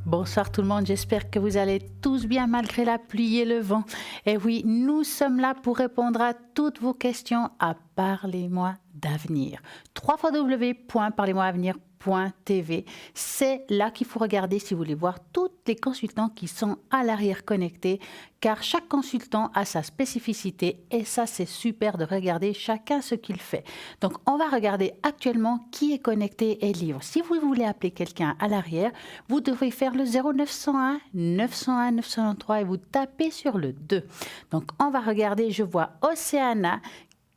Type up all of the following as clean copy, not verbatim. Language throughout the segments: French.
Bonsoir tout le monde, j'espère que vous allez tous bien malgré la pluie et le vent. Et oui, nous sommes là pour répondre à toutes vos questions à Parlez-moi d'avenir. www.parlez-moi-avenir.tv. C'est là qu'il faut regarder si vous voulez voir tous les consultants qui sont à l'arrière connectés, car chaque consultant a sa spécificité et ça c'est super de regarder chacun ce qu'il fait. Donc on va regarder actuellement qui est connecté et libre. Si vous voulez appeler quelqu'un à l'arrière, vous devez faire le 0901 901 993 et vous tapez sur le 2. Donc on va regarder, je vois Océana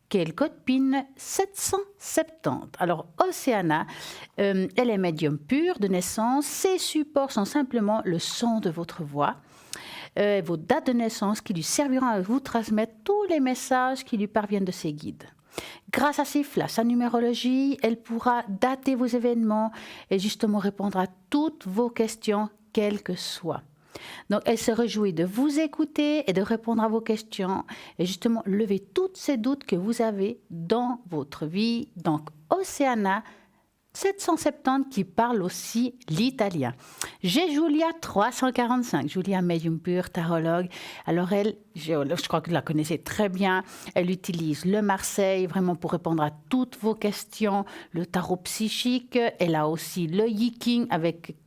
qui est le code PIN 770. Alors, Océana, elle est médium pur de naissance. Ses supports sont simplement le son de votre voix, vos dates de naissance qui lui serviront à vous transmettre tous les messages qui lui parviennent de ses guides. Grâce à ses flashs, sa numérologie, elle pourra dater vos événements et justement répondre à toutes vos questions, quelles que soient. Donc, elle se réjouit de vous écouter et de répondre à vos questions et justement lever tous ces doutes que vous avez dans votre vie. Donc, Océana 770 qui parle aussi l'italien. J'ai Julia 345, Julia médium pur, tarologue. Alors elle, je crois que vous la connaissez très bien. Elle utilise le Marseille vraiment pour répondre à toutes vos questions. Le tarot psychique. Elle a aussi le Yiking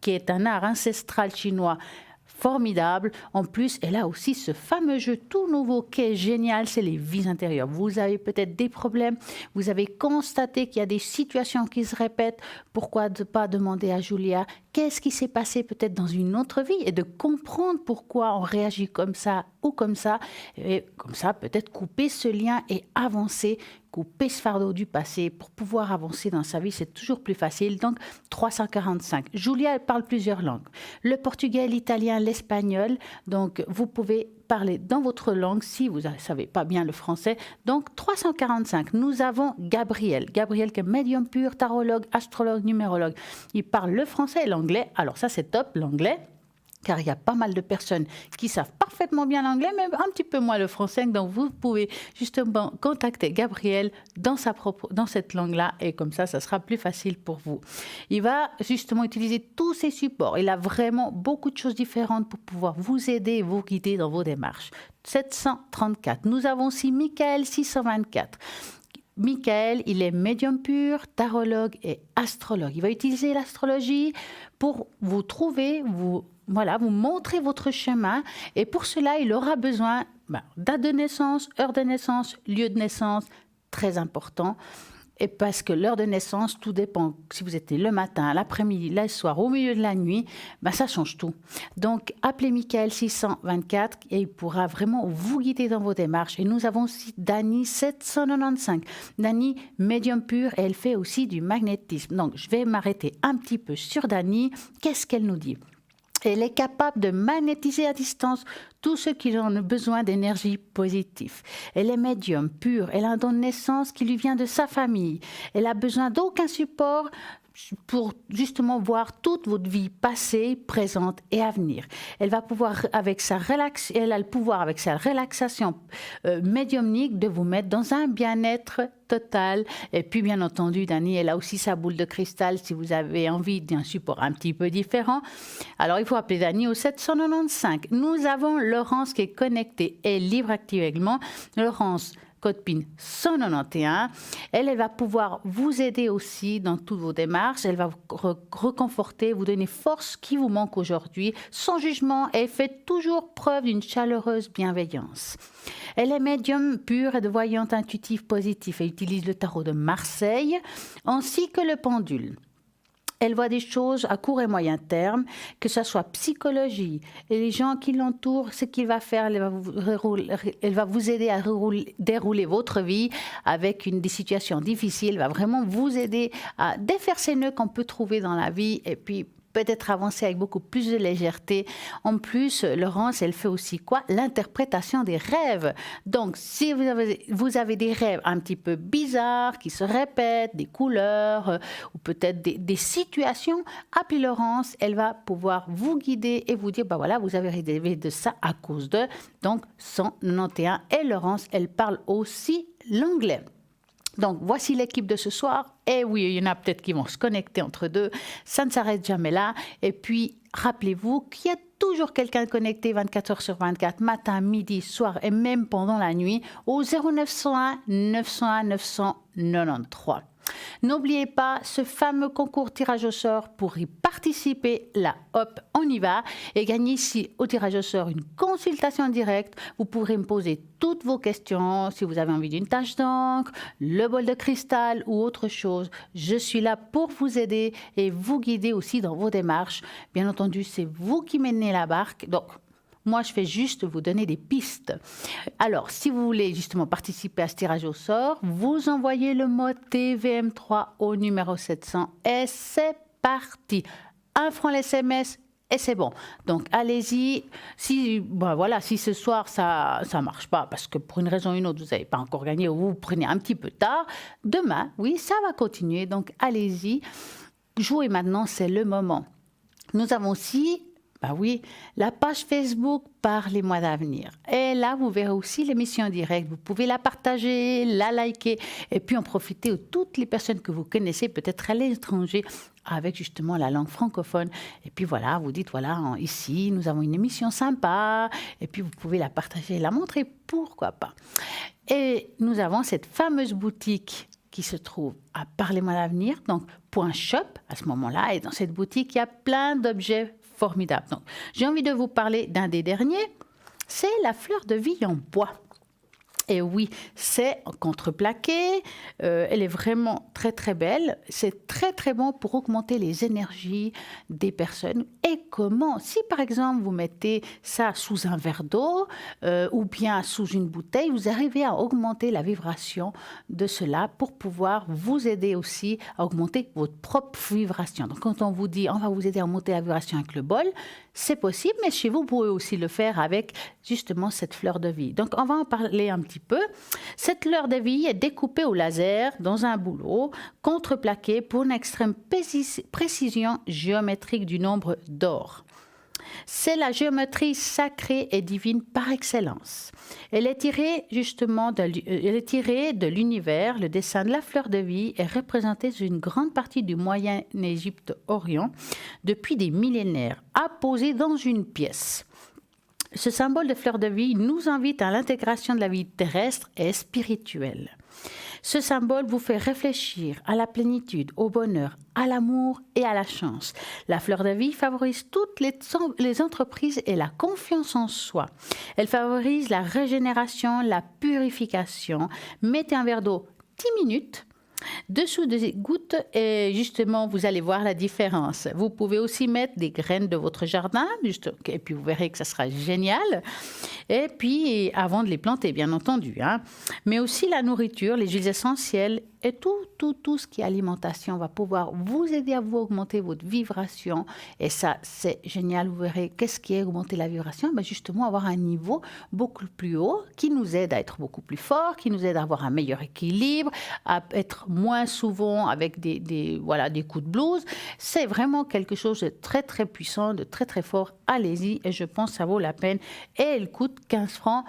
qui est un art ancestral chinois formidable. En plus, elle a aussi ce fameux jeu tout nouveau qui est génial, c'est les vies intérieures. Vous avez peut-être des problèmes, vous avez constaté qu'il y a des situations qui se répètent. Pourquoi ne pas demander à Julia qu'est-ce qui s'est passé peut-être dans une autre vie et de comprendre pourquoi on réagit comme ça ou comme ça. Et comme ça, peut-être couper ce lien et avancer, couper ce fardeau du passé pour pouvoir avancer dans sa vie, c'est toujours plus facile. Donc, 345. Julia, elle parle plusieurs langues. Le portugais, l'italien, l'espagnol. Donc, vous pouvez parler dans votre langue si vous ne savez pas bien le français. Donc, 345. Nous avons Gabriel. Gabriel qui est médium pur, tarologue, astrologue, numérologue. Il parle le français et l'anglais. Alors ça, c'est top, l'anglais. Car il y a pas mal de personnes qui savent parfaitement bien l'anglais, mais un petit peu moins le français. Donc, vous pouvez justement contacter Gabriel dans cette langue-là et comme ça sera plus facile pour vous. Il va justement utiliser tous ses supports. Il a vraiment beaucoup de choses différentes pour pouvoir vous aider et vous guider dans vos démarches. 734. Nous avons aussi Michael 624. Michael, il est médium pur, tarologue et astrologue. Il va utiliser l'astrologie pour vous trouver, vous montrer votre chemin. Et pour cela, il aura besoin date de naissance, heure de naissance, lieu de naissance, très important. Et parce que l'heure de naissance, tout dépend. Si vous êtes le matin, l'après-midi, le soir, au milieu de la nuit, ça change tout. Donc, appelez Michael 624 et il pourra vraiment vous guider dans vos démarches. Et nous avons aussi Dani 795. Dani, médium pur, et elle fait aussi du magnétisme. Donc, je vais m'arrêter un petit peu sur Dani. Qu'est-ce qu'elle nous dit ? Elle est capable de magnétiser à distance tous ceux qui ont besoin d'énergie positive. Elle est médium pure. Elle a un don de naissance qui lui vient de sa famille. Elle a besoin d'aucun support pour justement voir toute votre vie passée, présente et à venir. Elle a le pouvoir avec sa relaxation médiumnique de vous mettre dans un bien-être total. Et puis bien entendu, Dani, elle a aussi sa boule de cristal si vous avez envie d'un support un petit peu différent. Alors il faut appeler Dani au 795. Nous avons Laurence qui est connectée et libre actuellement. Laurence, code PIN 191. Elle va pouvoir vous aider aussi dans toutes vos démarches. Elle va vous reconforter, vous donner force qui vous manque aujourd'hui, sans jugement, et fait toujours preuve d'une chaleureuse bienveillance. Elle est médium pure et de voyante intuitive positive. Elle utilise le tarot de Marseille ainsi que le pendule. Elle voit des choses à court et moyen terme, que ce soit psychologie. Et les gens qui l'entourent, ce qu'il va faire, elle va vous aider à dérouler votre vie avec des situations difficiles. Elle va vraiment vous aider à défaire ces nœuds qu'on peut trouver dans la vie et puis peut-être avancer avec beaucoup plus de légèreté. En plus, Laurence, elle fait aussi quoi? L'interprétation des rêves. Donc, si vous avez des rêves un petit peu bizarres, qui se répètent, des couleurs, ou peut-être des situations, appelez Laurence, elle va pouvoir vous guider et vous dire, voilà, vous avez rêvé de ça à cause de, donc 191. Et Laurence, elle parle aussi l'anglais. Donc, voici l'équipe de ce soir. Et oui, il y en a peut-être qui vont se connecter entre deux. Ça ne s'arrête jamais là. Et puis, rappelez-vous qu'il y a toujours quelqu'un connecté 24 heures sur 24, matin, midi, soir et même pendant la nuit au 0901 901 993. N'oubliez pas ce fameux concours tirage au sort pour y participer. Là, hop, on y va et gagner ici au tirage au sort une consultation directe. Vous pourrez me poser toutes vos questions si vous avez envie d'une tache d'encre, le bol de cristal ou autre chose. Je suis là pour vous aider et vous guider aussi dans vos démarches. Bien entendu, c'est vous qui menez la barque. Donc, moi, je fais juste vous donner des pistes. Alors, si vous voulez justement participer à ce tirage au sort, vous envoyez le mot TVM3 au numéro 700 et c'est parti. 1 franc l'SMS et c'est bon. Donc, allez-y. Si ce soir, ça ne marche pas parce que pour une raison ou une autre, vous n'avez pas encore gagné ou vous prenez un petit peu tard, demain, oui, ça va continuer. Donc, allez-y. Jouez maintenant, c'est le moment. Nous avons aussi... la page Facebook par les mois d'avenir. Et là, vous verrez aussi l'émission en direct. Vous pouvez la partager, la liker et puis en profiter de toutes les personnes que vous connaissez, peut-être à l'étranger, avec justement la langue francophone. Et puis voilà, vous dites, ici, nous avons une émission sympa. Et puis vous pouvez la partager, la montrer, pourquoi pas. Et nous avons cette fameuse boutique qui se trouve à Parlez-moi d'avenir, donc .shop à ce moment-là. Et dans cette boutique, il y a plein d'objets formidables. Donc, j'ai envie de vous parler d'un des derniers, c'est la fleur de vie en bois. Et oui, c'est contreplaqué, elle est vraiment très très belle, c'est très très bon pour augmenter les énergies des personnes. Et comment? Si par exemple vous mettez ça sous un verre d'eau ou bien sous une bouteille, vous arrivez à augmenter la vibration de cela pour pouvoir vous aider aussi à augmenter votre propre vibration. Donc quand on vous dit on va vous aider à monter la vibration avec le bol, c'est possible, mais chez vous, vous pouvez aussi le faire avec justement cette fleur de vie. Donc, on va en parler un petit peu. Cette fleur de vie est découpée au laser dans un bouleau, contreplaqué pour une extrême précision géométrique du nombre d'or. C'est la géométrie sacrée et divine par excellence. Elle est tirée justement de l'univers. Le dessin de la fleur de vie est représenté sur une grande partie du Moyen-Égypte-Orient depuis des millénaires, apposé dans une pièce. Ce symbole de fleur de vie nous invite à l'intégration de la vie terrestre et spirituelle. Ce symbole vous fait réfléchir à la plénitude, au bonheur, à l'amour et à la chance. La fleur de vie favorise toutes les entreprises et la confiance en soi. Elle favorise la régénération, la purification. Mettez un verre d'eau 10 minutes dessous des gouttes et justement vous allez voir la différence. Vous pouvez aussi mettre des graines de votre jardin et puis vous verrez que ça sera génial. Et puis avant de les planter bien entendu, mais aussi la nourriture, les huiles essentielles et tout ce qui est alimentation va pouvoir vous aider à vous augmenter votre vibration. Et ça, c'est génial. Vous verrez qu'est-ce qui est augmenter la vibration. Justement, avoir un niveau beaucoup plus haut qui nous aide à être beaucoup plus fort, qui nous aide à avoir un meilleur équilibre, à être moins souvent avec des coups de blues. C'est vraiment quelque chose de très, très puissant, de très, très fort. Allez-y et je pense que ça vaut la peine. Et elle coûte 15 francs.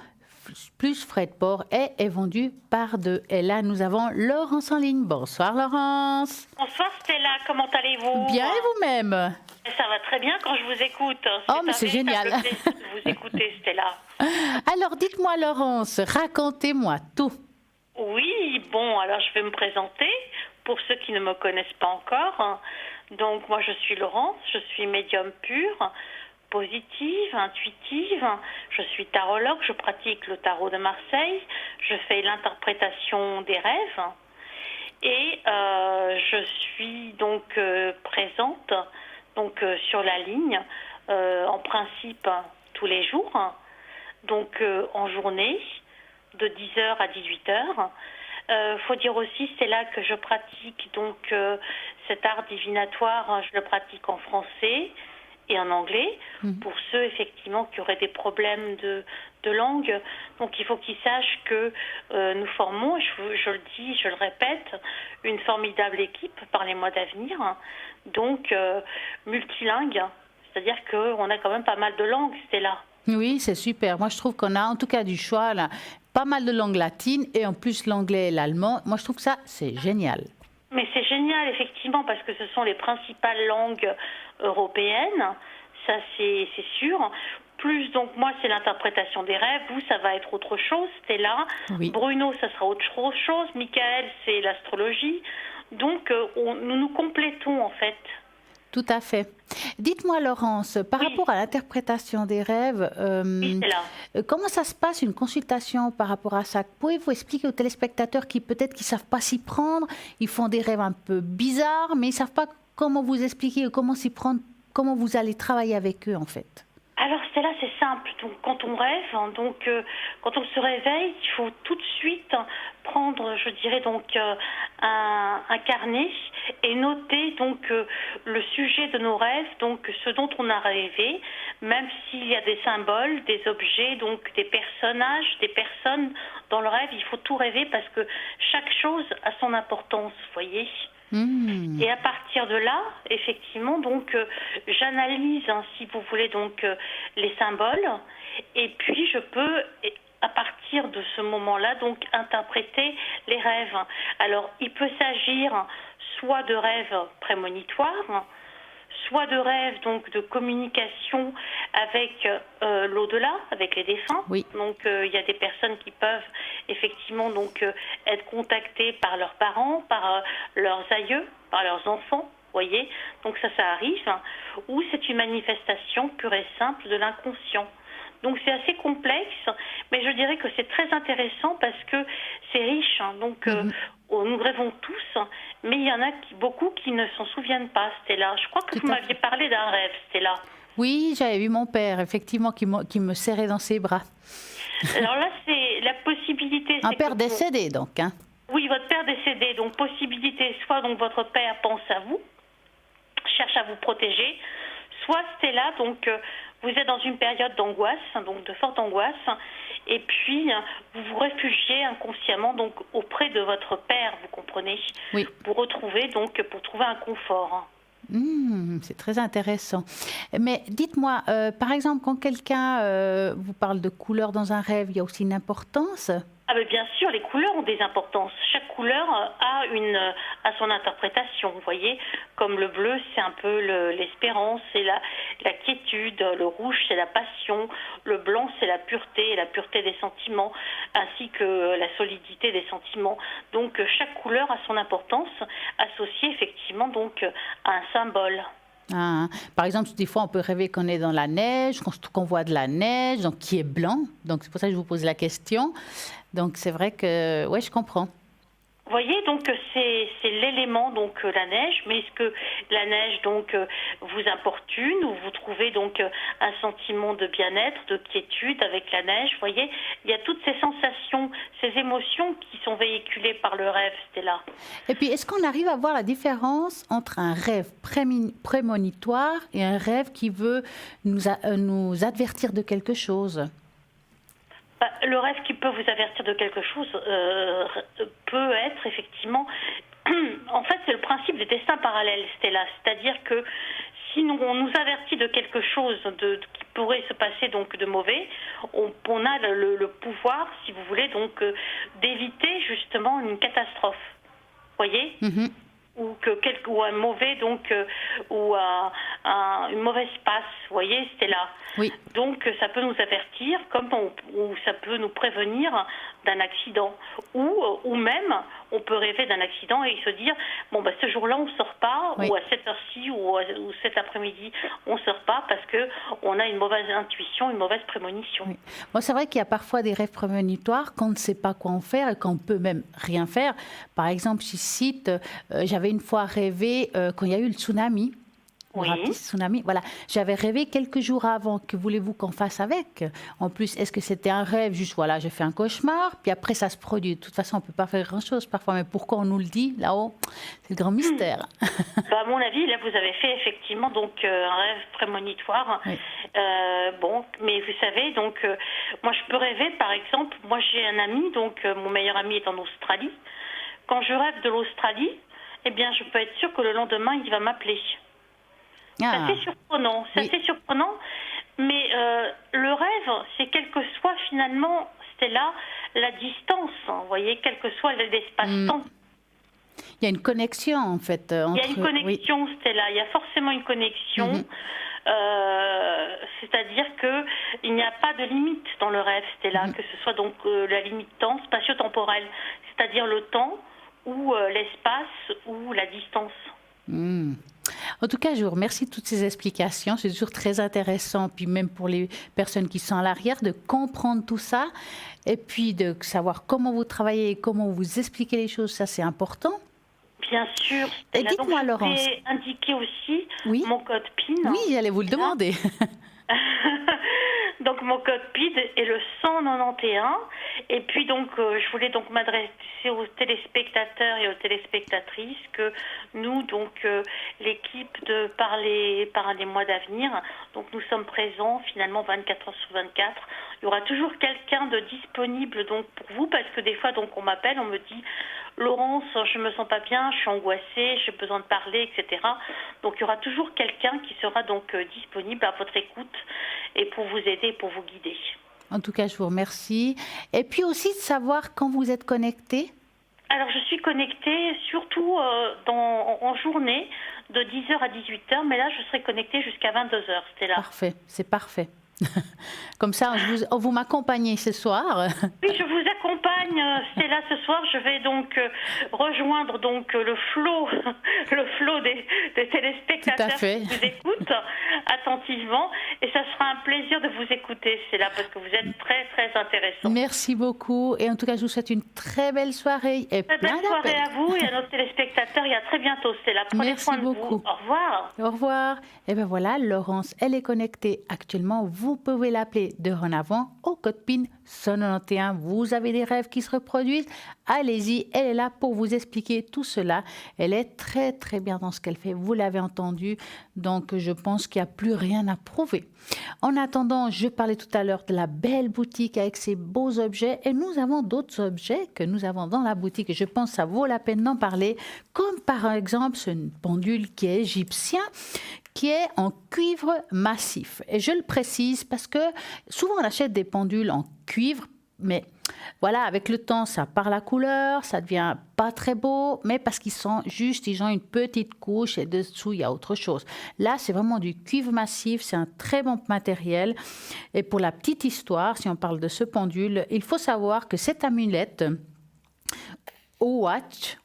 Plus frais de port et est vendu par 2. Et là, nous avons Laurence en ligne. Bonsoir Laurence. Bonsoir Stella, comment allez-vous? Bien et vous-même? Ça va très bien quand je vous écoute. Oh, mais c'est génial. De vous écouter Stella. Alors, dites-moi Laurence, racontez-moi tout. Oui, bon, alors je vais me présenter pour ceux qui ne me connaissent pas encore. Donc, moi, je suis Laurence, je suis médium pure, positive, intuitive, je suis tarologue, je pratique le tarot de Marseille, je fais l'interprétation des rêves et je suis donc présente sur la ligne en principe tous les jours, donc en journée de 10h à 18h. Faut dire aussi, c'est là que je pratique donc cet art divinatoire, je le pratique en français et en anglais, pour ceux effectivement qui auraient des problèmes de langue. Donc il faut qu'ils sachent que nous formons, je le dis, je le répète, une formidable équipe par les mois d'avenir, donc multilingue, c'est-à-dire qu'on a quand même pas mal de langues, c'est là. Oui, c'est super. Moi, je trouve qu'on a en tout cas du choix là. pas mal de langues latines et en plus l'anglais et l'allemand. Moi, je trouve que ça, c'est génial. Mais c'est génial, effectivement, parce que ce sont les principales langues européennes, ça c'est sûr. Plus, donc, moi, c'est l'interprétation des rêves. Vous, ça va être autre chose, Stella. Oui. Bruno, ça sera autre chose. Michael, c'est l'astrologie. Donc, nous nous complétons, en fait. Tout à fait. Dites-moi, Laurence, par rapport à l'interprétation des rêves, Oui, Stella. comment ça se passe une consultation par rapport à ça? Pouvez-vous expliquer aux téléspectateurs qui peut-être qui savent pas s'y prendre, ils font des rêves un peu bizarres, mais ils savent pas comment vous expliquer, comment s'y prendre, comment vous allez travailler avec eux en fait? Alors Stella, c'est simple. Donc quand on rêve, quand on se réveille, il faut tout de suite prendre, je dirais donc un carnet et noter donc le sujet de nos rêves, donc ce dont on a rêvé, même s'il y a des symboles, des objets, donc des personnages, des personnes dans le rêve, il faut tout rêver parce que chaque chose a son importance, vous voyez. Et à partir de là, effectivement, donc j'analyse, si vous voulez, donc les symboles, et puis je peux, à partir de ce moment-là, donc interpréter les rêves. Alors, il peut s'agir soit de rêves prémonitoires, soit de rêves donc de communication avec l'au-delà, avec les défunts. Oui. Donc il y a des personnes qui peuvent effectivement donc être contactées par leurs parents, par leurs aïeux, par leurs enfants. Voyez, donc ça arrive. Ou c'est une manifestation pure et simple de l'inconscient. Donc c'est assez complexe, mais je dirais que c'est très intéressant parce que c'est riche. Donc nous rêvons tous, mais il y en a beaucoup qui ne s'en souviennent pas, Stella. Je crois que vous m'aviez parlé d'un rêve, Stella. Oui, j'avais vu mon père, effectivement, qui me serrait dans ses bras. Alors là, c'est la possibilité... Un père décédé, donc. Hein. Oui, votre père décédé. Donc possibilité, soit donc votre père pense à vous, cherche à vous protéger, soit Stella, donc vous êtes dans une période d'angoisse, donc de forte angoisse, et puis vous vous réfugiez inconsciemment donc auprès de votre père, vous comprenez, oui. pour trouver un confort. C'est très intéressant. Mais dites-moi, par exemple, quand quelqu'un vous parle de couleurs dans un rêve, il y a aussi une importance? Ah ben bien sûr, les couleurs ont des importances. Chaque couleur a son interprétation, vous voyez. Comme le bleu, c'est un peu l'espérance, c'est la quiétude. Le rouge, c'est la passion. Le blanc, c'est la pureté des sentiments, ainsi que la solidité des sentiments. Donc chaque couleur a son importance, associée effectivement donc à un symbole. Ah, par exemple, des fois, on peut rêver qu'on est dans la neige, qu'on voit de la neige, donc qui est blanc. Donc, c'est pour ça que je vous pose la question. Donc, c'est vrai que, ouais, je comprends. Vous voyez, donc c'est l'élément, donc la neige, mais est-ce que la neige donc vous importune ou vous trouvez donc un sentiment de bien-être, de quiétude avec la neige? Vous voyez, il y a toutes ces sensations, ces émotions qui sont véhiculées par le rêve, Stella. Et puis, est-ce qu'on arrive à voir la différence entre un rêve prémonitoire et un rêve qui veut nous avertir de quelque chose? Le rêve qui peut vous avertir de quelque chose peut être effectivement... En fait, c'est le principe des destins parallèles, Stella. C'est-à-dire que si on nous avertit de quelque chose qui pourrait se passer donc de mauvais, on a le pouvoir, si vous voulez, donc d'éviter justement une catastrophe. Voyez ou un mauvais une mauvaise passe, vous voyez, Stella. Oui. Donc ça peut nous avertir, ou ça peut nous prévenir d'un accident, ou même on peut rêver d'un accident et se dire bon bah ce jour-là on sort pas, ou à cette heure-ci ou cet après-midi on sort pas parce que on a une mauvaise intuition, une mauvaise prémonition. Oui. Bon, c'est vrai qu'il y a parfois des rêves prémonitoires qu'on ne sait pas quoi en faire et qu'on peut même rien faire. Par exemple, je cite, j'avais une fois rêvé quand il y a eu le tsunami. Oui. Tsunami. Voilà. J'avais rêvé quelques jours avant. Que voulez-vous qu'on fasse avec? En plus, est-ce que c'était un rêve? Juste, voilà, j'ai fait un cauchemar, puis après, ça se produit. De toute façon, on ne peut pas faire grand-chose parfois. Mais pourquoi on nous le dit là-haut? C'est le grand mystère. À mon avis, là, vous avez fait effectivement donc un rêve prémonitoire. Oui. Mais vous savez, donc, moi, je peux rêver, par exemple, moi, j'ai un ami, donc, mon meilleur ami est en Australie. Quand je rêve de l'Australie, eh bien, je peux être sûre que le lendemain, il va m'appeler. C'est assez surprenant, mais le rêve, c'est quel que soit finalement, Stella, la distance, hein, vous voyez, quel que soit l'espace-temps. Il y a une connexion, en fait. Il y a une connexion, Stella, il y a forcément une connexion. C'est-à-dire qu'il n'y a pas de limite dans le rêve, Stella, que ce soit donc la limite temps spatio-temporelle, c'est-à-dire le temps ou l'espace ou la distance. En tout cas, je vous remercie de toutes ces explications. C'est toujours très intéressant, puis même pour les personnes qui sont à l'arrière, de comprendre tout ça et puis de savoir comment vous travaillez et comment vous expliquez les choses. Ça, c'est important. Bien sûr. Et dites-moi, Laurence. Je vais indiquer aussi mon code PIN. Oui, j'allais vous le demander. Donc mon code PIN est le 191. Et puis donc je voulais donc m'adresser aux téléspectateurs et aux téléspectatrices que nous, donc l'équipe de par les mois d'avenir, donc nous sommes présents finalement 24 heures sur 24. Il y aura toujours quelqu'un de disponible donc pour vous, parce que des fois donc on m'appelle, on me dit Laurence, je me sens pas bien, je suis angoissée, j'ai besoin de parler, etc. Donc il y aura toujours quelqu'un qui sera donc disponible à votre écoute et pour vous aider, pour vous guider. En tout cas, je vous remercie. Et puis aussi de savoir quand vous êtes connecté. Alors je suis connectée surtout en journée de 10h à 18h, mais là je serai connectée jusqu'à 22h, Stella. Parfait, c'est parfait. Comme ça, vous m'accompagnez ce soir. Oui, je vous accompagne, Stella, ce soir. Je vais donc rejoindre donc le flot des téléspectateurs qui vous écoutent attentivement. Et ça sera un plaisir de vous écouter, Stella, parce que vous êtes très, très intéressant. Merci beaucoup. Et en tout cas, je vous souhaite une très belle soirée. Et très belle soirée à vous et à nos téléspectateurs. Et à très bientôt, Stella. Prenez soin de vous. Au revoir. Au revoir. Et bien voilà, Laurence, elle est connectée actuellement. Vous pouvez l'appeler dorénavant au code PIN 191. Vous avez des rêves qui se reproduisent. Allez-y, elle est là pour vous expliquer tout cela. Elle est très très bien dans ce qu'elle fait. Vous l'avez entendu. Donc je pense qu'il n'y a plus rien à prouver. En attendant, je parlais tout à l'heure de la belle boutique avec ses beaux objets. Et nous avons d'autres objets que nous avons dans la boutique. Et je pense que ça vaut la peine d'en parler. Comme par exemple ce pendule qui est égyptien, qui est en cuivre massif. Et je le précise parce que souvent on achète des pendules en cuivre, mais voilà, avec le temps, ça perd la couleur, ça devient pas très beau, mais parce qu'ils sont juste, ils ont une petite couche et dessous, il y a autre chose. Là, c'est vraiment du cuivre massif, c'est un très bon matériel. Et pour la petite histoire, si on parle de ce pendule, il faut savoir que cette amulette, Watch,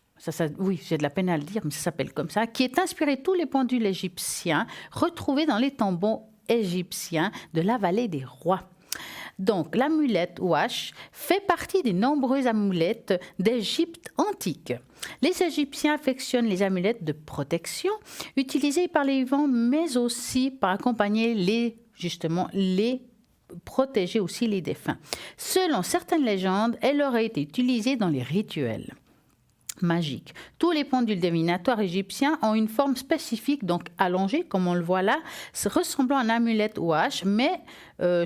oui, j'ai de la peine à le dire, mais ça s'appelle comme ça, qui est inspiré de tous les pendules égyptiens retrouvés dans les tombeaux égyptiens de la vallée des rois. Donc, l'amulette Wash fait partie des nombreuses amulettes d'Égypte antique. Les Égyptiens affectionnent les amulettes de protection utilisées par les vivants, mais aussi pour accompagner les protéger aussi les défunts. Selon certaines légendes, elle aurait été utilisée dans les rituels magique. Tous les pendules divinatoires égyptiens ont une forme spécifique, donc allongée, comme on le voit là, ressemblant à une amulette Wash, mais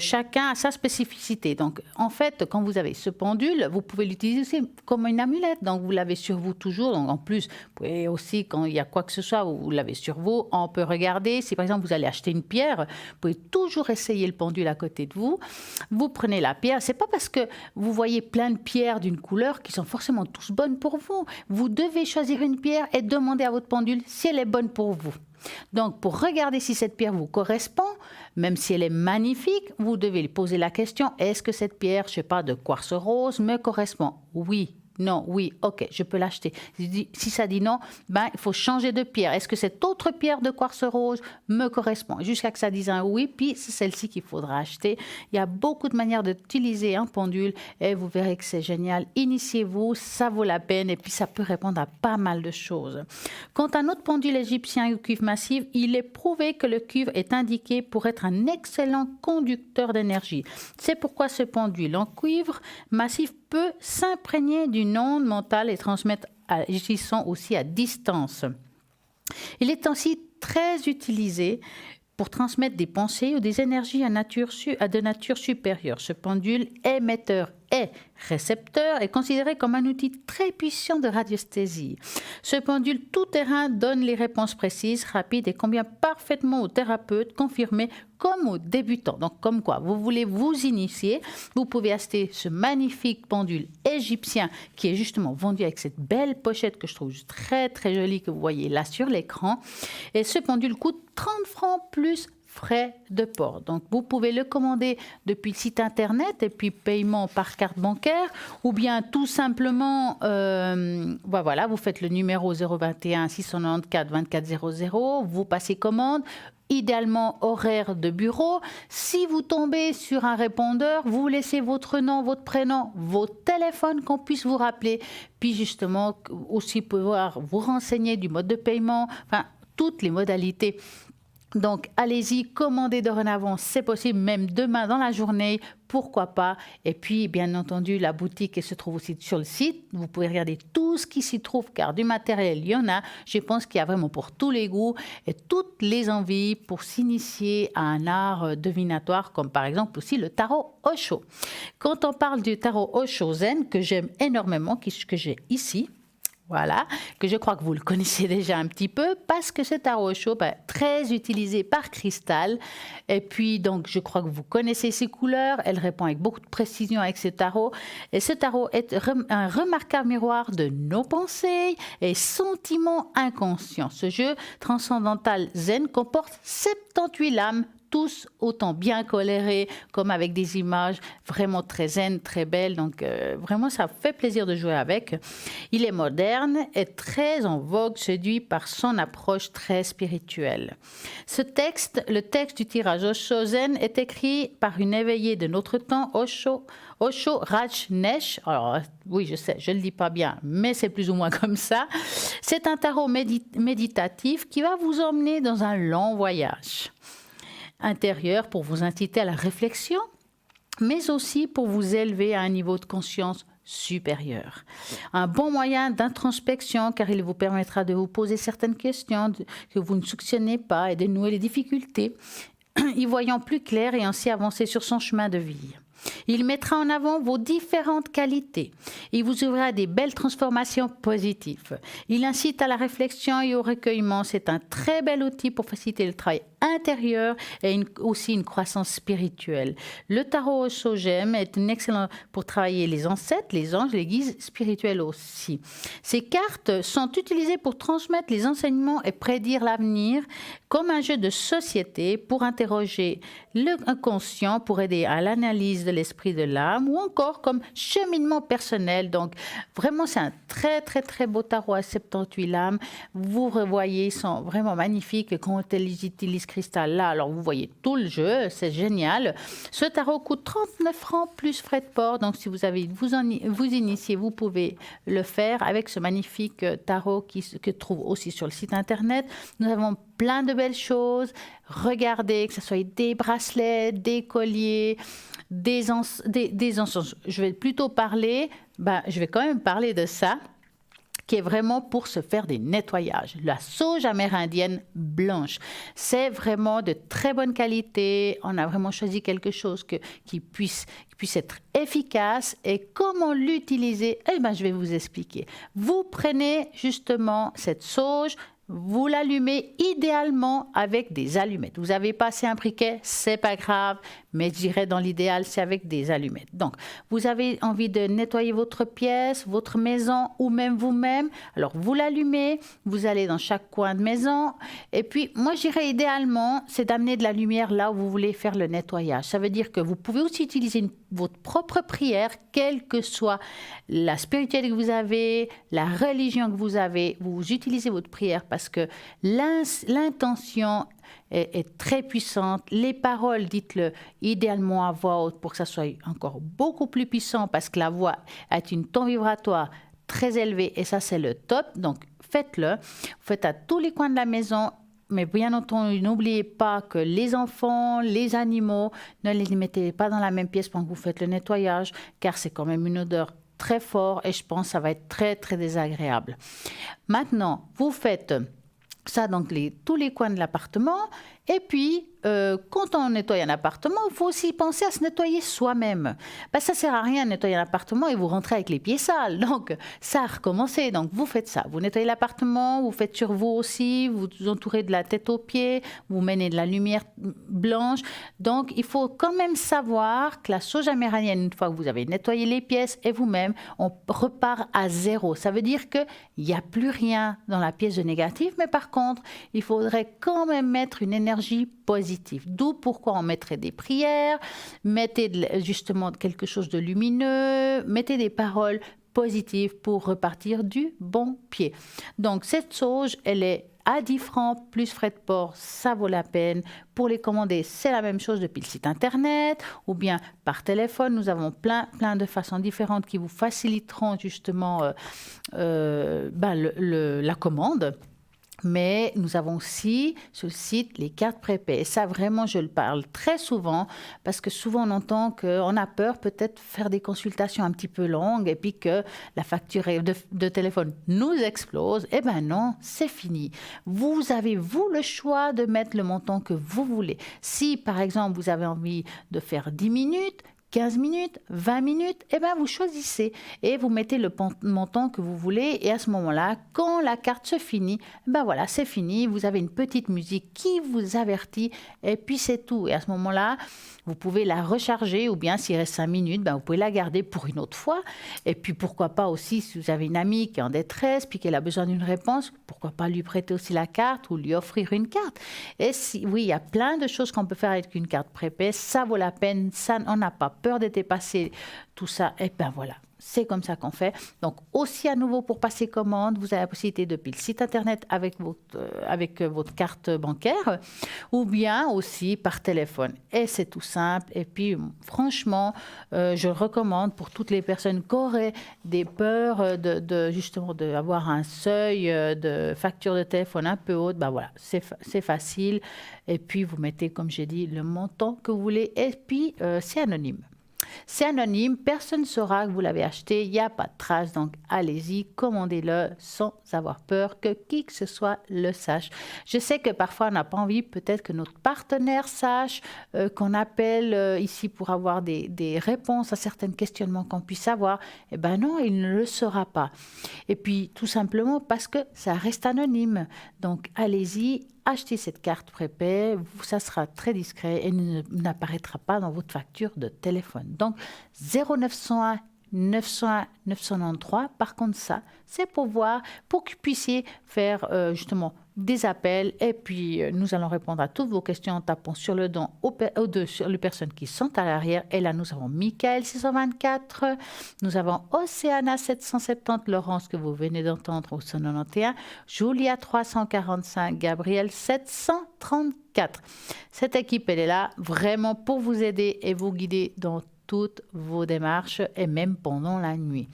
chacun a sa spécificité. Donc, en fait, quand vous avez ce pendule, vous pouvez l'utiliser comme une amulette. Donc, vous l'avez sur vous toujours. Donc, en plus, vous pouvez aussi, quand il y a quoi que ce soit, vous l'avez sur vous. On peut regarder. Si, par exemple, vous allez acheter une pierre, vous pouvez toujours essayer le pendule à côté de vous. Vous prenez la pierre. C'est pas parce que vous voyez plein de pierres d'une couleur qui sont forcément tous bonnes pour vous. Vous devez choisir une pierre et demander à votre pendule si elle est bonne pour vous. Donc, pour regarder si cette pierre vous correspond, même si elle est magnifique, vous devez lui poser la question, est-ce que cette pierre, je ne sais pas, de quartz rose me correspond? Oui. Non, oui, ok, je peux l'acheter. Si ça dit non, il faut changer de pierre. Est-ce que cette autre pierre de quartz rose me correspond? Jusqu'à que ça dise un oui, puis c'est celle-ci qu'il faudra acheter. Il y a beaucoup de manières d'utiliser un pendule et vous verrez que c'est génial. Initiez-vous, ça vaut la peine et puis ça peut répondre à pas mal de choses. Quant à notre pendule égyptien au cuivre massif, il est prouvé que le cuivre est indiqué pour être un excellent conducteur d'énergie. C'est pourquoi ce pendule en cuivre massif peut s'imprégner d'une onde mentale et transmettre agissant aussi à distance. Il est ainsi très utilisé pour transmettre des pensées ou des énergies de nature supérieure. Ce pendule émetteur est récepteur, est considéré comme un outil très puissant de radiesthésie. Ce pendule tout-terrain donne les réponses précises, rapides et convient parfaitement aux thérapeutes confirmés comme aux débutants. Donc, comme quoi, vous voulez vous initier, vous pouvez acheter ce magnifique pendule égyptien qui est justement vendu avec cette belle pochette que je trouve très très jolie que vous voyez là sur l'écran. Et ce pendule coûte 30 francs plus frais de port. Donc, vous pouvez le commander depuis le site internet et puis paiement par carte bancaire ou bien tout simplement, voilà, vous faites le numéro 021 694 24 00, vous passez commande. Idéalement, horaire de bureau. Si vous tombez sur un répondeur, vous laissez votre nom, votre prénom, votre téléphone qu'on puisse vous rappeler. Puis justement, aussi pouvoir vous renseigner du mode de paiement, enfin, toutes les modalités. Donc, allez-y, commandez dorénavant, c'est possible, même demain dans la journée, pourquoi pas. Et puis, bien entendu, la boutique elle se trouve aussi sur le site. Vous pouvez regarder tout ce qui s'y trouve, car du matériel, il y en a. Je pense qu'il y a vraiment pour tous les goûts et toutes les envies pour s'initier à un art divinatoire, comme par exemple aussi le tarot Osho. Quand on parle du tarot Osho Zen, que j'aime énormément, que j'ai ici, voilà, que je crois que vous le connaissez déjà un petit peu parce que ce tarot Osho, très utilisé par Cristal. Et puis, donc, je crois que vous connaissez ses couleurs. Elle répond avec beaucoup de précision avec ce tarot. Et ce tarot est un remarquable miroir de nos pensées et sentiments inconscients. Ce jeu transcendantal zen comporte 78 lames, tous autant bien colorés, comme avec des images vraiment très zen, très belles. Donc, vraiment, ça fait plaisir de jouer avec. Il est moderne et très en vogue, séduit par son approche très spirituelle. Le texte du tirage Osho Zen est écrit par une éveillée de notre temps, Osho Rajneesh. Alors, oui, je sais, je ne le dis pas bien, mais c'est plus ou moins comme ça. C'est un tarot méditatif qui va vous emmener dans un long voyage intérieur pour vous inciter à la réflexion, mais aussi pour vous élever à un niveau de conscience supérieur. Un bon moyen d'introspection car il vous permettra de vous poser certaines questions que vous ne soupçonnez pas et de nouer les difficultés, y voyant plus clair et ainsi avancer sur son chemin de vie. Il mettra en avant vos différentes qualités. Il vous ouvrira des belles transformations positives. Il incite à la réflexion et au recueillement. C'est un très bel outil pour faciliter le travail intérieur et aussi une croissance spirituelle. Le tarot Osho Gem est excellent pour travailler les ancêtres, les anges, les guides spirituels aussi. Ces cartes sont utilisées pour transmettre les enseignements et prédire l'avenir comme un jeu de société pour interroger l'inconscient, pour aider à l'analyse de l'esprit de l'âme ou encore comme cheminement personnel. Donc vraiment c'est un très très très beau tarot à 78 lames. Vous revoyez, ils sont vraiment magnifiques quand on utilise Cristal là. Alors vous voyez tout le jeu, c'est génial. Ce tarot coûte 39 francs plus frais de port. Donc si vous avez vous initier, vous pouvez le faire avec ce magnifique tarot que trouve aussi sur le site internet. Nous avons plein de belles choses. Regardez, que ce soit des bracelets, des colliers, des encens. Je vais plutôt parler, je vais quand même parler de ça, qui est vraiment pour se faire des nettoyages. La sauge amérindienne blanche, c'est vraiment de très bonne qualité. On a vraiment choisi quelque chose qui puisse être efficace. Et comment l'utiliser? Je vais vous expliquer. Vous prenez justement cette sauge, vous l'allumez idéalement avec des allumettes. Vous avez passé un briquet, c'est pas grave, mais je dirais dans l'idéal, c'est avec des allumettes. Donc, vous avez envie de nettoyer votre pièce, votre maison ou même vous-même. Alors, vous l'allumez, vous allez dans chaque coin de maison. Et puis, moi, je dirais idéalement, c'est d'amener de la lumière là où vous voulez faire le nettoyage. Ça veut dire que vous pouvez aussi utiliser votre propre prière, quelle que soit la spiritualité que vous avez, la religion que vous avez, vous utilisez votre prière parce que l'intention est très puissante. Les paroles, dites-le idéalement à voix haute pour que ça soit encore beaucoup plus puissant parce que la voix est une ton vibratoire très élevé et ça, c'est le top. Donc, faites-le. Vous faites à tous les coins de la maison. Mais bien entendu, n'oubliez pas que les enfants, les animaux, ne les mettez pas dans la même pièce pendant que vous faites le nettoyage, car c'est quand même une odeur très forte et je pense que ça va être très, très désagréable. Maintenant, vous faites Ça, donc, tous les coins de l'appartement. Et puis, quand on nettoie un appartement, il faut aussi penser à se nettoyer soi-même. Ça ne sert à rien de nettoyer un appartement et vous rentrez avec les pieds sales. Donc, ça a recommencé. Donc, vous faites ça. Vous nettoyez l'appartement, vous faites sur vous aussi, vous vous entourez de la tête aux pieds, vous menez de la lumière blanche. Donc, il faut quand même savoir que la sauge amérindienne, une fois que vous avez nettoyé les pièces et vous-même, on repart à zéro. Ça veut dire qu'il n'y a plus rien dans la pièce de négatif, mais par contre, il faudrait quand même mettre une énergie positive. D'où pourquoi on mettrait des prières, mettez justement quelque chose de lumineux, mettez des paroles positives pour repartir du bon pied. Donc cette sauge, elle est à 10 francs plus frais de port, ça vaut la peine. Pour les commander, c'est la même chose depuis le site internet ou bien par téléphone. Nous avons plein de façons différentes qui vous faciliteront justement la commande. Mais nous avons aussi sur le site les cartes prépaies. Et ça, vraiment, je le parle très souvent parce que souvent on entend qu'on a peur peut-être faire des consultations un petit peu longues et puis que la facture de téléphone nous explose. Eh bien non, c'est fini. Vous avez, vous, le choix de mettre le montant que vous voulez. Si, par exemple, vous avez envie de faire 10 minutes, 15 minutes, 20 minutes, eh bien vous choisissez et vous mettez le montant que vous voulez et à ce moment-là, quand la carte se finit, ben voilà, c'est fini, vous avez une petite musique qui vous avertit et puis c'est tout. Et à ce moment-là, vous pouvez la recharger ou bien s'il reste 5 minutes, ben vous pouvez la garder pour une autre fois. Et puis pourquoi pas aussi, si vous avez une amie qui est en détresse puis qu'elle a besoin d'une réponse, pourquoi pas lui prêter aussi la carte ou lui offrir une carte. Et si, oui, il y a plein de choses qu'on peut faire avec une carte prépay, ça vaut la peine, ça, on n'a pas peur de dépasser tout ça, et ben voilà, c'est comme ça qu'on fait. Donc aussi à nouveau pour passer commande, vous avez la possibilité depuis le site internet avec votre carte bancaire ou bien aussi par téléphone. Et c'est tout simple. Et puis franchement, je recommande pour toutes les personnes qui auraient des peurs justement d'avoir un seuil de facture de téléphone un peu haute, ben voilà, c'est facile. Et puis vous mettez, comme j'ai dit, le montant que vous voulez et puis c'est anonyme. C'est anonyme, personne ne saura que vous l'avez acheté, il n'y a pas de trace, donc allez-y, commandez-le sans avoir peur que qui que ce soit le sache. Je sais que parfois on n'a pas envie peut-être que notre partenaire sache, qu'on appelle ici pour avoir des réponses à certains questionnements qu'on puisse avoir. Eh bien non, il ne le saura pas. Et puis tout simplement parce que ça reste anonyme. Donc allez-y, achetez cette carte prépay, ça sera très discret et n'apparaîtra pas dans votre facture de téléphone. Donc 0901 901 993, par contre ça, c'est pour voir, pour que vous puissiez faire justement des appels et puis nous allons répondre à toutes vos questions en tapant sur le don sur les personnes qui sont à l'arrière. Et là, nous avons Michael 624, nous avons Océana 770, Laurence que vous venez d'entendre au 191, Julia 345, Gabriel 734. Cette équipe, elle est là vraiment pour vous aider et vous guider dans toutes vos démarches et même pendant la nuit.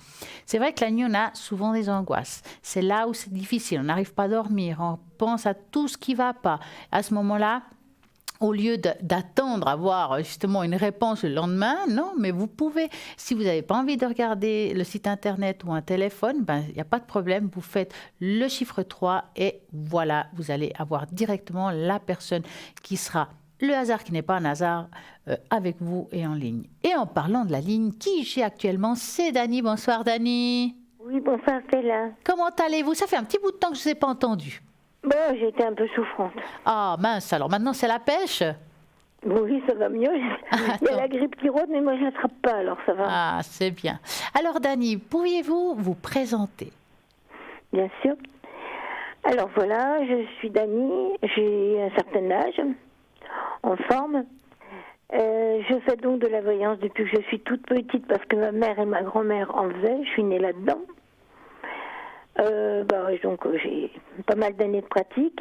C'est vrai que la nuit, on a souvent des angoisses. C'est là où c'est difficile. On n'arrive pas à dormir. On pense à tout ce qui ne va pas. À ce moment-là, au lieu d'attendre à avoir justement une réponse le lendemain, non, mais vous pouvez, si vous n'avez pas envie de regarder le site internet ou un téléphone, ben, il n'y a pas de problème, vous faites le chiffre 3 et voilà, vous allez avoir directement la personne qui sera le hasard qui n'est pas un hasard avec vous et en ligne. Et en parlant de la ligne, qui j'ai actuellement, c'est Dani. Bonsoir Dani. Oui, bonsoir Stella. Comment allez-vous? Ça fait un petit bout de temps que je ne vous ai pas entendu. Bon, j'étais un peu souffrante. Ah mince, alors maintenant c'est la pêche? Oui, ça va mieux. Il y a la grippe qui rôde, mais moi je l'attrape pas, alors ça va. Ah, c'est bien. Alors Dani, pourriez-vous vous présenter? Bien sûr. Alors voilà, je suis Dani, j'ai un certain âge, en forme. Je fais donc de la voyance depuis que je suis toute petite parce que ma mère et ma grand-mère en faisaient. Je suis née là-dedans. Donc j'ai pas mal d'années de pratique.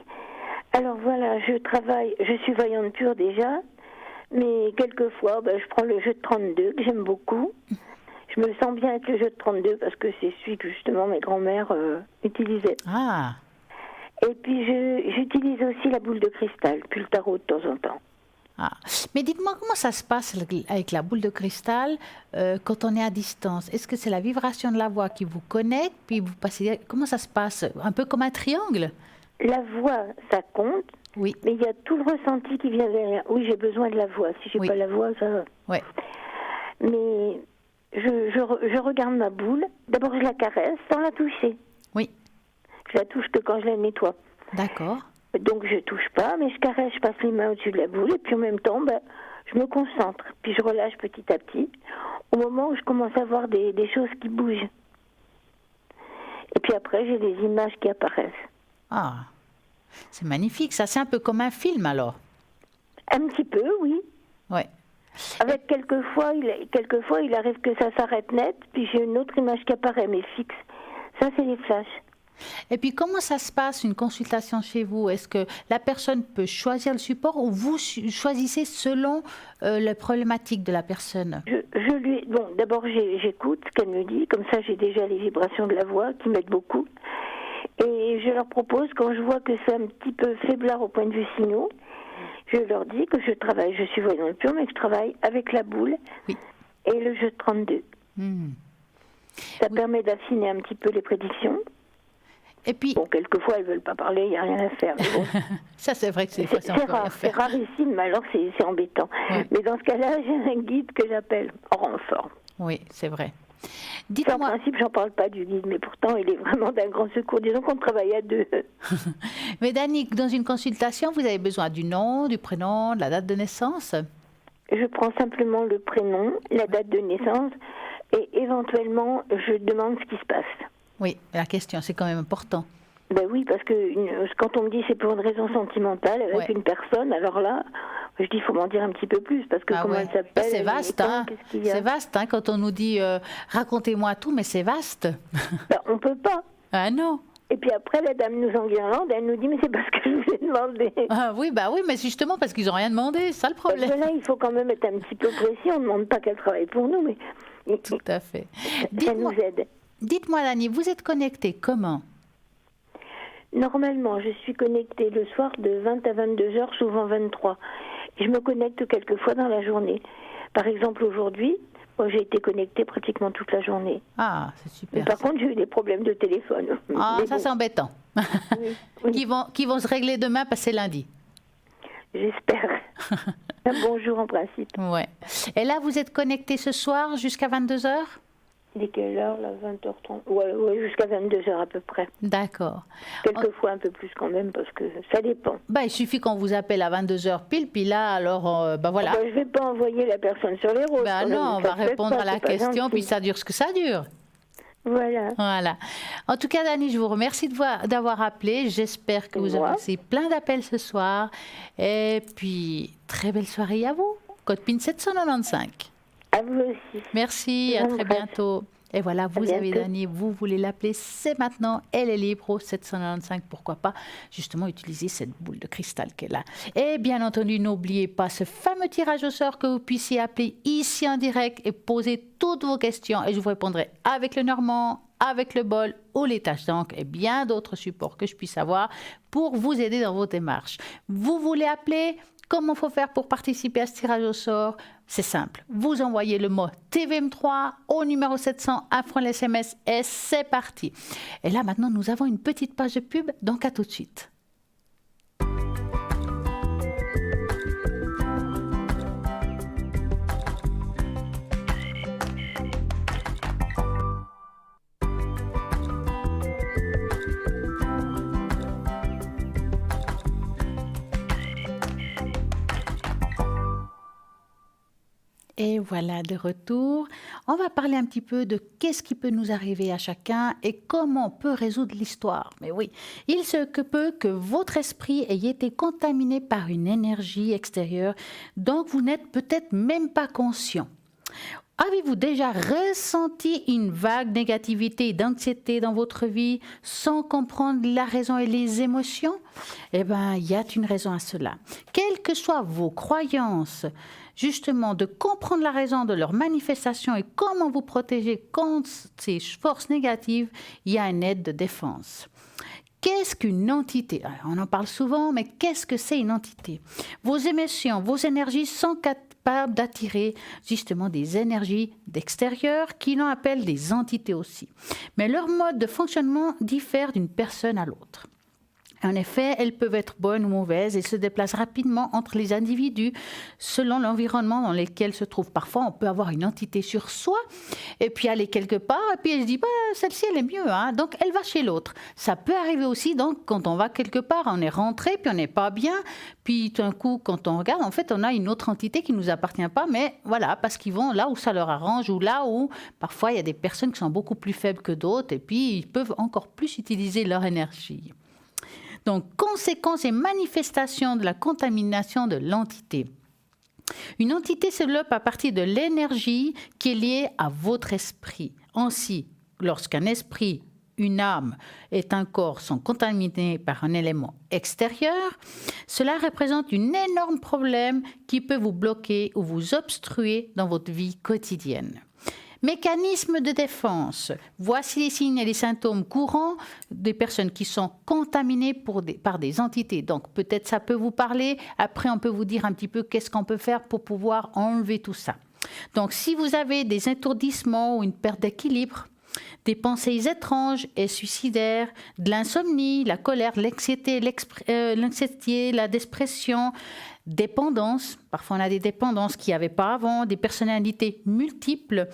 Alors voilà, je suis voyante pure déjà, mais quelquefois je prends le jeu de 32 que j'aime beaucoup. Je me sens bien avec le jeu de 32 parce que c'est celui que justement mes grand-mères utilisaient. Ah. Et puis j'utilise aussi la boule de cristal, puis le tarot de temps en temps. Ah. Mais dites-moi, comment ça se passe avec la boule de cristal quand on est à distance? Est-ce que c'est la vibration de la voix qui vous connecte, puis vous passez... Comment ça se passe? Un peu comme un triangle? la voix, ça compte, Oui, mais il y a tout le ressenti qui vient derrière. Oui, j'ai besoin de la voix. Si j'ai Oui. pas la voix, ça va. ouais. Mais je regarde ma boule. D'abord, je la caresse sans la toucher. Oui, Je la touche que quand je la nettoie. d'accord. Donc, je touche pas, mais je caresse, je passe les mains au-dessus de la boule. Et puis, en même temps, je me concentre. Puis, je relâche petit à petit. Au moment où je commence à voir des choses qui bougent. Et puis après, j'ai des images qui apparaissent. Ah, c'est magnifique. Ça, c'est un peu comme un film alors. Un petit peu, oui. Ouais. Avec quelquefois, il arrive que ça s'arrête net, puis j'ai une autre image qui apparaît, mais fixe. Ça, c'est les flashs. Et puis, comment ça se passe, une consultation chez vous? Est-ce que la personne peut choisir le support ou vous choisissez selon les problématiques de la personne? Bon, d'abord, j'écoute ce qu'elle me dit, comme ça, j'ai déjà les vibrations de la voix qui m'aident beaucoup. Et je leur propose, quand je vois que c'est un petit peu faiblard au point de vue signaux, je leur dis que je suis voyante pure, mais que je travaille avec la boule Oui. et le jeu de 32. Hmm. Ça permet d'affiner un petit peu les prédictions. Et puis, Bon, quelquefois, elles ne veulent pas parler, il n'y a rien à faire. Mais bon. ça c'est vrai que c'est C'est rare, c'est rarissime, mais alors c'est embêtant. Oui. Mais dans ce cas-là, j'ai un guide que j'appelle en renfort. Oui, c'est vrai. Ça, en Dites-moi, principe, j'en parle pas du guide, mais pourtant, il est vraiment d'un grand secours. Disons qu'on travaille à deux. mais Dani, dans une consultation, vous avez besoin du nom, du prénom, de la date de naissance? Je prends simplement le prénom, la date de naissance, et éventuellement, je demande ce qui se passe. Oui, la question, c'est quand même important. Ben oui, parce que quand on me dit c'est pour une raison sentimentale avec Ouais. une personne, alors là, je dis il faut m'en dire un petit peu plus, parce que Ah comment ouais. elle s'appelle, C'est et vaste, quand, hein. qu'est-ce qu'il y a. C'est vaste, hein, quand on nous dit racontez-moi tout, mais c'est vaste. Ben, on peut pas. Ah non. Et puis après, la dame nous enguirlande, elle nous dit mais c'est parce que je vous ai demandé. Ah oui, bah oui, mais c'est justement parce qu'ils n'ont rien demandé, c'est ça le Parce que problème. là, il faut quand même être un petit peu précis, on ne demande pas qu'elle travaille pour nous, mais Tout à fait. ça nous aide. Dites-moi, Dani, vous êtes connectée comment? Normalement, je suis connectée le soir de 20 à 22 heures, souvent 23. Je me connecte quelquefois dans la journée. Par exemple, aujourd'hui, moi, j'ai été connectée pratiquement toute la journée. Ah, c'est Mais super. par contre, j'ai eu des problèmes de téléphone. Ah, Mais ça bon, c'est embêtant. oui, oui, qui vont se régler demain parce que c'est lundi. j'espère. Un bonjour en principe. Ouais. Et là, vous êtes connecté ce soir jusqu'à 22h? Il est quelle heure, là 20h30 Ouais, jusqu'à 22h à peu près. D'accord. Quelquefois un peu plus quand même, parce que ça dépend. Bah, il suffit qu'on vous appelle à 22h pile, puis là, alors, bah voilà. Ben, je ne vais pas envoyer la personne sur les roses. Ben quand même. non, on Ça va se fait répondre pas, à la c'est pas question, gentil. puis ça dure ce que ça dure. Voilà. Voilà. En tout cas, Dani, je vous remercie d'avoir appelé. J'espère que vous Moi. avez reçu plein d'appels ce soir. Et puis, très belle soirée à vous. Code PIN 795. À vous aussi. Merci, à Je très vous embrasse. bientôt. Et voilà, vous avez bientôt. Dani, vous voulez l'appeler, c'est maintenant. Elle est libre au 795, pourquoi pas justement utiliser cette boule de cristal qu'elle a. Et bien entendu, n'oubliez pas ce fameux tirage au sort que vous puissiez appeler ici en direct et poser toutes vos questions. Et je vous répondrai avec le normand, avec le bol ou les tâches d'encre et bien d'autres supports que je puisse avoir pour vous aider dans vos démarches. Vous voulez appeler? Comment faut faire pour participer à ce tirage au sort? C'est simple. Vous envoyez le mot TVM3 au numéro 700 après l'SMS et c'est parti. Et là, maintenant, nous avons une petite page de pub, donc à tout de suite. Et voilà, de retour. On va parler un petit peu de qu'est-ce qui peut nous arriver à chacun et comment on peut résoudre l'histoire. Mais oui, il se peut que votre esprit ait été contaminé par une énergie extérieure dont vous n'êtes peut-être même pas conscient. Avez-vous déjà ressenti une vague négativité et d'anxiété dans votre vie sans comprendre la raison et les émotions? Eh bien, il y a une raison à cela. Quelles que soient vos croyances, justement, de comprendre la raison de leur manifestation et comment vous protéger contre ces forces négatives, il y a une aide de défense. Qu'est-ce qu'une entité? On en parle souvent, mais qu'est-ce que c'est une entité? Vos émotions, vos énergies sont capables d'attirer justement des énergies d'extérieur qui l'on appelle des entités aussi. Mais leur mode de fonctionnement diffère d'une personne à l'autre. En effet, elles peuvent être bonnes ou mauvaises et se déplacent rapidement entre les individus selon l'environnement dans lequel se trouvent. Parfois, on peut avoir une entité sur soi et puis aller quelque part et puis elle se dit celle-ci elle est mieux, hein. Donc elle va chez l'autre. Ça peut arriver aussi donc quand on va quelque part, on est rentré puis on n'est pas bien, puis tout d'un coup quand on regarde, en fait on a une autre entité qui nous appartient pas, mais voilà parce qu'ils vont là où ça leur arrange ou là où parfois il y a des personnes qui sont beaucoup plus faibles que d'autres et puis ils peuvent encore plus utiliser leur énergie. Donc, conséquences et manifestations de la contamination de l'entité. Une entité se développe à partir de l'énergie qui est liée à votre esprit. Ainsi, lorsqu'un esprit, une âme et un corps sont contaminés par un élément extérieur, cela représente un énorme problème qui peut vous bloquer ou vous obstruer dans votre vie quotidienne. Mécanisme de défense. Voici les signes et les symptômes courants des personnes qui sont contaminées par des entités. Donc peut-être ça peut vous parler. Après, on peut vous dire un petit peu qu'est-ce qu'on peut faire pour pouvoir enlever tout ça. Donc si vous avez des étourdissements ou une perte d'équilibre, des pensées étranges et suicidaires, de l'insomnie, la colère, l'anxiété, la dépression, dépendance, parfois on a des dépendances qu'il n'y avait pas avant, des personnalités multiples,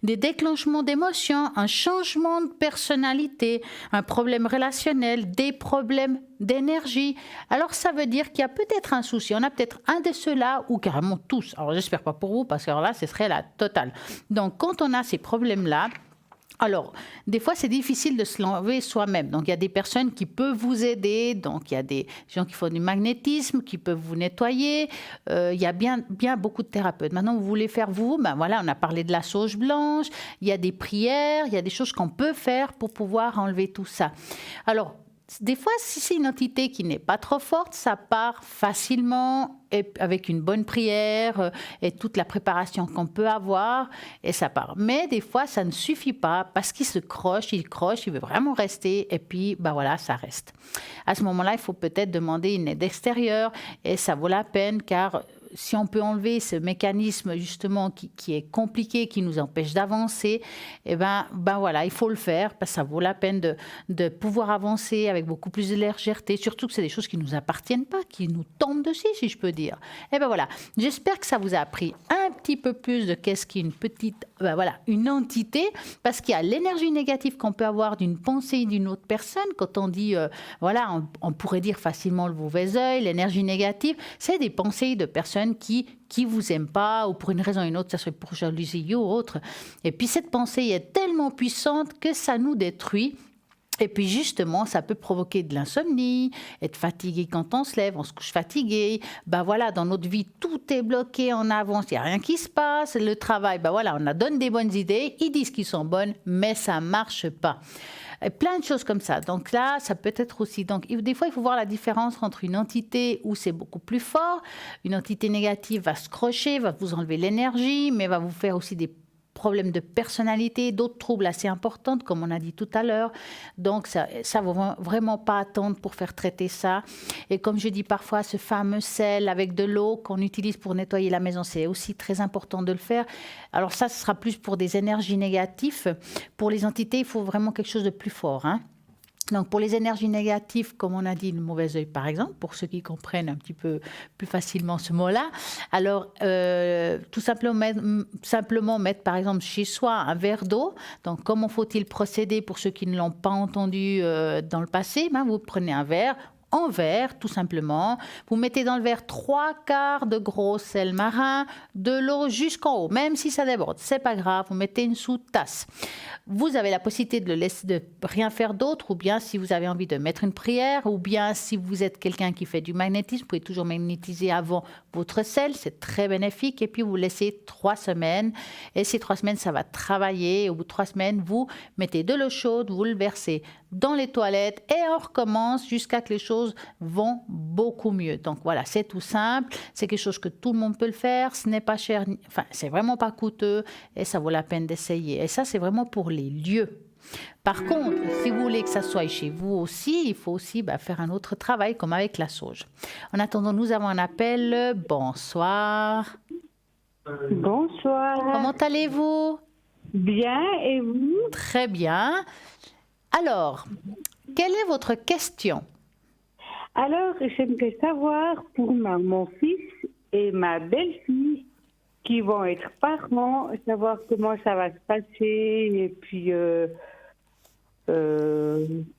des déclenchements d'émotions, un changement de personnalité, un problème relationnel, des problèmes d'énergie. Alors ça veut dire qu'il y a peut-être un souci, on a peut-être un de ceux-là ou carrément tous. Alors j'espère pas pour vous parce que là ce serait la totale. Donc quand on a ces problèmes-là, alors, des fois, c'est difficile de se l'enlever soi-même. Donc, il y a des personnes qui peuvent vous aider. Donc, il y a des gens qui font du magnétisme, qui peuvent vous nettoyer. Il y a bien beaucoup de thérapeutes. Maintenant, vous voulez faire vous, voilà, on a parlé de la sauge blanche. Il y a des prières, il y a des choses qu'on peut faire pour pouvoir enlever tout ça. Alors, des fois, si c'est une entité qui n'est pas trop forte, ça part facilement et avec une bonne prière et toute la préparation qu'on peut avoir et ça part. Mais des fois, ça ne suffit pas parce qu'il se croche, il veut vraiment rester et puis voilà, ça reste. À ce moment-là, il faut peut-être demander une aide extérieure et ça vaut la peine car si on peut enlever ce mécanisme justement qui est compliqué, qui nous empêche d'avancer, voilà, il faut le faire parce que ça vaut la peine de pouvoir avancer avec beaucoup plus de légèreté, surtout que c'est des choses qui ne nous appartiennent pas, qui nous tombent dessus, si je peux dire. Voilà, j'espère que ça vous a appris un petit peu plus de qu'est-ce qu'une petite, une entité, parce qu'il y a l'énergie négative qu'on peut avoir d'une pensée d'une autre personne. Quand on dit, on pourrait dire facilement le mauvais œil, l'énergie négative, c'est des pensées de personnes qui vous aiment pas ou pour une raison ou une autre, ça serait pour jalousie ou autre. Et puis cette pensée est tellement puissante que ça nous détruit. Et puis justement, ça peut provoquer de l'insomnie, être fatigué quand on se lève, on se couche fatigué. Dans notre vie, tout est bloqué en avance, il n'y a rien qui se passe. Le travail, on donne des bonnes idées, ils disent qu'ils sont bonnes, mais ça ne marche pas. Et plein de choses comme ça. Donc là, ça peut être aussi... Donc, des fois, il faut voir la différence entre une entité où c'est beaucoup plus fort. Une entité négative va se crocher, va vous enlever l'énergie, mais va vous faire aussi des problèmes de personnalité, d'autres troubles assez importants, comme on a dit tout à l'heure. Donc, ça ne vaut vraiment pas attendre pour faire traiter ça. Et comme je dis parfois, ce fameux sel avec de l'eau qu'on utilise pour nettoyer la maison, c'est aussi très important de le faire. Alors ça, ce sera plus pour des énergies négatives. Pour les entités, il faut vraiment quelque chose de plus fort, hein. Donc, pour les énergies négatives, comme on a dit, le mauvais œil, par exemple, pour ceux qui comprennent un petit peu plus facilement ce mot-là, alors, tout simplement mettre, par exemple, chez soi un verre d'eau. Donc, comment faut-il procéder pour ceux qui ne l'ont pas entendu dans le passé? Vous prenez un verre, en verre, tout simplement. Vous mettez dans le verre 3/4 de gros sel marin, de l'eau jusqu'en haut, même si ça déborde, c'est pas grave, vous mettez une sous-tasse. Vous avez la possibilité de le laisser, de rien faire d'autre, ou bien si vous avez envie de mettre une prière, ou bien si vous êtes quelqu'un qui fait du magnétisme, vous pouvez toujours magnétiser avant votre sel, c'est très bénéfique, et puis vous laissez 3 semaines, et ces 3 semaines, ça va travailler. Au bout de 3 semaines, vous mettez de l'eau chaude, vous le versez dans les toilettes, et on recommence jusqu'à que les choses vont beaucoup mieux. Donc voilà, c'est tout simple, c'est quelque chose que tout le monde peut le faire, ce n'est pas cher, c'est vraiment pas coûteux, et ça vaut la peine d'essayer. Et ça, c'est vraiment pour les lieux. Par contre, si vous voulez que ça soit chez vous aussi, il faut aussi faire un autre travail comme avec la sauge. En attendant, nous avons un appel. Bonsoir. Bonsoir. Comment allez-vous? Bien, et vous? Très bien. Alors, quelle est votre question? Alors, j'aimerais savoir pour mon fils et ma belle-fille qui vont être parents, savoir comment ça va se passer et puis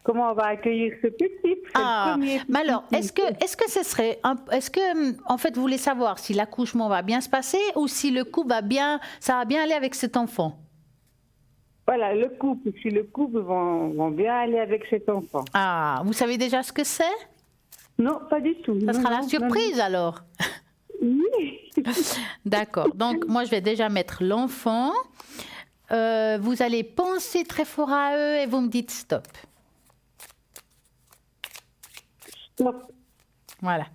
comment on va accueillir ce petit. C'est le premier Mais alors, petit. est-ce que ce serait, est-ce que, en fait, vous voulez savoir si l'accouchement va bien se passer ou si le couple ça va bien aller avec cet enfant? Voilà, le couple, si le couple vont bien aller avec cet enfant. Ah, vous savez déjà ce que c'est? Non, pas du tout. Ça Non, sera la non, surprise alors. non. Oui. D'accord. Donc, moi, je vais déjà mettre l'enfant. Vous allez penser très fort à eux et vous me dites stop. Stop. Voilà.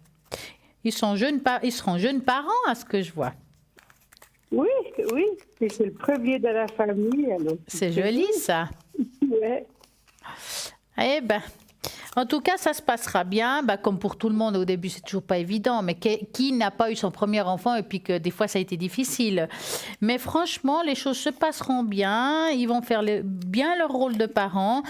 Ils seront jeunes parents, à ce que je vois. Oui, oui. Et c'est le premier de la famille. Alors. C'est joli, ça. Ouais. Eh ben, en tout cas, ça se passera bien. Ben, comme pour tout le monde, au début, c'est toujours pas évident. Mais qui n'a pas eu son premier enfant et puis que des fois, ça a été difficile. Mais franchement, les choses se passeront bien. Ils vont faire bien leur rôle de parents.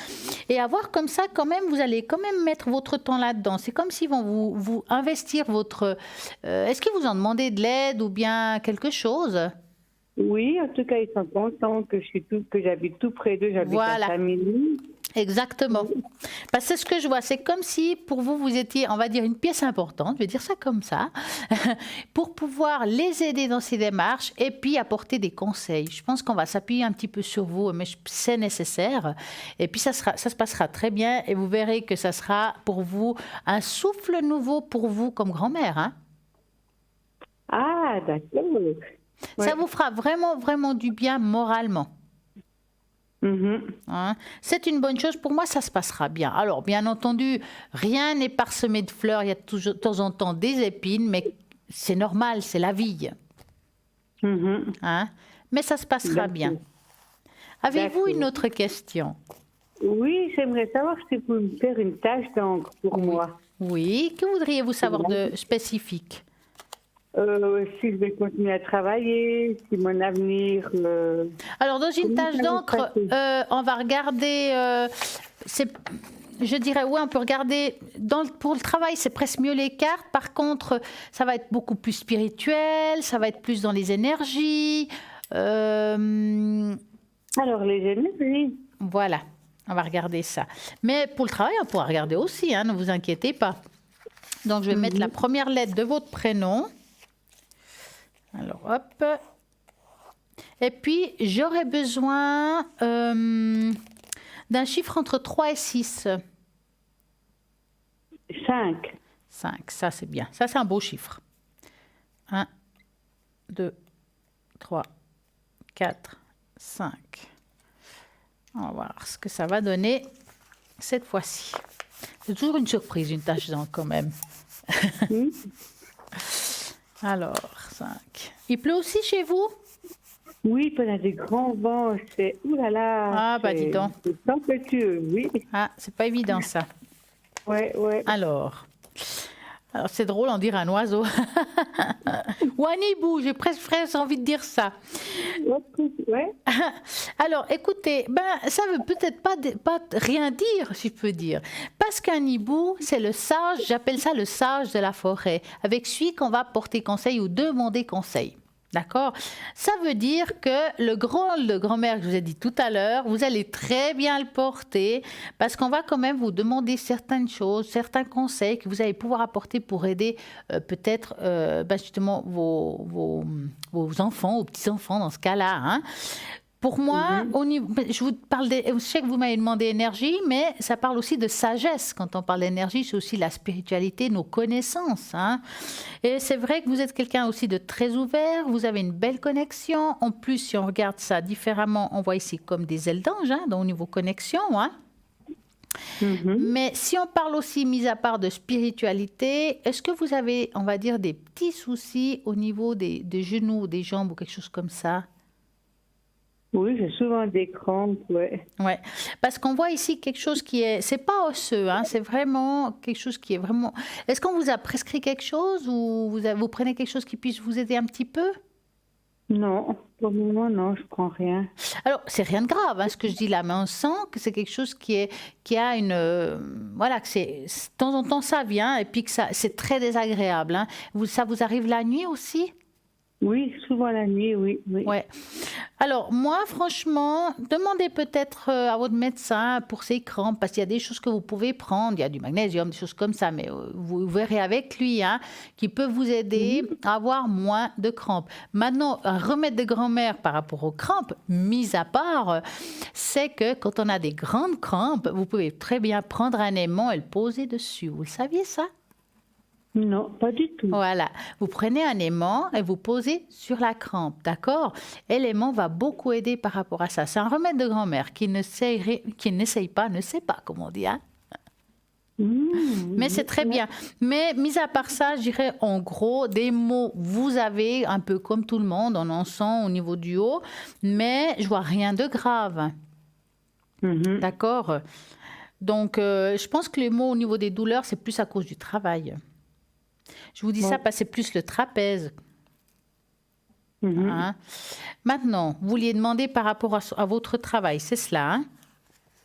Et avoir comme ça, quand même, vous allez quand même mettre votre temps là-dedans. C'est comme s'ils vont vous investir votre... Est-ce qu'ils vous ont demandé de l'aide ou bien quelque chose? Oui, en tout cas, ils sont contents que j'habite tout près d'eux. J'habite Voilà. à 5 minutes. Exactement. Parce que c'est ce que je vois. C'est comme si pour vous, vous étiez, on va dire, une pièce importante, je vais dire ça comme ça, pour pouvoir les aider dans ces démarches et puis apporter des conseils. Je pense qu'on va s'appuyer un petit peu sur vous, mais c'est nécessaire. Et puis ça se passera très bien et vous verrez que ça sera pour vous un souffle nouveau pour vous comme grand-mère. Hein. Ah, d'accord. Ça vous fera vraiment, vraiment du bien moralement. Mhm. Hein. C'est une bonne chose. Pour moi, ça se passera bien. Alors, bien entendu, rien n'est parsemé de fleurs. Il y a toujours, de temps en temps des épines, mais c'est normal, c'est la vie. Mhm. Hein. Mais ça se passera D'accord. bien. Avez-vous D'accord. une autre question? Oui, j'aimerais savoir si vous pouvez me faire une tâche d'encre pour moi. Oui. Que voudriez-vous savoir de spécifique? Si je vais continuer à travailler, si mon avenir... Alors, dans une Comment tâche ça va se d'encre, passer on va regarder... je dirais, oui, on peut regarder... pour le travail, c'est presque mieux les cartes. Par contre, ça va être beaucoup plus spirituel, ça va être plus dans les énergies. Alors, les énergies. Voilà, on va regarder ça. Mais pour le travail, on pourra regarder aussi, hein, ne vous inquiétez pas. Donc, je vais mettre la première lettre de votre prénom. Alors, hop. Et puis, j'aurais besoin d'un chiffre entre 3 et 6. 5. 5, ça c'est bien. Ça, c'est un beau chiffre. 1, 2, 3, 4, 5. On va voir ce que ça va donner cette fois-ci. C'est toujours une surprise, une tâche d'encre quand même. Alors, 5. Il pleut aussi chez vous? Oui, puis on a des grands vents, c'est... Ouh là là. Ah, bah, dis donc. C'est tempétueux, oui. Ah, c'est pas évident ça. Ouais, ouais. Alors c'est drôle, on dirait un oiseau. Ou un hibou, j'ai presque envie de dire ça. Ouais. Alors, écoutez, ça veut peut-être pas rien dire, si je peux dire. Parce qu'un hibou, c'est le sage, j'appelle ça le sage de la forêt, avec celui qu'on va porter conseil ou demander conseil. D'accord? Ça veut dire que le grand-mère que je vous ai dit tout à l'heure, vous allez très bien le porter parce qu'on va quand même vous demander certaines choses, certains conseils que vous allez pouvoir apporter pour aider peut-être justement vos enfants, vos petits-enfants dans ce cas-là. Hein. Pour moi, je vous parle je sais que vous m'avez demandé énergie, mais ça parle aussi de sagesse. Quand on parle d'énergie, c'est aussi la spiritualité, nos connaissances. Hein. Et c'est vrai que vous êtes quelqu'un aussi de très ouvert, vous avez une belle connexion. En plus, si on regarde ça différemment, on voit ici comme des ailes d'ange, hein, au niveau connexion. Hein. Mais si on parle aussi, mis à part de spiritualité, est-ce que vous avez, on va dire, des petits soucis au niveau des genoux, des jambes ou quelque chose comme ça? Oui, j'ai souvent des crampes, ouais. Ouais, parce qu'on voit ici quelque chose qui est, c'est pas osseux, hein, c'est vraiment quelque chose qui est vraiment. Est-ce qu'on vous a prescrit quelque chose ou vous prenez quelque chose qui puisse vous aider un petit peu? Non, pour le moment, non, je prends rien. Alors, c'est rien de grave, hein, ce que je dis là, mais on sent que c'est quelque chose qui a une... voilà, que de temps en temps, ça vient, et puis que c'est très désagréable. Hein. Ça vous arrive la nuit aussi? Oui, souvent la nuit, oui, oui. Ouais. Alors, moi, franchement, demandez peut-être à votre médecin pour ces crampes, parce qu'il y a des choses que vous pouvez prendre, il y a du magnésium, des choses comme ça, mais vous verrez avec lui, hein, qui peut vous aider à avoir moins de crampes. Maintenant, un remède de grand-mère par rapport aux crampes, mis à part, c'est que quand on a des grandes crampes, vous pouvez très bien prendre un aimant et le poser dessus. Vous le saviez, ça? Non, pas du tout. Voilà, vous prenez un aimant et vous posez sur la crampe, d'accord? Et l'aimant va beaucoup aider par rapport à ça. C'est un remède de grand-mère qui n'essaye pas, ne sait pas, comme on dit, hein? Mais c'est très bien. Mais mis à part ça, je dirais en gros, des maux, vous avez un peu comme tout le monde, on en sent au niveau du haut, mais je vois rien de grave. D'accord? Donc, je pense que les maux au niveau des douleurs, c'est plus à cause du travail. Je vous dis ça parce que c'est plus le trapèze. Hein? Maintenant, vous vouliez demander par rapport à votre travail, c'est cela, hein?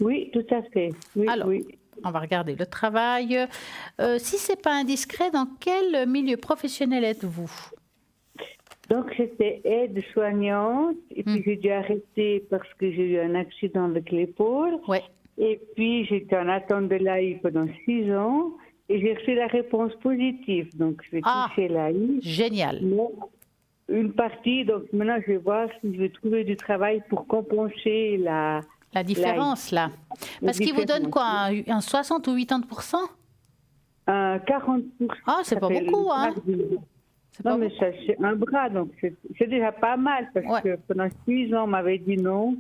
Oui, tout à fait. Oui, Alors, oui. on va regarder le travail. Si ce n'est pas indiscret, dans quel milieu professionnel êtes-vous? Donc, j'étais aide-soignante et puis j'ai dû arrêter parce que j'ai eu un accident avec l'épaule. Ouais. Et puis, j'étais en attente de l'AI pendant 6 ans et j'ai reçu la réponse positive. Donc, je vais toucher l'AI. Génial. Mais une partie, donc maintenant, je vais voir si je vais trouver du travail pour compenser la différence, là. Parce qu'il vous donne quoi, un 60 ou 80%? 40%. Ah, c'est pas beaucoup, hein? Non, mais ça, c'est un bras, donc c'est déjà pas mal, parce que pendant 6 ans, on m'avait dit non.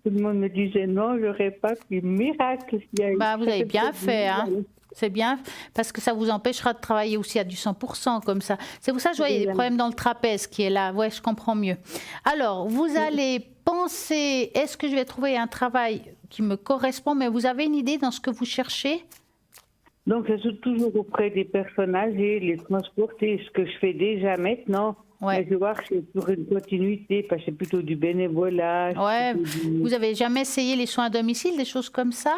Tout le monde me disait non, j'aurais pas, puis miracle. Vous avez bien fait, hein? C'est bien, parce que ça vous empêchera de travailler aussi à du 100%, comme ça. C'est pour ça que je voyais des problèmes dans le trapèze qui est là. Ouais, je comprends mieux. Alors, vous allez penser, est-ce que je vais trouver un travail qui me correspond, mais vous avez une idée dans ce que vous cherchez? Donc, je suis toujours auprès des personnes âgées, les transporter, ce que je fais déjà maintenant. Ouais. Mais je vais voir que c'est pour une continuité, parce que c'est plutôt du bénévolat. Ouais. Vous avez jamais essayé les soins à domicile, des choses comme ça?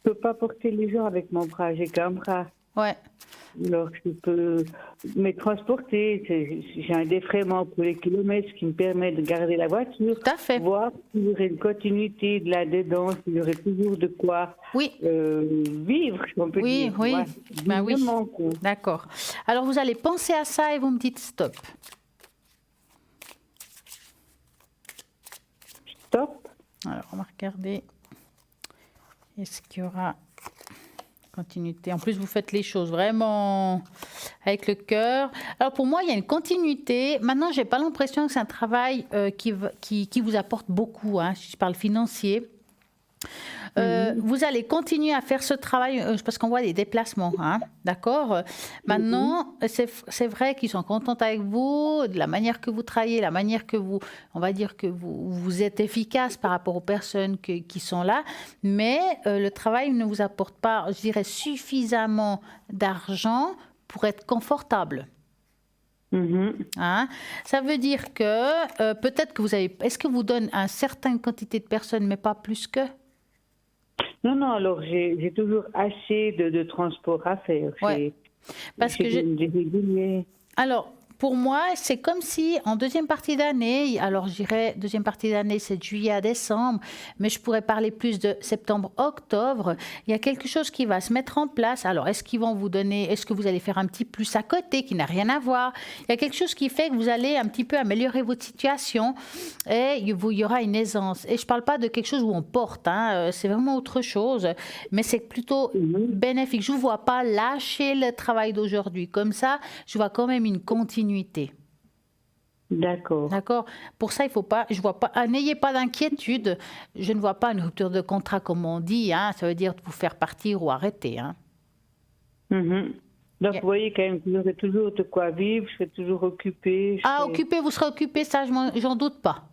Je ne peux pas porter les gens avec mon bras, j'ai qu'un bras. Ouais. Alors, je peux me transporter. J'ai un défraiement pour les kilomètres qui me permet de garder la voiture. Tout à fait. Voir s'il y aurait une continuité de là-dedans, s'il y aurait toujours de quoi vivre, si on peut dire. Oui, ouais. oui. D'accord. Alors, vous allez penser à ça et vous me dites stop. Stop. Alors, on va regarder. Est-ce qu'il y aura continuité? En plus, vous faites les choses vraiment avec le cœur. Alors, pour moi, il y a une continuité. Maintenant, je n'ai pas l'impression que c'est un travail qui vous apporte beaucoup, hein, si je parle financier. Vous allez continuer à faire ce travail parce qu'on voit des déplacements, hein, d'accord? Maintenant, c'est vrai qu'ils sont contents avec vous, de la manière que vous travaillez, la manière que vous, on va dire que vous êtes efficace par rapport aux personnes qui sont là, mais le travail ne vous apporte pas, je dirais, suffisamment d'argent pour être confortable. Hein? Ça veut dire que peut-être que vous avez... Est-ce que vous donne une certaine quantité de personnes, mais pas plus que? Non, alors j'ai toujours assez de transport à faire. Ouais. Parce que alors, pour moi, c'est comme si en deuxième partie d'année, alors je dirais deuxième partie d'année, c'est de juillet à décembre, mais je pourrais parler plus de septembre-octobre, il y a quelque chose qui va se mettre en place. Alors, est-ce qu'ils vont vous donner, est-ce que vous allez faire un petit plus à côté qui n'a rien à voir? Il y a quelque chose qui fait que vous allez un petit peu améliorer votre situation et il y aura une aisance. Et je ne parle pas de quelque chose où on porte, hein, c'est vraiment autre chose, mais c'est plutôt bénéfique. Je ne vous vois pas lâcher le travail d'aujourd'hui. Comme ça, je vois quand même une continuité. D'accord. D'accord. Pour ça, il faut pas. Je vois pas. N'ayez pas d'inquiétude. Je ne vois pas une rupture de contrat comme on dit. Hein, ça veut dire vous faire partir ou arrêter. Hein. Donc, vous voyez quand même que j'aurai toujours de quoi vivre. Je serai toujours occupée. Occupée, vous serez occupée, ça, j'en doute pas.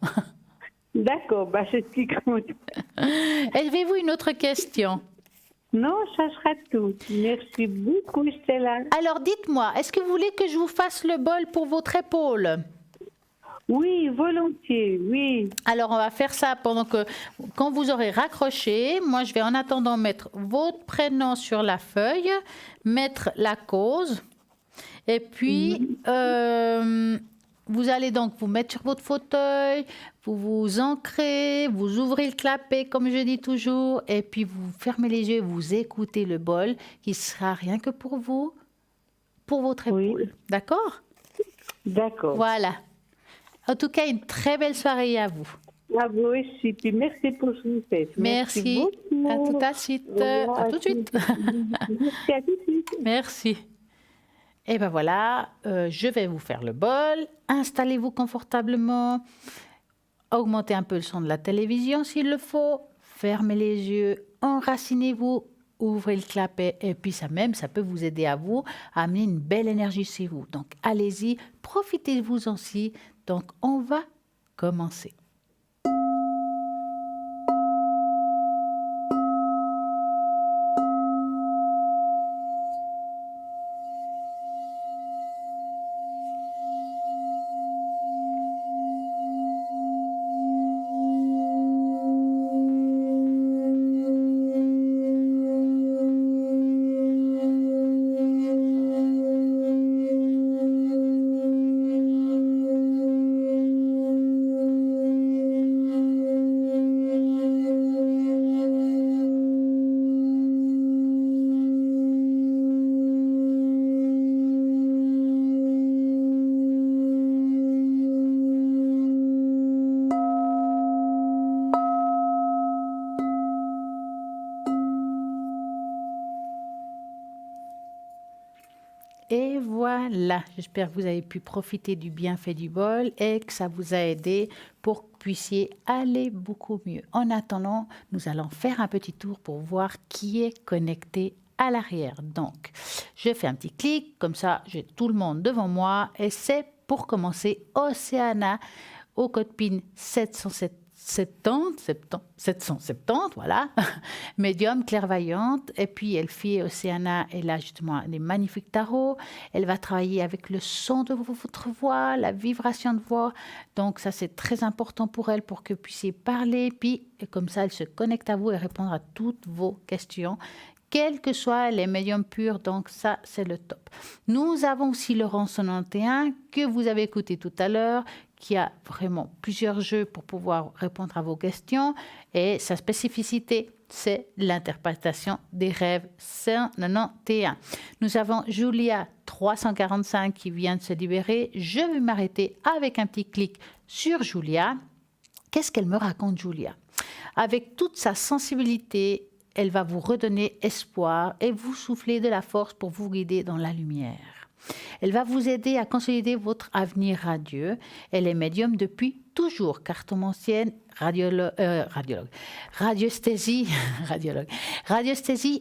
D'accord. C'est ce qui compte. Avez-vous une autre question? Non, ça sera tout. Merci beaucoup, Stella. Alors, dites-moi, est-ce que vous voulez que je vous fasse le bol pour votre épaule? Oui, volontiers, oui. Alors, on va faire ça quand vous aurez raccroché, moi, je vais en attendant mettre votre prénom sur la feuille, mettre la cause, et puis vous allez donc vous mettre sur votre fauteuil, vous vous ancrez, vous ouvrez le clapet, comme je dis toujours, et puis vous fermez les yeux, vous écoutez le bol, qui sera rien que pour vous, pour votre épaule. Oui. D'accord? D'accord. Voilà. En tout cas, une très belle soirée à vous. À vous aussi, puis merci pour ce que vous faites. Merci. beaucoup. À tout de suite. Voilà, À tout de suite. Merci, à tout de suite. Merci. Et ben voilà, je vais vous faire le bol. Installez-vous confortablement. Augmentez un peu le son de la télévision s'il le faut. Fermez les yeux. Enracinez-vous. Ouvrez le clapet. Et puis ça peut vous aider à amener une belle énergie chez vous. Donc allez-y, profitez-vous aussi. Donc on va commencer. Et voilà, j'espère que vous avez pu profiter du bienfait du bol et que ça vous a aidé pour que vous puissiez aller beaucoup mieux. En attendant, nous allons faire un petit tour pour voir qui est connecté à l'arrière. Donc, je fais un petit clic, comme ça j'ai tout le monde devant moi et c'est pour commencer Océana au code PIN 770, voilà, médium, clairvoyante, et puis Elfie Océana, elle a justement des magnifiques tarots, elle va travailler avec le son de votre voix, la vibration de voix, donc ça c'est très important pour elle, pour que vous puissiez parler, puis comme ça elle se connecte à vous et répondre à toutes vos questions, quels que soient les médiums purs, donc ça c'est le top. Nous avons aussi Laurence 91, que vous avez écouté tout à l'heure, qui a vraiment plusieurs jeux pour pouvoir répondre à vos questions. Et sa spécificité, c'est l'interprétation des rêves 191. Nous avons Julia 345 qui vient de se libérer. Je vais m'arrêter avec un petit clic sur Julia. Qu'est-ce qu'elle me raconte, Julia? Avec toute sa sensibilité, elle va vous redonner espoir et vous souffler de la force pour vous guider dans la lumière. Elle va vous aider à consolider votre avenir radieux. Elle est médium depuis toujours, cartomancienne, radiesthésie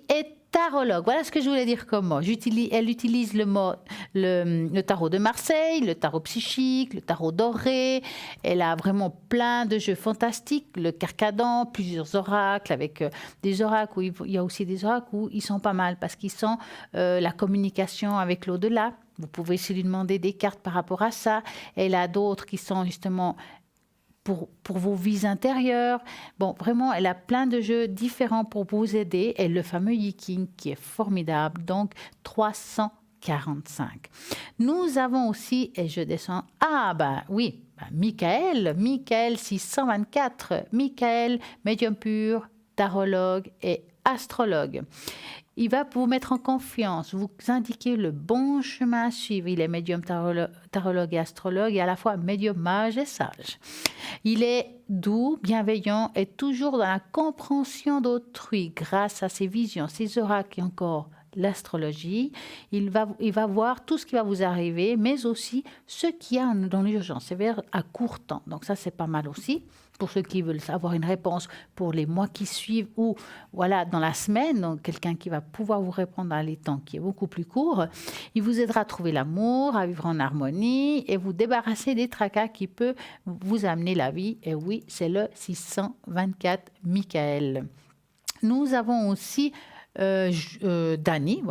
et tarologue. Voilà ce que je voulais dire comme mot. Elle utilise le tarot de Marseille, le tarot psychique, le tarot doré. Elle a vraiment plein de jeux fantastiques. Le carcadan, plusieurs oracles avec des oracles où il y a aussi des oracles où ils sont pas mal parce qu'ils sont la communication avec l'au-delà. Vous pouvez aussi lui demander des cartes par rapport à ça. Elle a d'autres qui sont justement pour vos vies intérieures. Bon, vraiment, elle a plein de jeux différents pour vous aider. Et le fameux Yiking qui est formidable, donc 345. Nous avons aussi, et je descends, Michael 624. Michael, médium pur, tarologue et astrologue. Il va vous mettre en confiance, vous indiquer le bon chemin à suivre. Il est médium tarologue et astrologue et à la fois médium mage et sage. Il est doux, bienveillant et toujours dans la compréhension d'autrui grâce à ses visions, ses oracles et encore l'astrologie. Il va voir tout ce qui va vous arriver, mais aussi ce qu'il y a dans l'urgence, c'est-à-dire à court temps. Donc ça, c'est pas mal aussi. Pour ceux qui veulent avoir une réponse pour les mois qui suivent ou voilà dans la semaine, donc quelqu'un qui va pouvoir vous répondre dans les temps qui est beaucoup plus court, il vous aidera à trouver l'amour, à vivre en harmonie et vous débarrasser des tracas qui peuvent vous amener la vie. Et oui, c'est le 624 Michael. Nous avons aussi Dani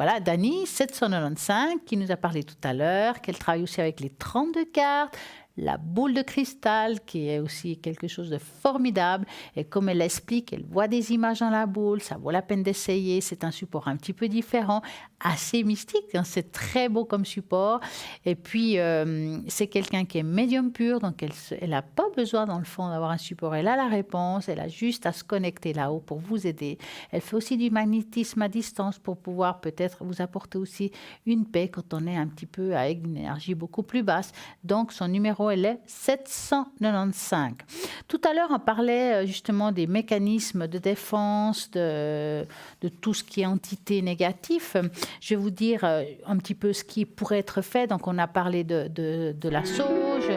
795 qui nous a parlé tout à l'heure, qu'elle travaille aussi avec les 32 cartes, la boule de cristal, qui est aussi quelque chose de formidable. Et comme elle explique, elle voit des images dans la boule, ça vaut la peine d'essayer. C'est un support un petit peu différent, assez mystique, hein, c'est très beau comme support. Et puis, c'est quelqu'un qui est médium pur, donc elle n'a pas besoin, dans le fond, d'avoir un support. Elle a la réponse, elle a juste à se connecter là-haut pour vous aider. Elle fait aussi du magnétisme à distance pour pouvoir peut-être vous apporter aussi une paix quand on est un petit peu avec une énergie beaucoup plus basse. Donc, son numéro, elle est 795. Tout à l'heure, on parlait justement des mécanismes de défense, de tout ce qui est entité négatif. Je vais vous dire un petit peu ce qui pourrait être fait. Donc, on a parlé de la sauge.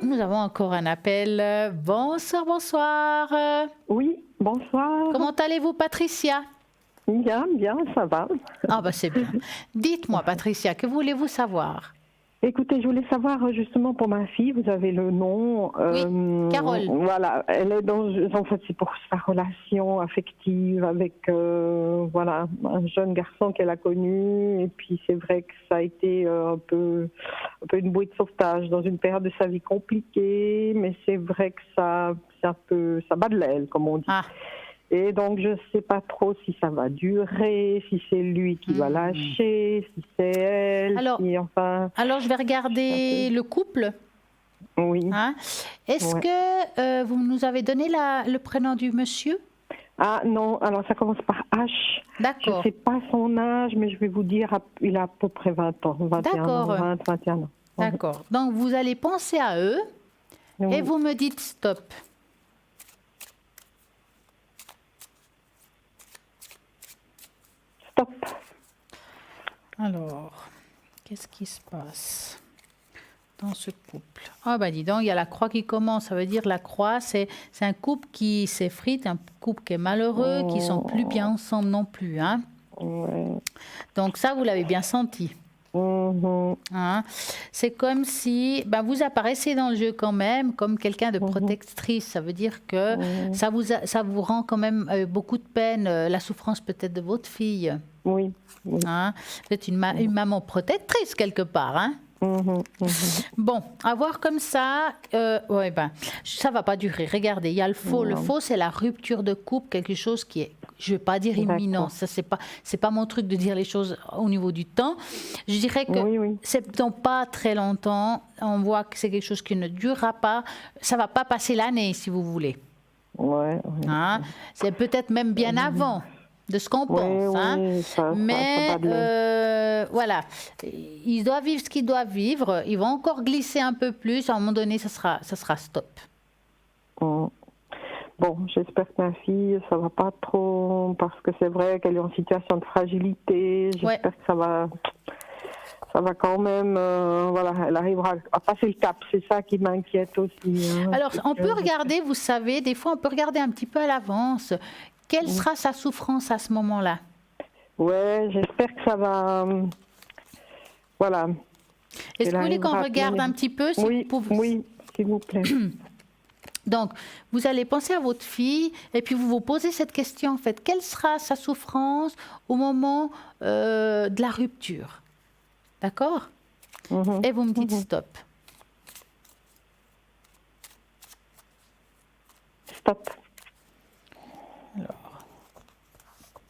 Nous avons encore un appel. Bonsoir, bonsoir. Oui, bonsoir. Comment allez-vous, Patricia? Bien, ça va. Ah, c'est bien. Dites-moi, Patricia, que voulez-vous savoir? Écoutez, je voulais savoir justement pour ma fille, vous avez le nom. Oui, Carole. Voilà, elle est en fait, c'est pour sa relation affective avec un jeune garçon qu'elle a connu. Et puis c'est vrai que ça a été un peu une bouée de sauvetage dans une période de sa vie compliquée, mais c'est vrai que ça bat de l'aile, comme on dit. Ah. Et donc, je ne sais pas trop si ça va durer, si c'est lui qui va lâcher, si c'est elle. Alors, je vais regarder le couple. Oui. Hein? Est-ce que vous nous avez donné le prénom du monsieur? Ah non, alors ça commence par H. D'accord. Je ne sais pas son âge, mais je vais vous dire, il a à peu près 20 ans. 21 ans. D'accord. Donc, vous allez penser à eux et vous me dites stop. Stop. Alors, qu'est-ce qui se passe dans ce couple? Ah dis donc, il y a la croix qui commence. Ça veut dire la croix, c'est un couple qui s'effrite, un couple qui est malheureux, qui sont plus bien ensemble non plus. Hein? Ouais. Donc ça, vous l'avez bien senti. Hein? C'est comme si vous apparaissez dans le jeu quand même comme quelqu'un de protectrice. Ça veut dire que ça vous rend quand même beaucoup de peine, la souffrance peut-être de votre fille. Oui. Hein? Vous êtes une maman protectrice quelque part. Hein? Bon, à voir comme ça, ça va pas durer. Regardez, il y a le faux. Le faux, c'est la rupture de couple, quelque chose qui est, je vais pas dire imminent. Ça, c'est pas mon truc de dire les choses au niveau du temps. Je dirais que c'est dans pas très longtemps. On voit que c'est quelque chose qui ne durera pas. Ça va pas passer l'année, si vous voulez. Hein? C'est peut-être même bien avant de ce qu'on pense. Mais voilà, ils doivent vivre ce qu'ils doivent vivre. Ils vont encore glisser un peu plus. À un moment donné, ça sera stop. Bon, j'espère que ma fille, ça va pas trop, parce que c'est vrai qu'elle est en situation de fragilité. J'espère que ça va quand même, elle arrivera à passer le cap. C'est ça qui m'inquiète aussi. Hein. Alors, on peut regarder, vous savez, des fois, on peut regarder un petit peu à l'avance. Quelle sera sa souffrance à ce moment-là? Ouais, j'espère que ça va... voilà. Est-ce que vous voulez qu'on regarde un petit peu? Oui, s'il vous plaît. Donc, vous allez penser à votre fille et puis vous vous posez cette question, en fait. Quelle sera sa souffrance au moment de la rupture? D'accord? Et vous me dites stop. Stop. Alors,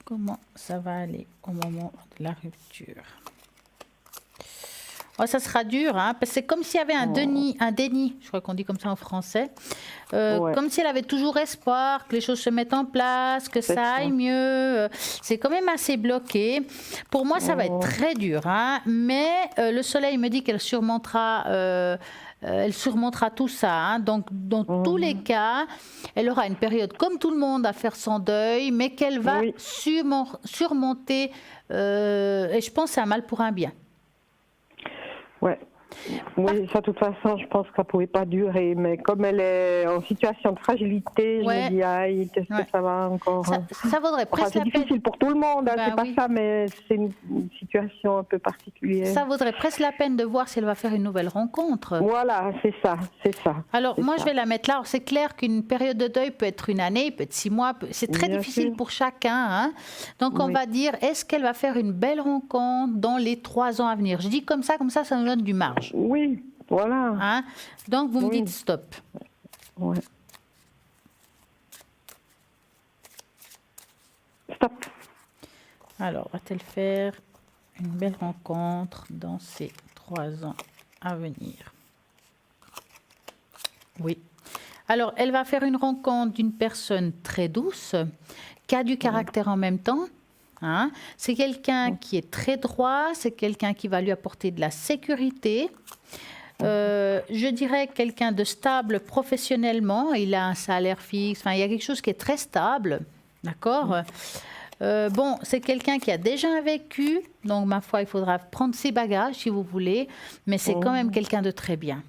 comment ça va aller au moment de la rupture? Oh, ça sera dur, hein, parce que c'est comme s'il y avait un déni, je crois qu'on dit comme ça en français, comme si elle avait toujours espoir que les choses se mettent en place, que ça aille mieux. C'est quand même assez bloqué. Pour moi, ça va être très dur, hein, mais le soleil me dit qu'elle surmontera tout ça. Hein. Donc, dans tous les cas, elle aura une période comme tout le monde à faire son deuil, mais qu'elle va surmonter. Et je pense que c'est un mal pour un bien. Ouais. Oui, ça, de toute façon, je pense que ça ne pouvait pas durer. Mais comme elle est en situation de fragilité, je me dis, aïe, qu'est-ce que ça va encore... Ça vaudrait presque la peine... C'est difficile pour tout le monde, hein, c'est pas ça, mais c'est une situation un peu particulière. Ça vaudrait presque la peine de voir si elle va faire une nouvelle rencontre. Voilà, c'est ça. Alors, moi, je vais la mettre là. Alors, c'est clair qu'une période de deuil peut être une année, peut être 6 mois. C'est très difficile pour chacun. Hein. Donc, on va dire, est-ce qu'elle va faire une belle rencontre dans les 3 ans à venir? Je dis comme ça nous donne du marge. Oui, Voilà. Hein? Donc, vous me Oui. dites stop. Ouais. Stop. Alors, va-t-elle faire une belle rencontre dans ces 3 ans à venir? Oui. Alors, elle va faire une rencontre d'une personne très douce, qui a du caractère en même temps. Hein. C'est quelqu'un qui est très droit, c'est quelqu'un qui va lui apporter de la sécurité. Je dirais quelqu'un de stable professionnellement. Il a un salaire fixe, enfin, il y a quelque chose qui est très stable. D'accord. Bon, c'est quelqu'un qui a déjà un vécu, donc ma foi, il faudra prendre ses bagages si vous voulez, mais c'est quand même quelqu'un de très bien.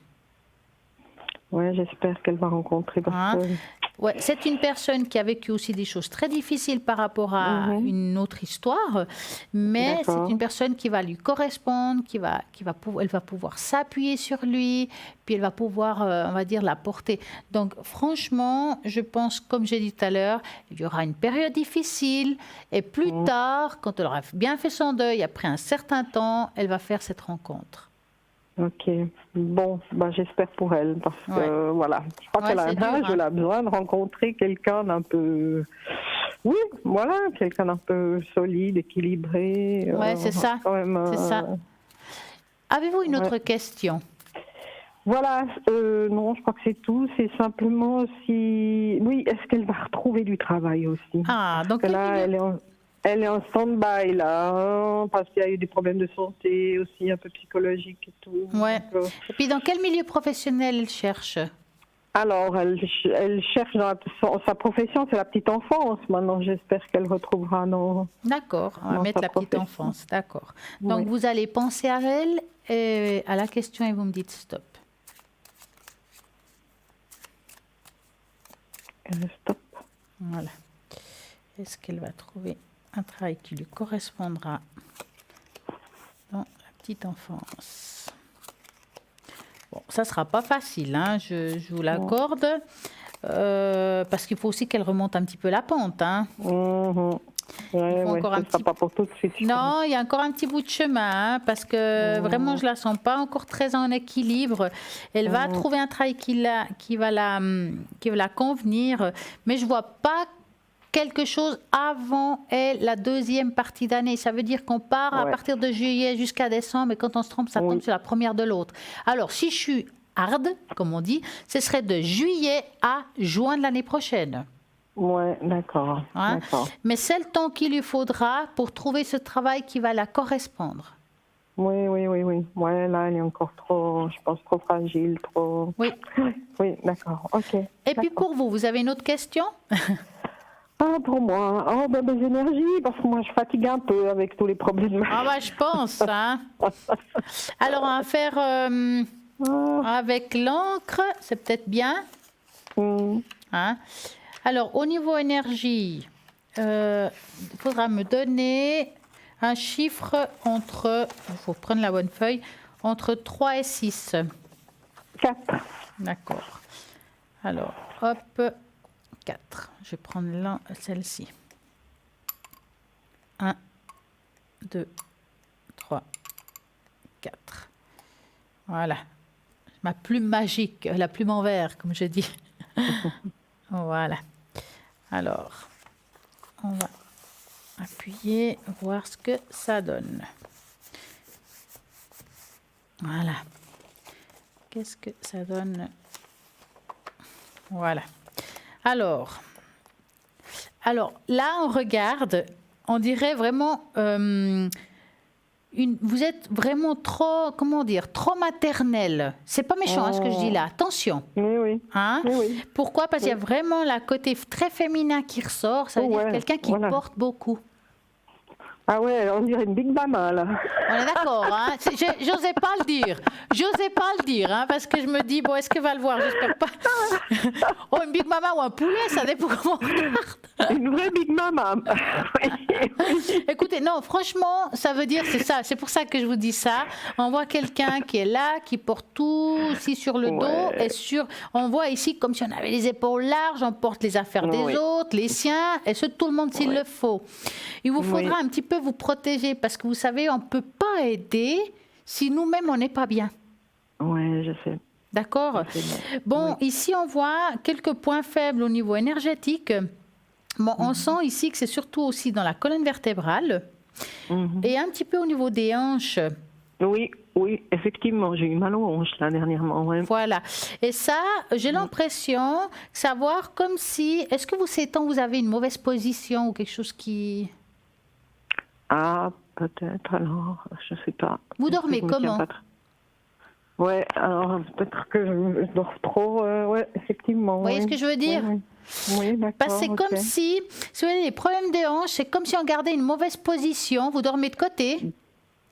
Ouais, j'espère qu'elle va rencontrer parce que... Ouais, c'est une personne qui a vécu aussi des choses très difficiles par rapport à une autre histoire, mais D'accord. c'est une personne qui va lui correspondre, elle va pouvoir s'appuyer sur lui, puis elle va pouvoir, on va dire, la porter. Donc, franchement, je pense, comme j'ai dit tout à l'heure, il y aura une période difficile, et plus tard, quand elle aura bien fait son deuil, après un certain temps, elle va faire cette rencontre. Ok, bon, bah, j'espère pour elle, parce que voilà, je crois qu'elle a un âge, elle a besoin de rencontrer quelqu'un d'un peu, oui, voilà, quelqu'un d'un peu solide, équilibré. Ouais, c'est ça, quand même, c'est ça. Avez-vous une autre question? Voilà, non, je crois que c'est tout, c'est simplement si, oui, est-ce qu'elle va retrouver du travail aussi? Ah, donc parce que là, elle est en stand-by là, hein, parce qu'il y a eu des problèmes de santé aussi, un peu psychologiques et tout. Ouais. Donc, et puis dans quel milieu professionnel elle cherche? alors, elle cherche dans sa profession, c'est la petite enfance. Maintenant, j'espère qu'elle retrouvera dans... D'accord, on va dans mettre sa la petite profession. enfance, d'accord. Donc Oui. vous allez penser à elle, et à la question et vous me dites stop. Stop. Voilà. Est-ce qu'elle va trouver un travail qui lui correspondra dans la petite enfance? Bon, ça ne sera pas facile, hein, je vous l'accorde, parce qu'il faut aussi qu'elle remonte un petit peu la pente. Hein. Ouais, encore ce sera pas pour tout de suite. je Non, il y a encore un petit bout de chemin, hein, parce que vraiment, je ne la sens pas encore très en équilibre. Elle va trouver un travail qui va la convenir, mais je ne vois pas quelque chose avant la deuxième partie d'année. Ça veut dire qu'on part à partir de juillet jusqu'à décembre, et quand on se trompe, ça tombe sur la première de l'autre. Alors, si je suis hard, comme on dit, ce serait de juillet à juin de l'année prochaine. Ouais, d'accord. Hein? D'accord. Mais c'est le temps qu'il lui faudra pour trouver ce travail qui va la correspondre. Oui. Ouais, là, elle est encore trop, je pense, trop fragile, trop... Oui. Oui, d'accord, ok. Et puis pour vous, vous avez une autre question? Ah, pour moi, mes énergies, parce que moi, je fatigue un peu avec tous les problèmes. Ah bah, je pense, hein. Alors, on va faire avec l'encre, c'est peut-être bien. Hein? Alors, au niveau énergie, il faudra me donner un chiffre entre, il faut prendre la bonne feuille, entre 3 et 6. 4. D'accord. Alors, hop, 4. Je vais prendre celle-ci. 1, 2, 3, 4. Voilà. Ma plume magique, la plume en vert, comme je dis. Voilà. Alors, on va appuyer, voir ce que ça donne. Voilà. Qu'est-ce que ça donne? Voilà. Alors là, on regarde, on dirait vraiment... vous êtes vraiment trop, comment dire, trop maternelle. C'est pas méchant hein, ce que je dis là, attention. Oui. Hein? Oui. Pourquoi? Parce qu'il y a vraiment la côté très féminin qui ressort. Ça veut dire quelqu'un qui porte beaucoup. Ah ouais, on dirait une Big Mama, là. On est d'accord, hein? J'osais pas le dire. J'osais pas le dire, hein, parce que je me dis, bon, est-ce qu'elle va le voir? J'espère pas. Oh, une Big Mama ou un poulet, ça dépend comment on regarde. Une vraie Big Mama. Écoutez, non, franchement, ça veut dire, c'est ça. C'est pour ça que je vous dis ça. On voit quelqu'un qui est là, qui porte tout aussi sur le dos. Et on voit ici, comme si on avait les épaules larges, on porte les affaires des autres, les siens, et ceux de tout le monde s'il le faut. Il vous faudra un petit peu vous protéger, parce que vous savez, on ne peut pas aider si nous-mêmes, on n'est pas bien. Ouais, je sais. D'accord. Je sais bien. Bon, Oui. ici, on voit quelques points faibles au niveau énergétique. Bon, on sent ici que c'est surtout aussi dans la colonne vertébrale Mhm. et un petit peu au niveau des hanches. Oui, oui, effectivement, j'ai eu mal aux hanches là dernièrement. Ouais. Voilà. Et ça, j'ai l'impression, savoir comme si, est-ce que ces temps, vous avez une mauvaise position ou quelque chose qui... Ah, peut-être alors, je sais pas. Vous Parce que dormez je me tiens comment? pas très- Ouais, alors peut-être que je dors trop. Ouais, effectivement. Vous voyez oui. ce que je veux dire? Oui, oui. Oui, d'accord. Parce que c'est ok. comme si vous avez les problèmes de hanches, c'est comme si on gardait une mauvaise position, vous dormez de côté.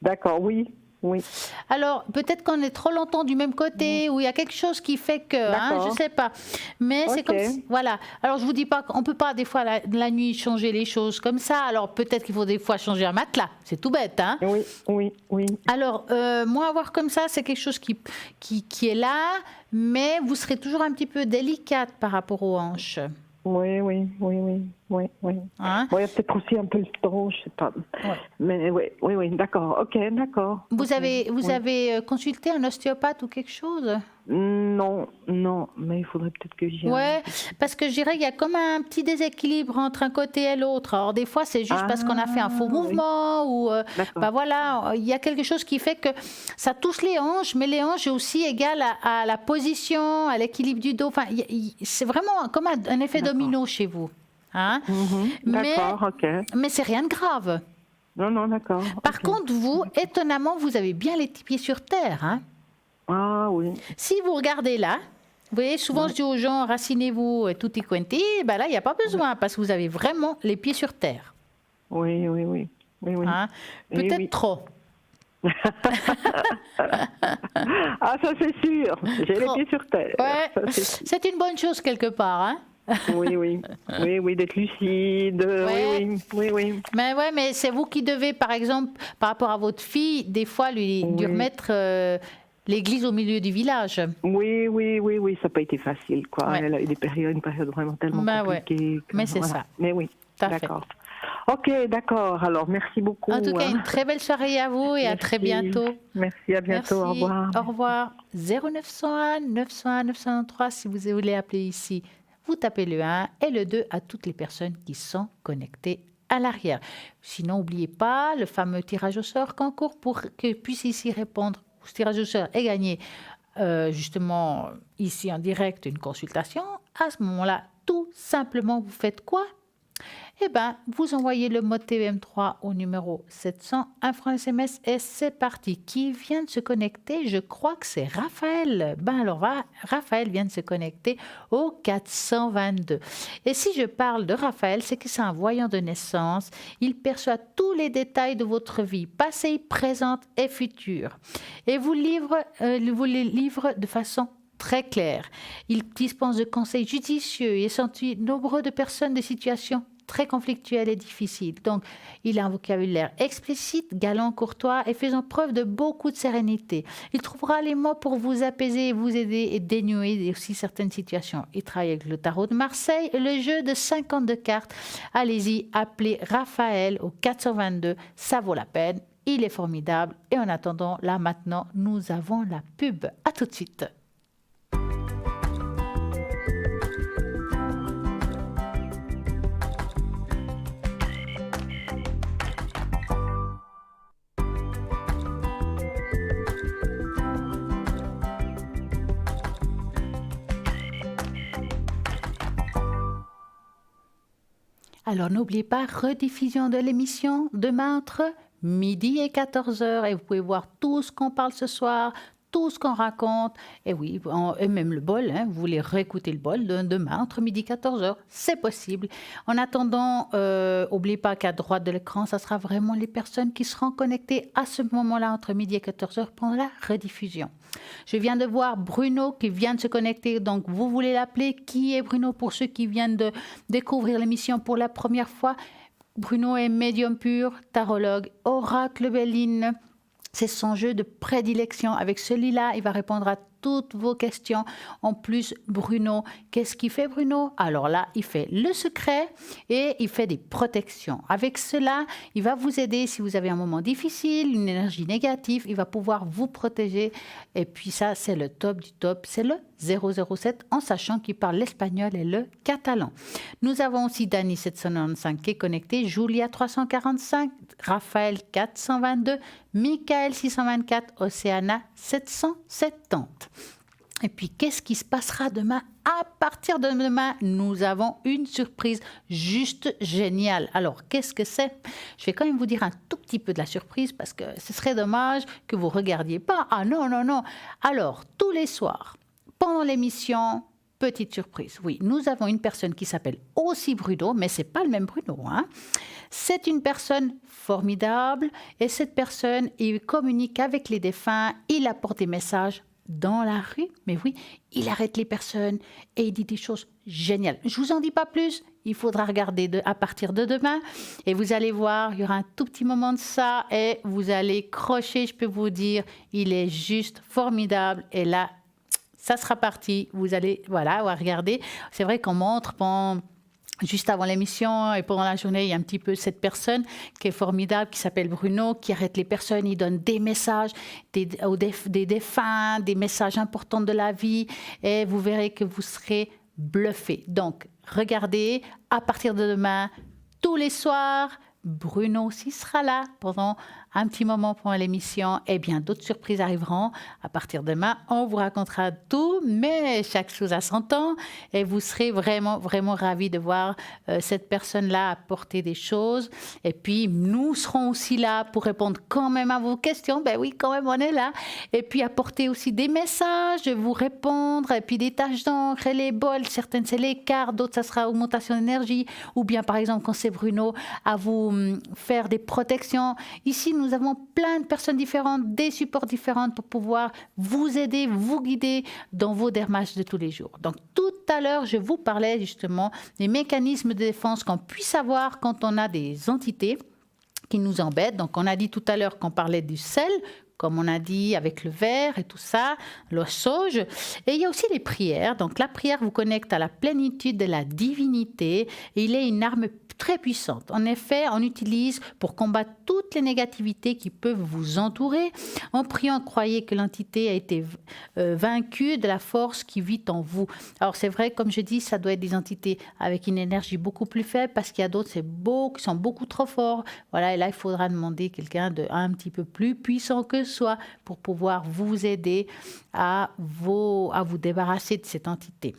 D'accord, oui, oui. Alors, peut-être qu'on est trop longtemps du même côté, ou il y a quelque chose qui fait que, hein, je D'accord. ne sais pas. Mais c'est Ok. comme si, voilà. Alors, je vous dis pas qu'on peut pas, des fois, la nuit, changer les choses comme ça. Alors, peut-être qu'il faut des fois changer un matelas. C'est tout bête, hein. Oui, oui, oui. Alors, moi, avoir comme ça, c'est quelque chose qui est là, mais vous serez toujours un petit peu délicate par rapport aux hanches. Oui, oui, oui, oui, oui, oui. Hein. Bon, il y a peut-être aussi un peu le temps, je sais pas. Ouais. Mais oui, oui, oui, d'accord, ok, d'accord. Vous ok, avez oui. consulté un ostéopathe ou quelque chose? Non, non, mais il faudrait peut-être que j'y aille. Ouais, parce que je dirais qu'il y a comme un petit déséquilibre entre un côté et l'autre. Alors des fois, c'est juste parce qu'on a fait un faux Ah, mouvement ou D'accord. bah voilà, il y a quelque chose qui fait que ça touche les hanches, mais les hanches est aussi égale à la position, à l'équilibre du dos. Enfin, c'est vraiment comme un effet D'accord. domino chez vous. Hein? Mhm, d'accord, ok. Mais c'est rien de grave. Non, non, d'accord. Par ok. contre, vous, étonnamment, vous avez bien les pieds sur terre. Hein? Ah oui, Si vous regardez là, vous voyez, souvent je dis aux gens, rassinez-vous tutti quanti, ben là, il n'y a pas besoin parce que vous avez vraiment les pieds sur terre. oui, oui, oui. Oui, oui. Hein. Eh Peut-être oui. trop. Ah, ça c'est sûr. J'ai les Trop. pieds sur terre. Ouais, Ça, c'est sûr. c'est une bonne chose quelque part. Hein. Oui, oui. Oui, oui, d'être lucide. Ouais. Oui, oui, oui, oui. Mais ouais, mais c'est vous qui devez, par exemple, par rapport à votre fille, des fois lui Oui. remettre l'église au milieu du village. Oui, oui, oui, oui, ça n'a pas été facile, quoi. Ouais. Elle a eu une période vraiment tellement Bah ouais. compliquée. Mais c'est ça. Mais oui, Tout à fait. d'accord. Ok, d'accord. Alors, merci beaucoup. En tout cas, hein. une très belle soirée à vous et à très Merci. bientôt. Merci, à bientôt. Merci. Au revoir. Au revoir. 0901 901 903 si vous voulez appeler ici. Vous tapez le 1 et le 2 à toutes les personnes qui sont connectées à l'arrière. Sinon, n'oubliez pas le fameux tirage au sort concours pour que puisse ici répondre au tirage au sort et gagner justement ici en direct une consultation. À ce moment-là, tout simplement, vous faites quoi? Eh bien, vous envoyez le mode TVM3 au numéro 700, un franc SMS et c'est parti. Qui vient de se connecter? Je crois que c'est Raphaël. Ben alors, Raphaël vient de se connecter au 422. Et si je parle de Raphaël, c'est que c'est un voyant de naissance. Il perçoit tous les détails de votre vie, passée, présente et future. Et vous les livre de façon très claire. Il dispense de conseils judicieux et s'ensuit nombreux de personnes de situations très conflictuelles et difficiles. Donc, il a un vocabulaire explicite, galant, courtois et faisant preuve de beaucoup de sérénité. Il trouvera les mots pour vous apaiser, vous aider et dénouer aussi certaines situations. Il travaille avec le tarot de Marseille et le jeu de 52 cartes. Allez-y, appelez Raphaël au 422, ça vaut la peine. Il est formidable. Et en attendant, là maintenant, nous avons la pub. À tout de suite. Alors n'oubliez pas, rediffusion de l'émission demain entre midi et 14h. Et vous pouvez voir tout ce qu'on parle ce soir, tout ce qu'on raconte. Et oui, et même le bol, hein, vous voulez réécouter le bol demain entre midi et 14h, c'est possible. En attendant, n'oubliez pas qu'à droite de l'écran, ça sera vraiment les personnes qui seront connectées à ce moment-là entre midi et 14h pendant la rediffusion. Je viens de voir Bruno qui vient de se connecter, donc vous voulez l'appeler. Qui est Bruno pour ceux qui viennent de découvrir l'émission pour la première fois? Bruno est médium pur, tarologue, oracle Béline. C'est son jeu de prédilection. Avec celui-là, il va répondre à toutes vos questions. En plus, Bruno, qu'est-ce qu'il fait, Bruno? Alors là, il fait le secret et il fait des protections. Avec cela, il va vous aider si vous avez un moment difficile, une énergie négative, il va pouvoir vous protéger. Et puis ça, c'est le top du top, c'est le 007 en sachant qu'il parle l'espagnol et le catalan. Nous avons aussi Dani 795 qui est connecté, Julia 345, Raphaël 422, Michael 624, Océana 770. Et puis, qu'est-ce qui se passera demain? À partir de demain, nous avons une surprise juste géniale. Alors, qu'est-ce que c'est? Je vais quand même vous dire un tout petit peu de la surprise parce que ce serait dommage que vous ne regardiez pas. Ah non, non, non. Alors, tous les soirs, pendant l'émission, petite surprise. Oui, nous avons une personne qui s'appelle aussi Bruno, mais ce n'est pas le même Bruno. Hein. C'est une personne formidable et cette personne, il communique avec les défunts, il apporte des messages dans la rue, mais oui, il arrête les personnes et il dit des choses géniales. Je vous en dis pas plus, il faudra regarder à partir de demain et vous allez voir, il y aura un tout petit moment de ça et vous allez crocher, je peux vous dire, il est juste formidable et là, ça sera parti, vous allez, voilà, on va regarder. C'est vrai qu'on montre juste avant l'émission et pendant la journée, il y a un petit peu cette personne qui est formidable, qui s'appelle Bruno, qui arrête les personnes, il donne des messages, des défunts, des messages importants de la vie et vous verrez que vous serez bluffés. Donc, regardez, à partir de demain, tous les soirs, Bruno aussi sera là pendant un petit moment pendant l'émission. Et bien, d'autres surprises arriveront. À partir de demain, on vous racontera tout, mais chaque chose a son temps. Et vous serez vraiment, vraiment ravis de voir cette personne-là apporter des choses. Et puis, nous serons aussi là pour répondre quand même à vos questions. Ben oui, quand même, on est là. Et puis, apporter aussi des messages, vous répondre. Et puis, des taches d'encre et les bols. Certaines, c'est les cartes. D'autres, ça sera augmentation d'énergie. Ou bien, par exemple, quand c'est Bruno, à vous faire des protections. Ici, nous avons plein de personnes différentes, des supports différents pour pouvoir vous aider, vous guider dans vos démarches de tous les jours. Donc, tout à l'heure, je vous parlais justement des mécanismes de défense qu'on puisse avoir quand on a des entités qui nous embêtent. Donc, on a dit tout à l'heure qu'on parlait du sel, comme on a dit, avec le verre et tout ça, le sauge. Et il y a aussi les prières. Donc, la prière vous connecte à la plénitude de la divinité et il est une arme très puissante. En effet, on utilise pour combattre toutes les négativités qui peuvent vous entourer. En priant, croyez que l'entité a été vaincue de la force qui vit en vous. Alors, c'est vrai, comme je dis, ça doit être des entités avec une énergie beaucoup plus faible parce qu'il y a d'autres qui sont beaucoup trop forts. Voilà, et là, il faudra demander quelqu'un un petit peu plus puissant que soi pour pouvoir vous aider à vous débarrasser de cette entité.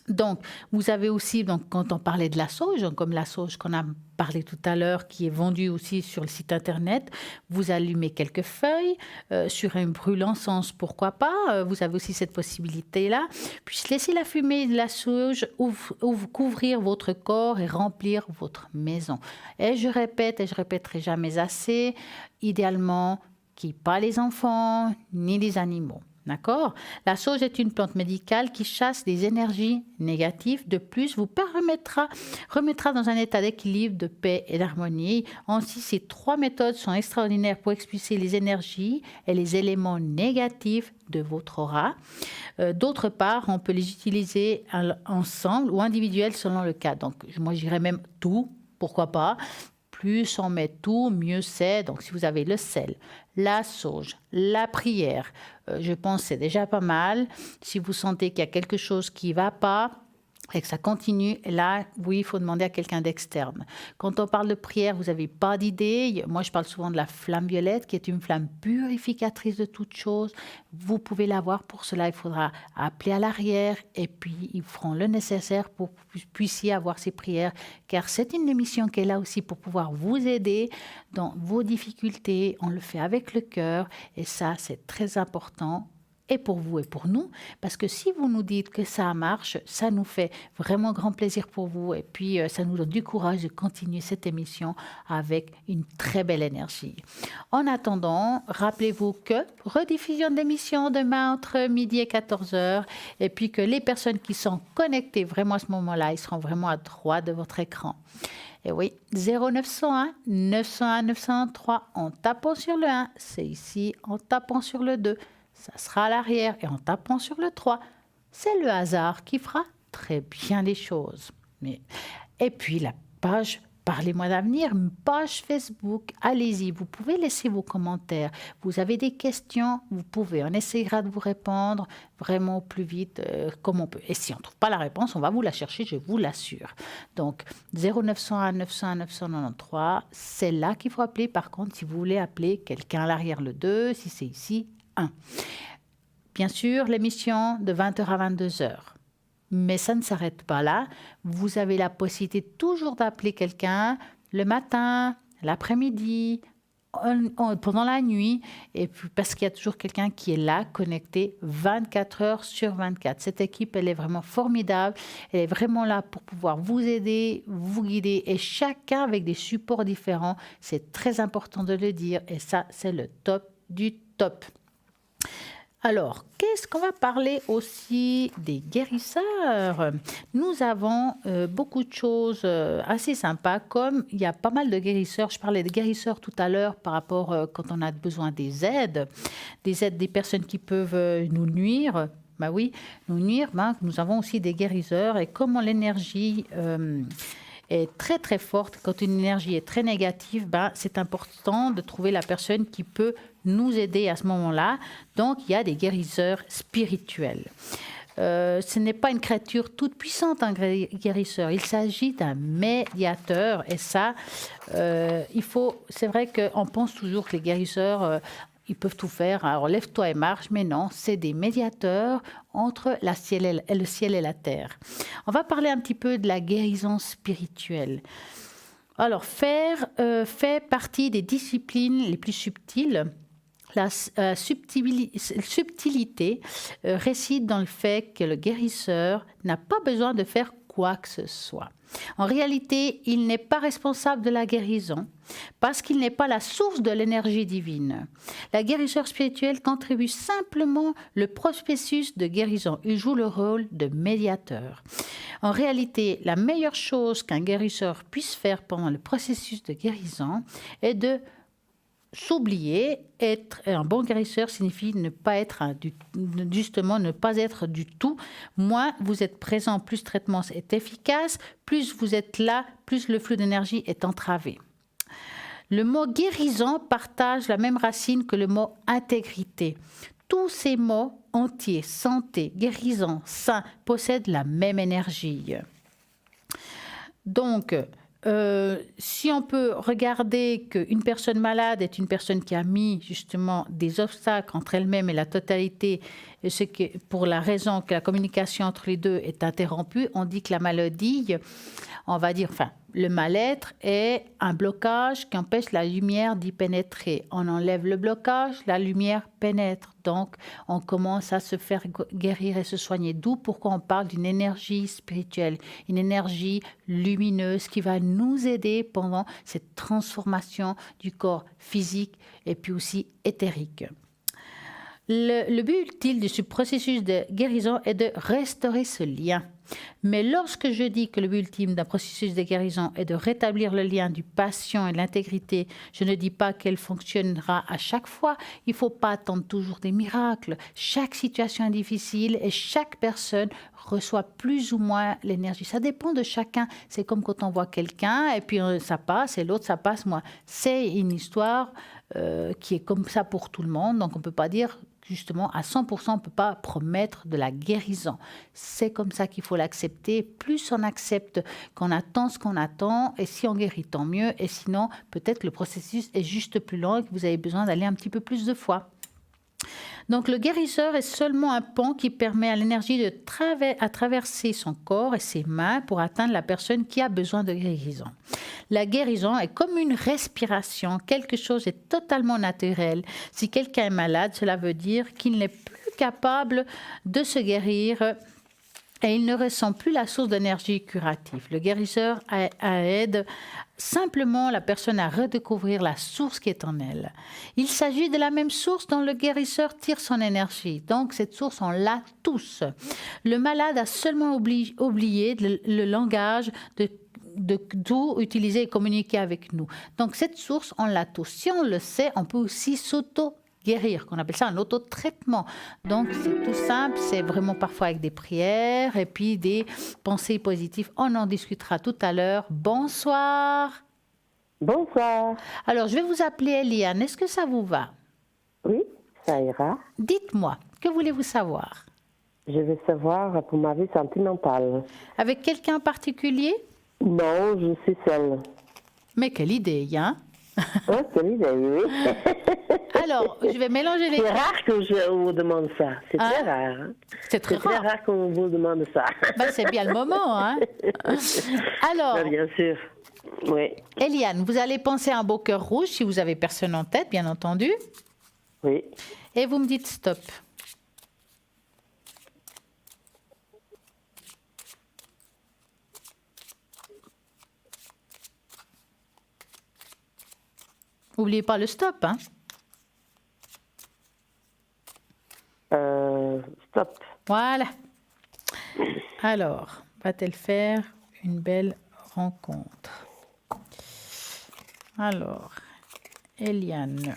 Donc, vous avez aussi, donc, quand on parlait de la sauge, comme la sauge qu'on a parlé tout à l'heure, qui est vendue aussi sur le site internet, vous allumez quelques feuilles sur un brûle encens, pourquoi pas, vous avez aussi cette possibilité-là. Puis laissez la fumée de la sauge couvrir votre corps et remplir votre maison. Et je répète, et je répéterai jamais assez, idéalement, pas les enfants ni les animaux. D'accord? La sauge est une plante médicale qui chasse des énergies négatives. De plus, vous remettra dans un état d'équilibre, de paix et d'harmonie. Ainsi, ces 3 méthodes sont extraordinaires pour expulser les énergies et les éléments négatifs de votre aura. D'autre part, on peut les utiliser ensemble ou individuels selon le cas. Donc, moi, j'irais même tout, pourquoi pas. Plus on met tout, mieux c'est. Donc, si vous avez le sel, la sauge, la prière, je pense que c'est déjà pas mal. Si vous sentez qu'il y a quelque chose qui ne va pas et que ça continue, là, oui, il faut demander à quelqu'un d'externe. Quand on parle de prière, vous n'avez pas d'idée. Moi, je parle souvent de la flamme violette, qui est une flamme purificatrice de toutes choses. Vous pouvez l'avoir. Pour cela, il faudra appeler à l'arrière et puis ils feront le nécessaire pour que vous puissiez avoir ces prières. Car c'est une émission qui est là aussi pour pouvoir vous aider dans vos difficultés. On le fait avec le cœur et ça, c'est très important. Et pour vous et pour nous, parce que si vous nous dites que ça marche, ça nous fait vraiment grand plaisir pour vous et puis ça nous donne du courage de continuer cette émission avec une très belle énergie. En attendant, rappelez-vous que rediffusion d'émission demain entre midi et 14h et puis que les personnes qui sont connectées vraiment à ce moment-là, ils seront vraiment à droite de votre écran. Et oui, 0901 901 903 en tapant sur le 1, c'est ici en tapant sur le 2. ça sera à l'arrière. Et en tapant sur le 3, c'est le hasard qui fera très bien les choses. Et puis la page Parlez-moi d'avenir, une page Facebook, allez-y, vous pouvez laisser vos commentaires. Vous avez des questions, vous pouvez, on essaiera de vous répondre vraiment au plus vite comme on peut. Et si on ne trouve pas la réponse, on va vous la chercher, je vous l'assure. Donc 0901 901 993, c'est là qu'il faut appeler. Par contre, si vous voulez appeler quelqu'un à l'arrière, le 2, si c'est ici, 1. Bien sûr, l'émission de 20h à 22h. Mais ça ne s'arrête pas là. Vous avez la possibilité toujours d'appeler quelqu'un le matin, l'après-midi, pendant la nuit, et puis parce qu'il y a toujours quelqu'un qui est là, connecté 24 heures sur 24. Cette équipe, elle est vraiment formidable. Elle est vraiment là pour pouvoir vous aider, vous guider, et chacun avec des supports différents. C'est très important de le dire, et ça, c'est le top du top. Alors, qu'est-ce qu'on va parler aussi des guérisseurs? Nous avons beaucoup de choses assez sympas, comme il y a pas mal de guérisseurs. Je parlais de guérisseurs tout à l'heure par rapport quand on a besoin des aides des personnes qui peuvent nous nuire. Bah oui, nous nuire, nous avons aussi des guérisseurs. Et comment l'énergie est très très forte, quand une énergie est très négative, c'est important de trouver la personne qui peut nous aider à ce moment-là. Donc, il y a des guérisseurs spirituels. Ce n'est pas une créature toute puissante, un guérisseur. Il s'agit d'un médiateur. Et ça, c'est vrai qu'on pense toujours que les guérisseurs, ils peuvent tout faire. Alors, lève-toi et marche. Mais non, c'est des médiateurs entre le ciel et la terre. On va parler un petit peu de la guérison spirituelle. Alors, fait partie des disciplines les plus subtiles. La subtilité réside dans le fait que le guérisseur n'a pas besoin de faire quoi que ce soit. En réalité, il n'est pas responsable de la guérison parce qu'il n'est pas la source de l'énergie divine. La guérisseur spirituel contribue simplement le processus de guérison. Il joue le rôle de médiateur. En réalité, la meilleure chose qu'un guérisseur puisse faire pendant le processus de guérison est de s'oublier. Être un bon guérisseur signifie ne pas être justement ne pas être du tout. Moins vous êtes présent, plus le traitement est efficace, plus vous êtes là, plus le flux d'énergie est entravé. Le mot guérison partage la même racine que le mot intégrité. Tous ces mots entiers, santé, guérison, sain, possèdent la même énergie. Donc, si on peut regarder qu'une personne malade est une personne qui a mis justement des obstacles entre elle-même et la totalité, pour la raison que la communication entre les deux est interrompue, on dit que la maladie, on va dire, le mal-être est un blocage qui empêche la lumière d'y pénétrer. On enlève le blocage, la lumière pénètre. Donc, on commence à se faire guérir et se soigner. D'où pourquoi on parle d'une énergie spirituelle, une énergie lumineuse qui va nous aider pendant cette transformation du corps physique et puis aussi éthérique. Le but ultime de ce processus de guérison est de restaurer ce lien. Mais lorsque je dis que le but ultime d'un processus de guérison est de rétablir le lien du patient et de l'intégrité, je ne dis pas qu'elle fonctionnera à chaque fois. Il ne faut pas attendre toujours des miracles. Chaque situation est difficile et chaque personne reçoit plus ou moins l'énergie. Ça dépend de chacun. C'est comme quand on voit quelqu'un et puis ça passe et l'autre ça passe moins. C'est une histoire qui est comme ça pour tout le monde. Donc on ne peut pas dire justement à 100%, on ne peut pas promettre de la guérison. C'est comme ça qu'il faut l'accepter. Plus on accepte qu'on attend ce qu'on attend, et si on guérit, tant mieux. Et sinon, peut-être que le processus est juste plus long et que vous avez besoin d'aller un petit peu plus de fois. Donc le guérisseur est seulement un pont qui permet à l'énergie de traverser son corps et ses mains pour atteindre la personne qui a besoin de guérison. La guérison est comme une respiration, quelque chose est totalement naturel. Si quelqu'un est malade, cela veut dire qu'il n'est plus capable de se guérir et il ne ressent plus la source d'énergie curative. Le guérisseur aide simplement la personne à redécouvrir la source qui est en elle. Il s'agit de la même source dont le guérisseur tire son énergie. Donc cette source, on l'a tous. Le malade a seulement oublié le langage de tout utiliser et communiquer avec nous. Donc cette source, on l'a tous. Si on le sait, on peut aussi guérir, qu'on appelle ça un autotraitement. Donc, c'est tout simple, c'est vraiment parfois avec des prières et puis des pensées positives. On en discutera tout à l'heure. Bonsoir. Bonsoir. Alors, je vais vous appeler Eliane. Est-ce que ça vous va? Oui, ça ira. Dites-moi, que voulez-vous savoir? Je veux savoir pour ma vie sentimentale. Avec quelqu'un en particulier? Non, je suis seule. Mais quelle idée, hein? Oui, c'est l'idée, oui. Alors, je vais mélanger les... C'est rare que je vous demande ça. C'est Hein? très rare. Hein. C'est très C'est très rare. rare qu'on vous demande ça. Ben, c'est bien le moment, hein? Alors, Ah, bien sûr. Oui, Eliane, vous allez penser à un beau cœur rouge si vous avez personne en tête, bien entendu. oui. Et vous me dites stop. N'oubliez pas le stop, hein? Stop. Voilà. Alors, va-t-elle faire une belle rencontre? Alors, Eliane.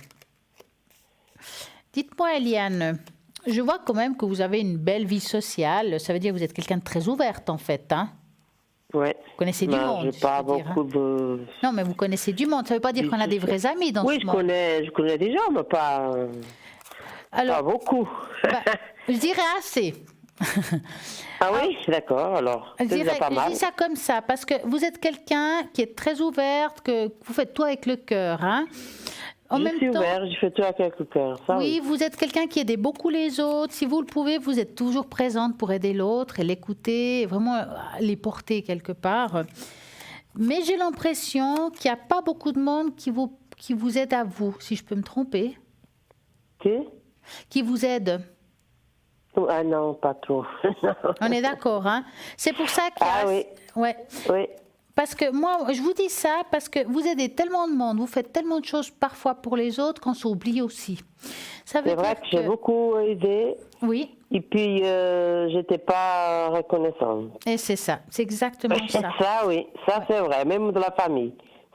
Dites-moi, Eliane, je vois quand même que vous avez une belle vie sociale. Ça veut dire que vous êtes quelqu'un de très ouverte, en fait, hein? Oui. Vous connaissez du monde, J'ai pas je veux dire, beaucoup de... Non, mais vous connaissez du monde. Ça ne veut pas dire qu'on a des vrais amis dans Oui, ce je monde. connais des gens, mais pas Alors, beaucoup. bah, je dirais assez. Ah oui, d'accord, alors. Je C'est déjà pas je mal. dis ça comme ça parce que vous êtes quelqu'un qui est très ouverte, que vous faites tout avec le cœur. Hein. En Je même suis temps, ouvert, je fais tout avec le cœur. Ça, oui, vous êtes quelqu'un qui aide beaucoup les autres. Si vous le pouvez, vous êtes toujours présente pour aider l'autre et l'écouter, et vraiment les porter quelque part. Mais j'ai l'impression qu'il n'y a pas beaucoup de monde qui vous aide à vous, si je peux me tromper, qui vous aide. Ah non, pas trop. On est d'accord, hein? C'est pour ça qu'il y a... Ah oui. Ouais. Oui. Parce que moi, je vous dis ça parce que vous aidez tellement de monde, vous faites tellement de choses parfois pour les autres qu'on s'oublie aussi. Ça veut C'est vrai dire que j'ai beaucoup aidé Oui, et puis j'étais pas reconnaissante. et c'est ça, c'est exactement ça. Ça, oui, ça c'est vrai, même de la famille.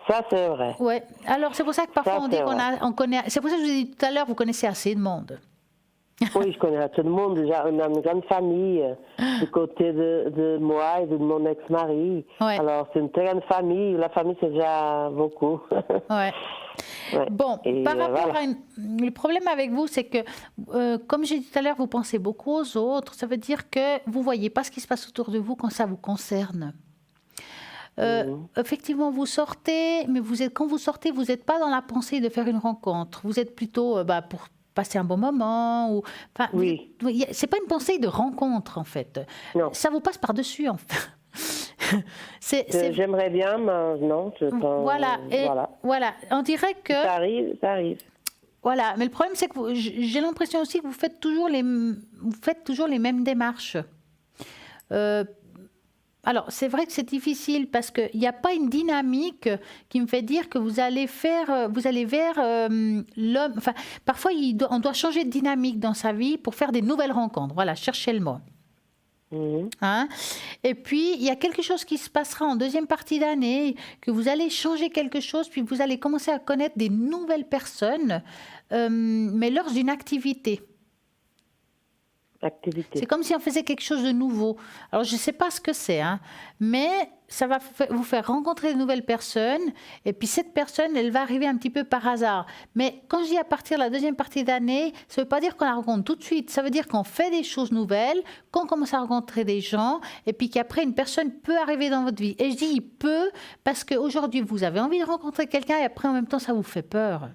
Ça c'est vrai. Ouais. Alors c'est pour ça que parfois Ça, on dit c'est qu'on vrai. on connaît. C'est pour ça que je vous ai dit tout à l'heure, vous connaissez assez de monde. Oui, je connais tout le monde déjà. On a une grande famille du côté de moi et de mon ex-mari. Ouais. Alors c'est une très grande famille. La famille c'est déjà beaucoup. Ouais. Ouais. Bon, Et, par rapport voilà. le problème avec vous, c'est que, comme j'ai dit tout à l'heure, vous pensez beaucoup aux autres. Ça veut dire que vous voyez pas ce qui se passe autour de vous quand ça vous concerne. Effectivement, vous sortez, mais quand vous sortez, vous n'êtes pas dans la pensée de faire une rencontre. Vous êtes plutôt pour passer un bon moment. Ou, Oui. C'est pas une pensée de rencontre, en fait. Non. Ça vous passe par-dessus, en fait. J'aimerais bien, mais non. Voilà, voilà. On dirait que... Ça arrive, ça arrive. Voilà, mais le problème, c'est que j'ai l'impression aussi que vous faites toujours les mêmes démarches. Alors, c'est vrai que c'est difficile parce qu'il n'y a pas une dynamique qui me fait dire que vous allez vers l'homme. Enfin, parfois, on doit changer de dynamique dans sa vie pour faire des nouvelles rencontres. Voilà, cherchez le mot. Hein? Et puis, il y a quelque chose qui se passera en deuxième partie d'année, que vous allez changer quelque chose, puis vous allez commencer à connaître des nouvelles personnes, mais lors d'une activité. C'est comme si on faisait quelque chose de nouveau. Alors, je ne sais pas ce que c'est, hein, mais ça va vous faire rencontrer de nouvelles personnes. Et puis, cette personne, elle va arriver un petit peu par hasard. Mais quand je dis à partir de la deuxième partie d'année, ça ne veut pas dire qu'on la rencontre tout de suite. Ça veut dire qu'on fait des choses nouvelles, qu'on commence à rencontrer des gens, et puis qu'après, une personne peut arriver dans votre vie. Et je dis il peut, parce qu'aujourd'hui, vous avez envie de rencontrer quelqu'un, et après, en même temps, ça vous fait peur.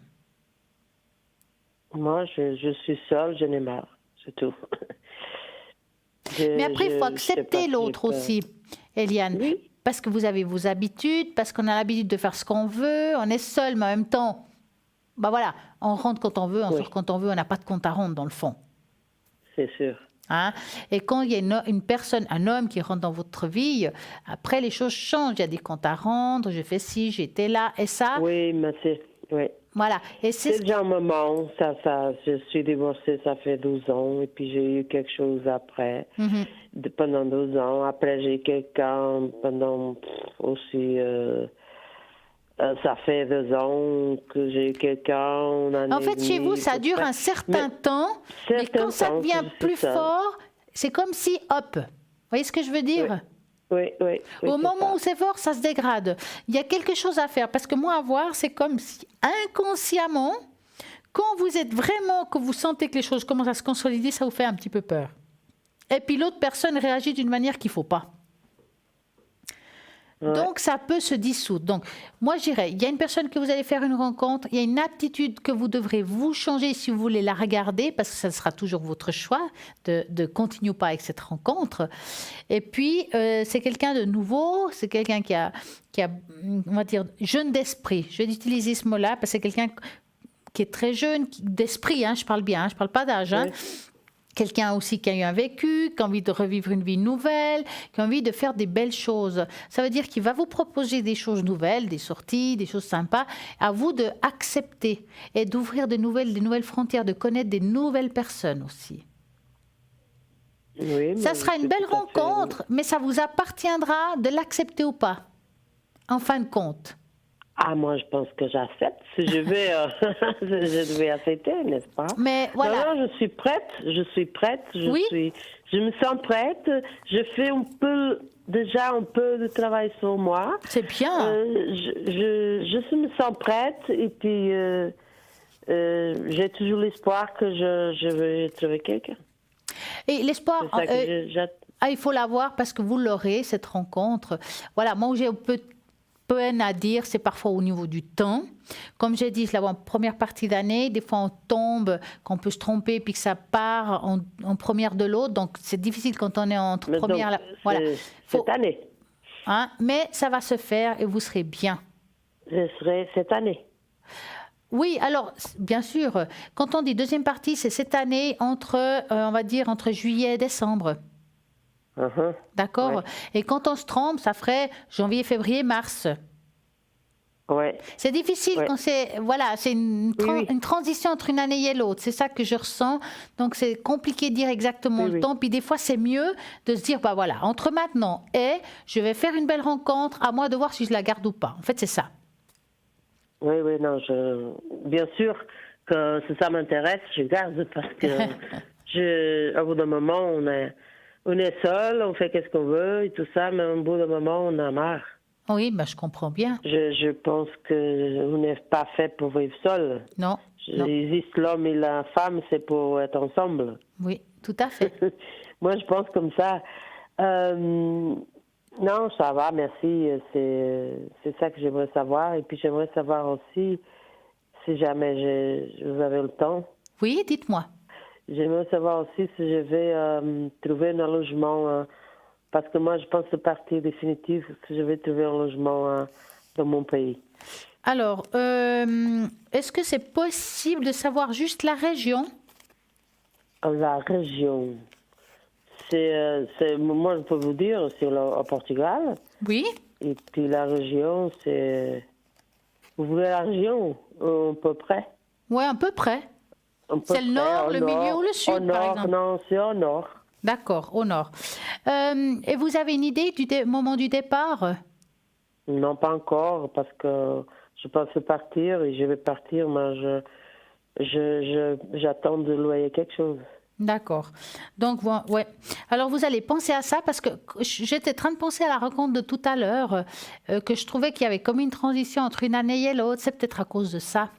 Moi, je suis seule, j'en ai marre. C'est tout. Mais après, il faut accepter l'autre aussi, Eliane. Oui. Parce que vous avez vos habitudes, parce qu'on a l'habitude de faire ce qu'on veut, on est seul, mais en même temps, voilà, on rentre quand on veut, on sort quand on veut, on n'a pas de compte à rendre dans le fond. C'est sûr. Hein? Et quand il y a une personne, un homme qui rentre dans votre vie, après les choses changent, il y a des comptes à rendre, je fais ci, j'étais là, et ça... Oui, mais oui. Voilà. Et c'est déjà un moment, je suis divorcée, ça fait 12 ans, et puis j'ai eu quelque chose après, pendant 12 ans. Après, j'ai eu quelqu'un pendant aussi Ça fait 2 ans que j'ai eu quelqu'un. En fait, chez vous, ça dure un certain temps, mais quand ça devient plus fort, c'est comme si, hop, vous voyez ce que je veux dire ? Oui. Au moment où c'est fort, ça se dégrade. Il y a quelque chose à faire, parce que moi, à voir, c'est comme si inconsciemment, quand vous êtes vraiment, que vous sentez que les choses commencent à se consolider, ça vous fait un petit peu peur. Et puis l'autre personne réagit d'une manière qu'il ne faut pas. Donc, ça peut se dissoudre. Donc, moi, je dirais, il y a une personne que vous allez faire une rencontre, il y a une attitude que vous devrez vous changer si vous voulez la regarder, parce que ça sera toujours votre choix de continuer ou pas avec cette rencontre. Et puis, c'est quelqu'un de nouveau, c'est quelqu'un qui a, on va dire, jeune d'esprit. Je vais utiliser ce mot-là, parce que c'est quelqu'un qui est très jeune, d'esprit, je parle bien, je ne parle pas d'âge, Quelqu'un aussi qui a eu un vécu, qui a envie de revivre une vie nouvelle, qui a envie de faire des belles choses. Ça veut dire qu'il va vous proposer des choses nouvelles, des sorties, des choses sympas. À vous d'accepter et d'ouvrir des nouvelles frontières, de connaître des nouvelles personnes aussi. Oui, ça sera une belle rencontre, mais ça vous appartiendra de l'accepter ou pas, en fin de compte. Ah, moi, je pense que j'accepte. Si je vais, je vais accepter, n'est-ce pas? Mais voilà. Non, je suis prête. Je me sens prête. Je fais déjà un peu de travail sur moi. C'est bien. Je me sens prête et puis j'ai toujours l'espoir que je vais trouver quelqu'un. Et l'espoir, il faut l'avoir parce que vous l'aurez, cette rencontre. Voilà, moi où j'ai un peu peine à dire, c'est parfois au niveau du temps. Comme j'ai dit, en première partie d'année, des fois on tombe, qu'on peut se tromper, puis que ça part en première de l'autre. Donc c'est difficile quand on est entre première. Donc, voilà. Cette année. Mais ça va se faire et vous serez bien. Je serai cette année. Oui, alors, bien sûr, quand on dit deuxième partie, c'est cette année on va dire, entre juillet et décembre. D'accord. Ouais. Et quand on se trompe, ça ferait janvier, février, mars. Ouais. C'est difficile quand c'est une transition entre une année et l'autre. C'est ça que je ressens. Donc c'est compliqué de dire exactement le temps. Puis des fois c'est mieux de se dire entre maintenant et je vais faire une belle rencontre. À moi de voir si je la garde ou pas. En fait c'est ça. Oui, non. Bien sûr que si ça m'intéresse, je garde parce que au bout d'un moment on est seul, on fait qu'est-ce qu'on veut et tout ça, mais au bout d'un moment, on a marre. Oui, je comprends bien. Je pense que vous n'êtes pas fait pour vivre seul. Non. Il existe l'homme et la femme, c'est pour être ensemble. Oui, tout à fait. Moi, je pense comme ça. Non, ça va, merci. C'est ça que j'aimerais savoir. Et puis, j'aimerais savoir aussi, si jamais vous avez le temps. Oui, dites-moi. J'aimerais savoir aussi si je vais trouver un logement, parce que moi je pense que partie définitive, si je vais trouver un logement dans mon pays. Alors, est-ce que c'est possible de savoir juste la région ? La région, moi je peux vous dire, c'est au Portugal. Oui. Et puis la région, c'est... Vous voulez la région, à peu près ? Oui, à peu près. C'est le nord, le milieu ou le sud, par exemple ? Non, c'est au nord. D'accord, au nord. Et vous avez une idée du moment du départ ? Non, pas encore, parce que je pense partir et je vais partir, mais j'attends de louer quelque chose. D'accord. Donc, ouais. Alors, vous allez penser à ça, parce que j'étais en train de penser à la rencontre de tout à l'heure, que je trouvais qu'il y avait comme une transition entre une année et l'autre. C'est peut-être à cause de ça.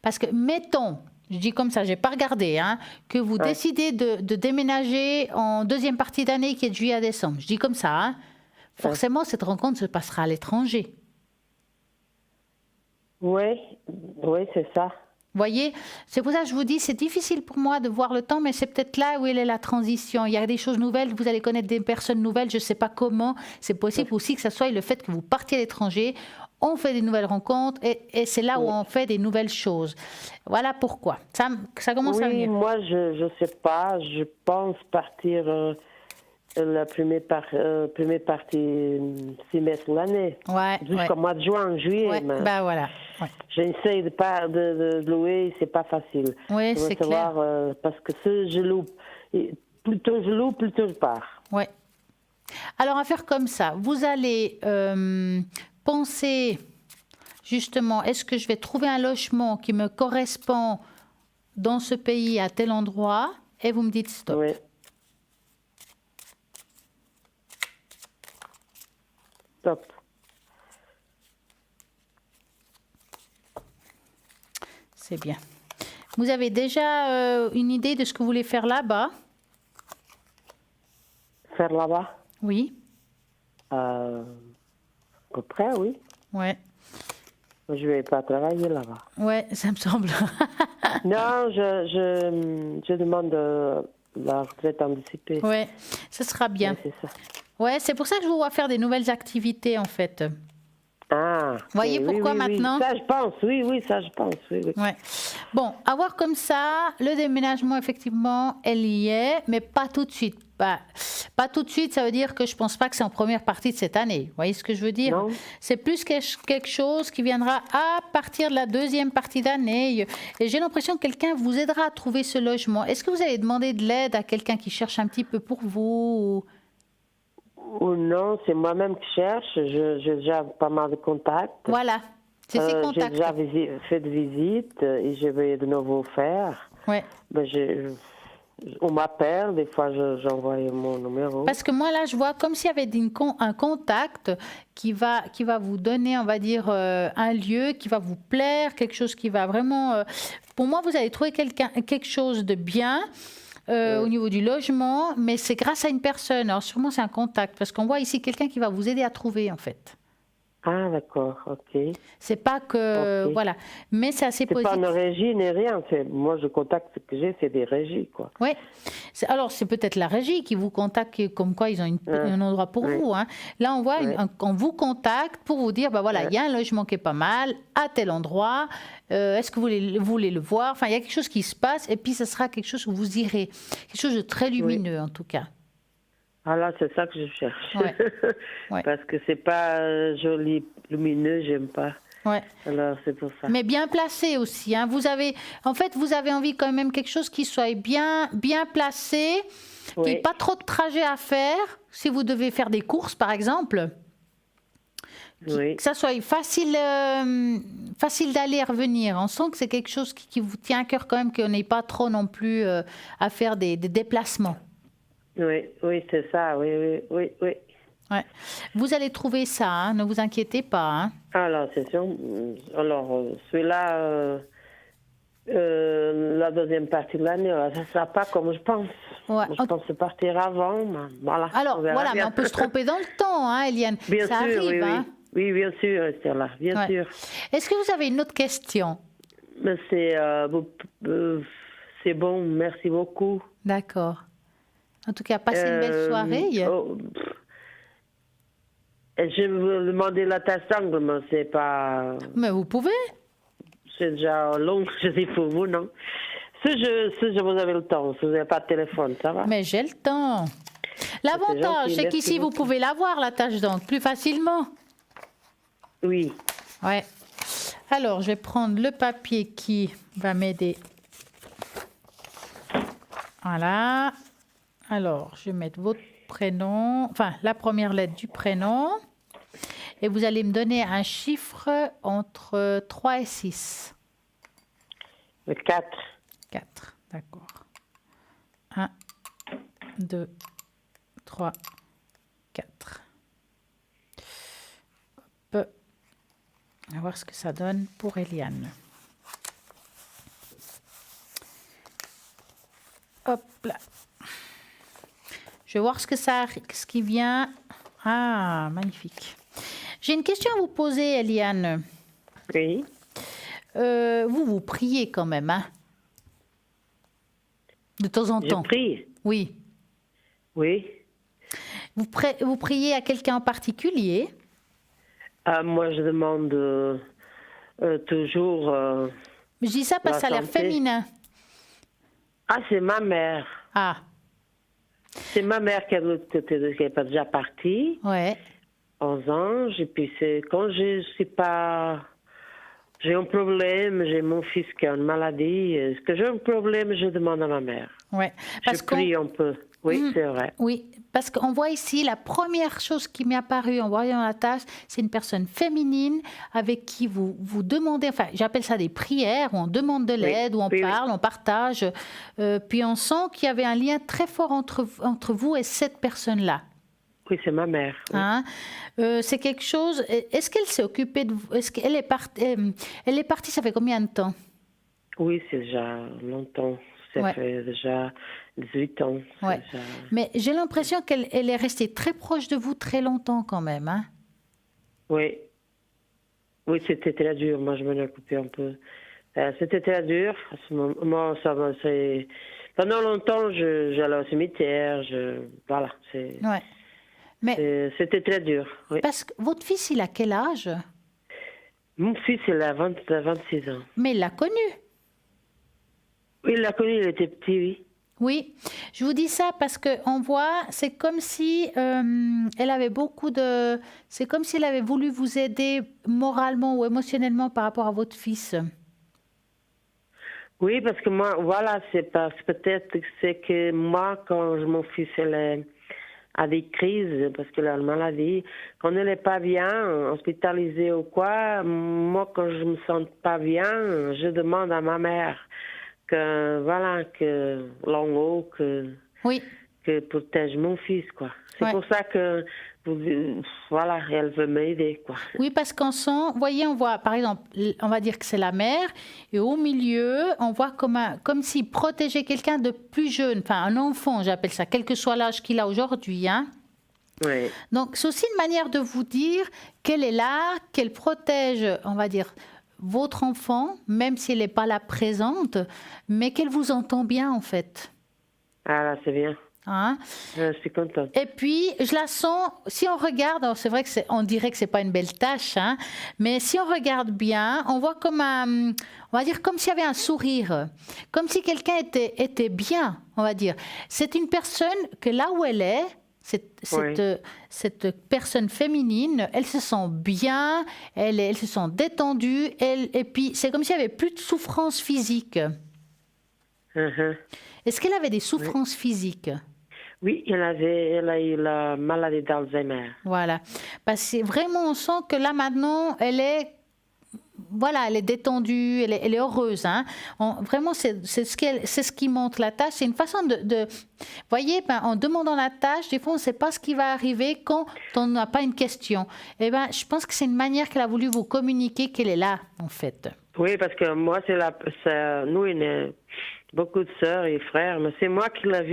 Parce que, mettons, je dis comme ça, je n'ai pas regardé, que vous décidez de déménager en deuxième partie d'année qui est de juillet à décembre. Je dis comme ça, forcément, cette rencontre se passera à l'étranger. Oui, c'est ça. Vous voyez, c'est pour ça que je vous dis, c'est difficile pour moi de voir le temps, mais c'est peut-être là où est la transition. Il y a des choses nouvelles, vous allez connaître des personnes nouvelles, je ne sais pas comment. C'est possible aussi que ça soit le fait que vous partiez à l'étranger. On fait des nouvelles rencontres et c'est là où on fait des nouvelles choses. Voilà pourquoi. Ça commence à venir. Oui, moi, je ne sais pas. Je pense partir la première partie semestre de l'année. Jusqu'au mois de juin, juillet. Ouais, voilà. Ouais. J'essaie de louer, c'est pas facile. Oui, c'est clair. Parce que si je loue, plutôt je pars. Oui. Alors, à faire comme ça, vous allez pensez justement, est-ce que je vais trouver un logement qui me correspond dans ce pays à tel endroit? Et vous me dites stop. Oui. Stop. C'est bien. Vous avez déjà une idée de ce que vous voulez faire là-bas? Faire là-bas? Oui. À peu près, oui. Ouais. Je vais pas travailler là-bas. Ouais, ça me semble. Non, je demande la retraite anticipée. Ouais, ça sera bien. Oui, c'est ça. Ouais, c'est pour ça que je vous vois faire des nouvelles activités en fait. Ah. Voyez oui, pourquoi oui, oui. maintenant? Ça, je pense, oui, ça, je pense, oui. Ouais. Bon, à voir comme ça, le déménagement, effectivement, elle y est, mais pas tout de suite. Pas tout de suite, ça veut dire que je pense pas que c'est en première partie de cette année. Vous voyez ce que je veux dire? Non. C'est plus quelque chose qui viendra à partir de la deuxième partie d'année. Et j'ai l'impression que quelqu'un vous aidera à trouver ce logement. Est-ce que vous allez demander de l'aide à quelqu'un qui cherche un petit peu pour vous? Ou non, c'est moi-même qui cherche. J'ai déjà pas mal de contacts. Voilà, c'est ces J'ai contacts. déjà fait de visites et je vais de nouveau faire. Ouais. Ben, on m'appelle, des fois j'envoie mon numéro. Parce que moi, là, je vois comme s'il y avait un contact qui va vous donner, on va dire, un lieu qui va vous plaire, quelque chose qui va vraiment... pour moi, vous allez trouver quelque chose de bien au niveau du logement, mais c'est grâce à une personne. Alors, sûrement, c'est un contact, parce qu'on voit ici quelqu'un qui va vous aider à trouver, en fait. Ah, d'accord, ok. C'est pas que... Ok. Voilà. Mais c'est assez C'est pas positif. une régie ni rien. Moi, je contacte ce que j'ai, c'est des régies, quoi. Oui. Alors, c'est peut-être la régie qui vous contacte, comme quoi ils ont un endroit pour vous. Hein. Là, on voit, on vous contacte pour vous dire, ben voilà, il y a un logement qui est pas mal, à tel endroit. Est-ce que vous voulez le voir? Enfin, il y a quelque chose qui se passe, et puis ce sera quelque chose où vous irez. Quelque chose de très lumineux, en tout cas. Ah là, c'est ça que je cherche. Ouais. Ouais. Parce que c'est pas joli, lumineux, j'aime pas. Ouais. Alors, c'est pour ça. Mais bien placé aussi. Hein. Vous avez envie quand même quelque chose qui soit bien placé, qui n'ait pas trop de trajets à faire. Si vous devez faire des courses, par exemple, que ça soit facile d'aller et revenir. On sent que c'est quelque chose qui vous tient à cœur quand même, qu'on n'ait pas trop non plus à faire des déplacements. Oui, c'est ça, oui. Ouais. Vous allez trouver ça, hein, ne vous inquiétez pas. Hein. Alors, c'est sûr. Alors, celui-là, la deuxième partie de l'année, ça ne sera pas comme je pense. Ouais. Je pense partir avant. Mais voilà, alors, voilà, mais on peut se tromper dans le temps, hein, Eliane. Bien ça sûr, arrive, hein. Oui, bien sûr, Estella, bien sûr. Est-ce que vous avez une autre question? Mais c'est bon, merci beaucoup. D'accord. En tout cas, passez une belle soirée. Je veux demander la tasse d'angle, mais c'est pas... Mais vous pouvez. C'est déjà long, je dis pour vous, non? Si je vous avez le temps, si vous n'avez pas de téléphone, ça va? Mais j'ai le temps. L'avantage, c'est qu'ici, vous pouvez l'avoir, la tache d'encre, plus facilement. Oui. Ouais. Alors, je vais prendre le papier qui va m'aider. Voilà. Alors, je vais mettre votre prénom, enfin, la première lettre du prénom. Et vous allez me donner un chiffre entre 3 et 6. Le 4. 4, d'accord. 1, 2, 3, 4. Hop. On va voir ce que ça donne pour Eliane. Hop là. Je vais voir ce qui vient. Ah, magnifique. J'ai une question à vous poser, Eliane. Oui. Vous priez quand même, hein? De temps en temps. Je prie. Oui. Oui. Vous priez à quelqu'un en particulier? Moi, je demande toujours... Je dis ça parce que ça a l'air santé. féminin. Ah, c'est ma mère. Ah, C'est ma mère qui est pas déjà partie, ouais. 11 ans. Et puis, c'est quand je suis pas... J'ai un problème, j'ai mon fils qui a une maladie. Est-ce que j'ai un problème, je demande à ma mère. Ouais. Je prie un peu. Oui, c'est vrai. Oui, parce qu'on voit ici, la première chose qui m'est apparue en voyant la tâche, c'est une personne féminine avec qui vous demandez, enfin j'appelle ça des prières, où on demande de l'aide, où on parle, on partage, puis on sent qu'il y avait un lien très fort entre vous et cette personne-là. Oui, c'est ma mère. Oui. Hein? C'est quelque chose, est-ce qu'elle s'est occupée de vous, est-ce qu'elle est partie, elle est partie, ça fait combien de temps? Oui, c'est déjà longtemps. Ça fait déjà 18 ans. Ouais. Déjà... Mais j'ai l'impression qu'elle est restée très proche de vous très longtemps quand même. Hein? Oui. Oui, c'était très dur. Moi, je m'en ai occupé un peu. C'était très dur. À ce moment, moi, pendant longtemps, j'allais au cimetière. Voilà. Ouais. Mais c'était très dur. Oui. parce que votre fils, il a quel âge? Mon fils, il a 26 ans. Mais il l'a connu. Oui, il l'a connu, il était petit, oui. Oui, je vous dis ça parce qu'on voit, c'est comme si elle avait c'est comme si elle avait voulu vous aider moralement ou émotionnellement par rapport à votre fils. Oui, parce que moi, voilà, peut-être que c'est que moi, quand mon fils a des crises, parce qu'il a une maladie, quand il n'est pas bien, hospitalisé ou quoi, moi, quand je me sens pas bien, je demande à ma mère que l'en haut, que protège mon fils, quoi. C'est pour ça que, voilà, elle veut m'aider, quoi. Oui, parce qu'on sent, voyez, on voit, par exemple, on va dire que c'est la mère, et au milieu, on voit comme s'il protégeait quelqu'un de plus jeune, enfin un enfant, j'appelle ça, quel que soit l'âge qu'il a aujourd'hui, hein. Oui. Donc, c'est aussi une manière de vous dire qu'elle est là, qu'elle protège, on va dire, votre enfant, même si elle n'est pas là présente, mais qu'elle vous entend bien, en fait. Ah là, c'est bien. Hein? Je suis contente. Et puis, je la sens, si on regarde, c'est vrai on dirait que c'est pas une belle tâche, hein, mais si on regarde bien, on voit on va dire comme s'il y avait un sourire, comme si quelqu'un était bien, on va dire. C'est une personne que là où elle est, cette personne féminine, elle se sent bien, elle se sent détendue, et puis c'est comme s'il n'y avait plus de souffrance physique. Est-ce qu'elle avait des souffrances physiques? Oui, elle a eu la maladie d'Alzheimer. Voilà. Parce que vraiment, on sent que là, maintenant, elle est détendue, elle est heureuse. Hein. Vraiment, c'est ce qui montre la tâche. C'est une façon de voyez, en demandant la tâche, des fois, on ne sait pas ce qui va arriver quand on n'a pas une question. Et je pense que c'est une manière qu'elle a voulu vous communiquer qu'elle est là, en fait. Oui, parce que moi, nous, il y a beaucoup de sœurs et frères, mais c'est moi qu'elle a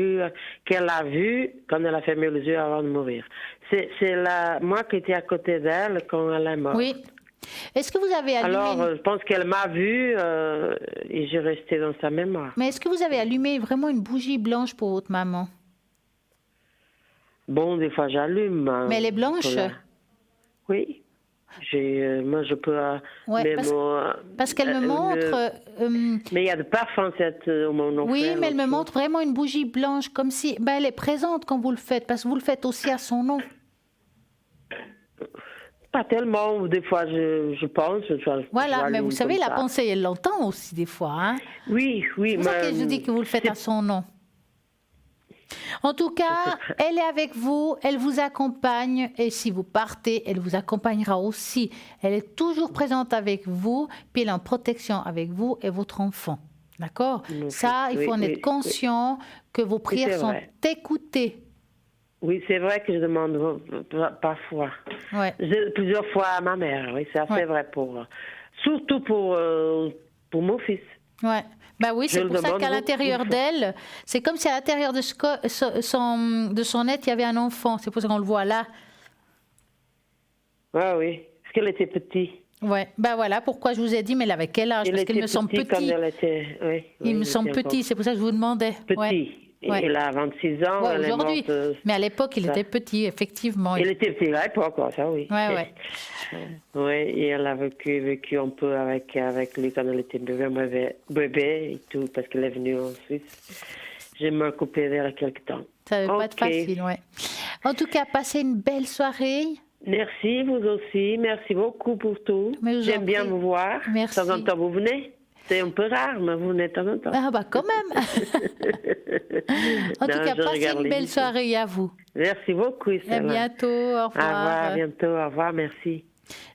vu quand elle a fermé les yeux avant de mourir. C'est moi qui étais à côté d'elle quand elle est morte. Oui. Est-ce que vous avez allumé... Alors, je pense qu'elle m'a vu et j'ai resté dans sa mémoire. Mais est-ce que vous avez allumé vraiment une bougie blanche pour votre maman? Bon, des fois, j'allume. Mais elle est blanche? Oui. Moi, je peux... parce qu'elle me montre... mais il y a de parfum, mon enfant. Oui, mais elle me montre vraiment une bougie blanche, comme si... elle est présente quand vous le faites, parce que vous le faites aussi à son nom. Pas tellement, des fois je pense. Voilà, mais vous savez, la pensée, elle l'entend aussi des fois. Hein? Oui. C'est pour ça que je vous dis que vous le faites à son nom. En tout cas, elle est avec vous, elle vous accompagne, et si vous partez, elle vous accompagnera aussi. Elle est toujours présente avec vous, puis elle est en protection avec vous et votre enfant. D'accord? Ça, il faut en être conscient que vos prières sont écoutées. Oui, c'est vrai que je demande parfois. Ouais. Plusieurs fois à ma mère, oui, c'est assez vrai surtout pour mon fils. Ouais. Oui, c'est pour ça qu'à l'intérieur d'elle, c'est comme si à l'intérieur de son être, il y avait un enfant. C'est pour ça qu'on le voit là. Oui, parce qu'elle était petite. Ouais. Voilà pourquoi je vous ai dit, mais elle avait quel âge? Parce qu'il me semble petit. Il me semble petit, c'est pour ça que je vous demandais. Petit. Ouais. Il a 26 ans. Ouais, aujourd'hui. Mais à l'époque, il était petit, effectivement. Il était petit à l'époque, ça, oui. Oui, et elle a vécu un peu avec lui quand elle était bébé et tout, parce qu'elle est venue en Suisse. Je m'en occupais d'elle quelque temps. Ça ne va pas être facile, oui. En tout cas, passez une belle soirée. Merci, vous aussi. Merci beaucoup pour tout. J'aime bien vous voir. Merci. De temps en temps, vous venez? C'est un peu rare, mais vous n'êtes en même temps. Ah bah quand même. En tout cas, passez une belle soirée à vous. Merci beaucoup, Isabelle. À bientôt, au revoir. Au revoir, à bientôt, au revoir, merci.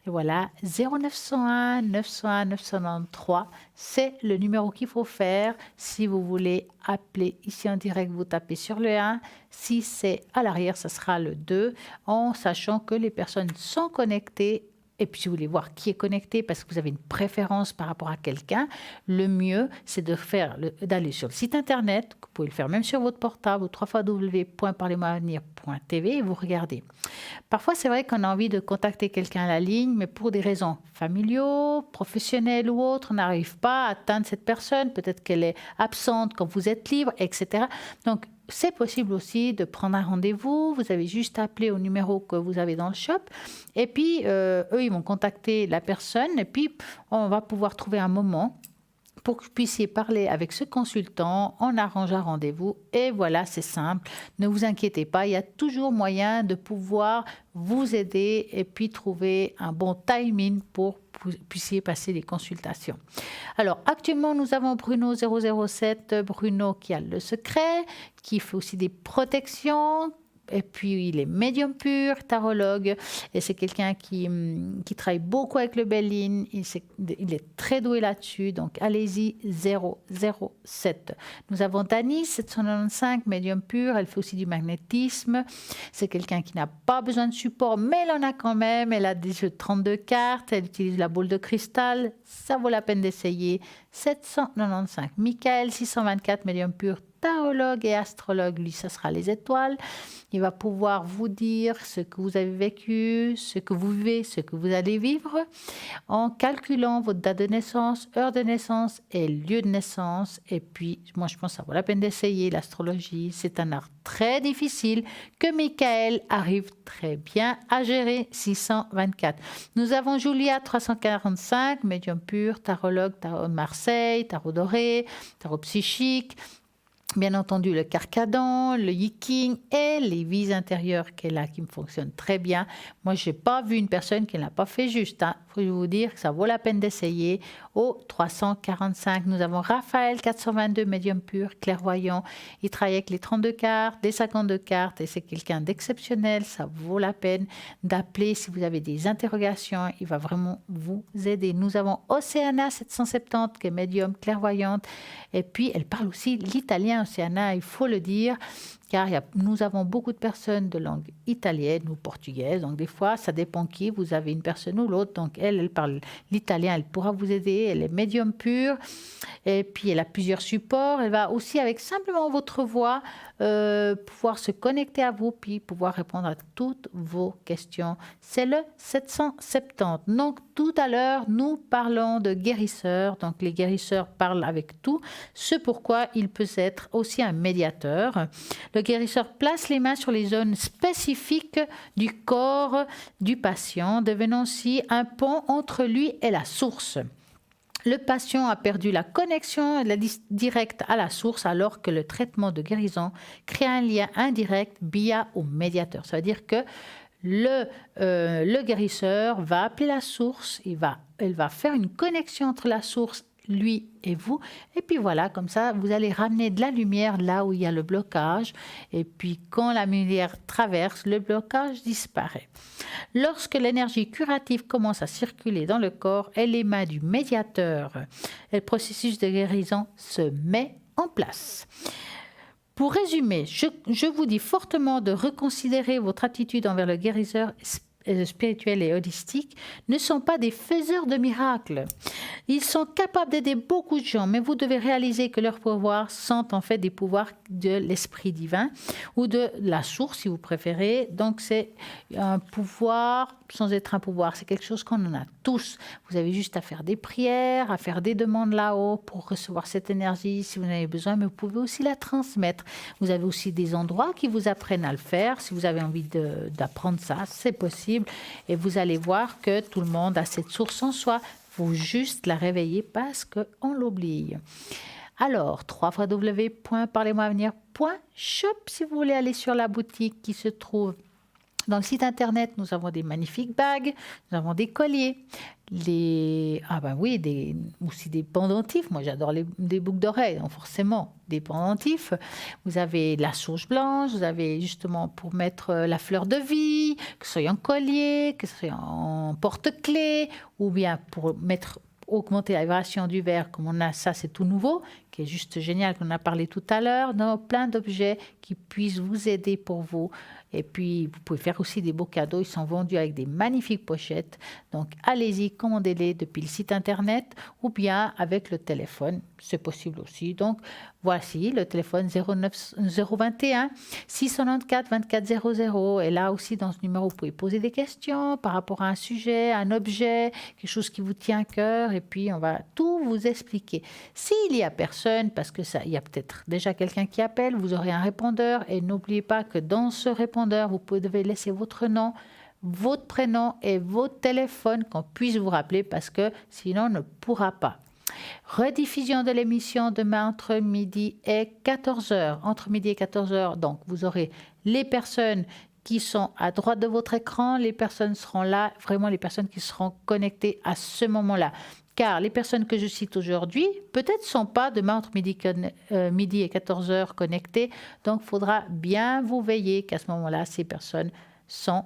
Et voilà, 0901 901 993, c'est le numéro qu'il faut faire. Si vous voulez appeler ici en direct, vous tapez sur le 1. Si c'est à l'arrière, ce sera le 2, en sachant que les personnes sont connectées. Et puis, si vous voulez voir qui est connecté parce que vous avez une préférence par rapport à quelqu'un, le mieux, c'est d'aller sur le site internet. Vous pouvez le faire même sur votre portable ou www.parlez-moi-avenir.tv et vous regardez. Parfois, c'est vrai qu'on a envie de contacter quelqu'un à la ligne, mais pour des raisons familiaux, professionnelles ou autres, on n'arrive pas à atteindre cette personne. Peut-être qu'elle est absente quand vous êtes libre, etc. Donc, c'est possible aussi de prendre un rendez-vous. Vous avez juste à appeler au numéro que vous avez dans le shop. Et puis, eux, ils vont contacter la personne. Et puis, on va pouvoir trouver un moment pour que vous puissiez parler avec ce consultant. On arrange un rendez-vous. Et voilà, c'est simple. Ne vous inquiétez pas. Il y a toujours moyen de pouvoir vous aider et puis trouver un bon timing pour que vous puissiez passer les consultations. Alors, actuellement, nous avons Bruno 007, Bruno qui a le secret, qui fait aussi des protections. Et puis, il est médium pur, tarologue, et c'est quelqu'un qui travaille beaucoup avec le Béline. Il est très doué là-dessus, donc allez-y, 007. Nous avons Dani, 795, médium pur, elle fait aussi du magnétisme. C'est quelqu'un qui n'a pas besoin de support, mais elle en a quand même. Elle a des jeux de 32 cartes, elle utilise la boule de cristal, ça vaut la peine d'essayer. 795. Michael, 624, médium pur, tarologue et astrologue, lui, ça sera les étoiles. Il va pouvoir vous dire ce que vous avez vécu, ce que vous vivez, ce que vous allez vivre, en calculant votre date de naissance, heure de naissance et lieu de naissance. Et puis, moi, je pense que ça vaut la peine d'essayer l'astrologie. C'est un art très difficile que Michael arrive très bien à gérer. 624. Nous avons Julia, 345, médium pur, tarologue, tarot de Marseille, tarot doré, tarot psychique. Bien entendu, le carcadan, le yiking et les vies intérieures qu'elle a qui me fonctionnent très bien. Moi, je n'ai pas vu une personne qui ne l'a pas fait juste. Faut vous dire que ça vaut la peine d'essayer. Au 345, nous avons Raphaël, 422, médium pur, clairvoyant. Il travaille avec les 32 cartes, les 52 cartes et c'est quelqu'un d'exceptionnel. Ça vaut la peine d'appeler si vous avez des interrogations. Il va vraiment vous aider. Nous avons Océana, 770, qui est médium, clairvoyante. Et puis, elle parle aussi l'italien, Océana, il faut le dire, car nous avons beaucoup de personnes de langue italienne ou portugaise. Donc, des fois, ça dépend qui. Vous avez une personne ou l'autre. Donc, elle parle l'italien. Elle pourra vous aider. Elle est médium pur. Et puis, elle a plusieurs supports. Elle va aussi, avec simplement votre voix, pouvoir se connecter à vous puis pouvoir répondre à toutes vos questions. C'est le 770. Donc, tout à l'heure, nous parlons de guérisseurs. Donc, les guérisseurs parlent avec tout. C'est pourquoi il peut être aussi un médiateur. Le guérisseur place les mains sur les zones spécifiques du corps du patient, devenant ainsi un pont entre lui et la source. Le patient a perdu la connexion directe à la source alors que le traitement de guérison crée un lien indirect via au médiateur. Ça veut dire que le guérisseur va appeler la source, elle va faire une connexion entre la source, lui et vous. Et puis voilà, comme ça, vous allez ramener de la lumière là où il y a le blocage. Et puis quand la lumière traverse, le blocage disparaît. Lorsque l'énergie curative commence à circuler dans le corps et les mains du médiateur, le processus de guérison se met en place. Pour résumer, je vous dis fortement de reconsidérer votre attitude envers le guérisseur spirituel et holistique ne sont pas des faiseurs de miracles. Ils sont capables d'aider beaucoup de gens, mais vous devez réaliser que leurs pouvoirs sont en fait des pouvoirs de l'esprit divin ou de la source, si vous préférez. Donc, c'est un pouvoir sans être un pouvoir. C'est quelque chose qu'on en a tous. Vous avez juste à faire des prières, à faire des demandes là-haut pour recevoir cette énergie si vous en avez besoin, mais vous pouvez aussi la transmettre. Vous avez aussi des endroits qui vous apprennent à le faire. Si vous avez envie d'apprendre ça, c'est possible. Et vous allez voir que tout le monde a cette source en soi. Il faut juste la réveiller parce qu'on l'oublie. Alors, www.parlez-moi-avenir.shop si vous voulez aller sur la boutique qui se trouve Dans le site internet, nous avons des magnifiques bagues, nous avons des colliers, aussi des pendentifs. Moi, j'adore des boucles d'oreilles, donc forcément des pendentifs. Vous avez la sauge blanche, vous avez justement pour mettre la fleur de vie, que ce soit en collier, que ce soit en porte-clés, ou bien pour augmenter la vibration du verre, comme on a ça, c'est tout nouveau, qui est juste génial, qu'on a parlé tout à l'heure. Donc, plein d'objets qui puissent vous aider pour vous. Et puis, vous pouvez faire aussi des beaux cadeaux. Ils sont vendus avec des magnifiques pochettes. Donc, allez-y, commandez-les depuis le site internet ou bien avec le téléphone. C'est possible aussi. Donc, voici le téléphone 021 694 2400. Et là aussi, dans ce numéro, vous pouvez poser des questions par rapport à un sujet, un objet, quelque chose qui vous tient à cœur. Et puis, on va tout vous expliquer. S'il n'y a personne, parce que il y a peut-être déjà quelqu'un qui appelle, vous aurez un répondeur. Et n'oubliez pas que dans ce répondeur, vous devez laisser votre nom, votre prénom et votre téléphone qu'on puisse vous rappeler parce que sinon on ne pourra pas. Rediffusion de l'émission demain entre midi et 14h. Entre midi et 14h, donc vous aurez les personnes qui sont à droite de votre écran, les personnes seront là, vraiment les personnes qui seront connectées à ce moment-là. Car les personnes que je cite aujourd'hui, peut-être ne sont pas demain entre midi et 14h connectées. Donc, il faudra bien vous veiller qu'à ce moment-là, ces personnes sont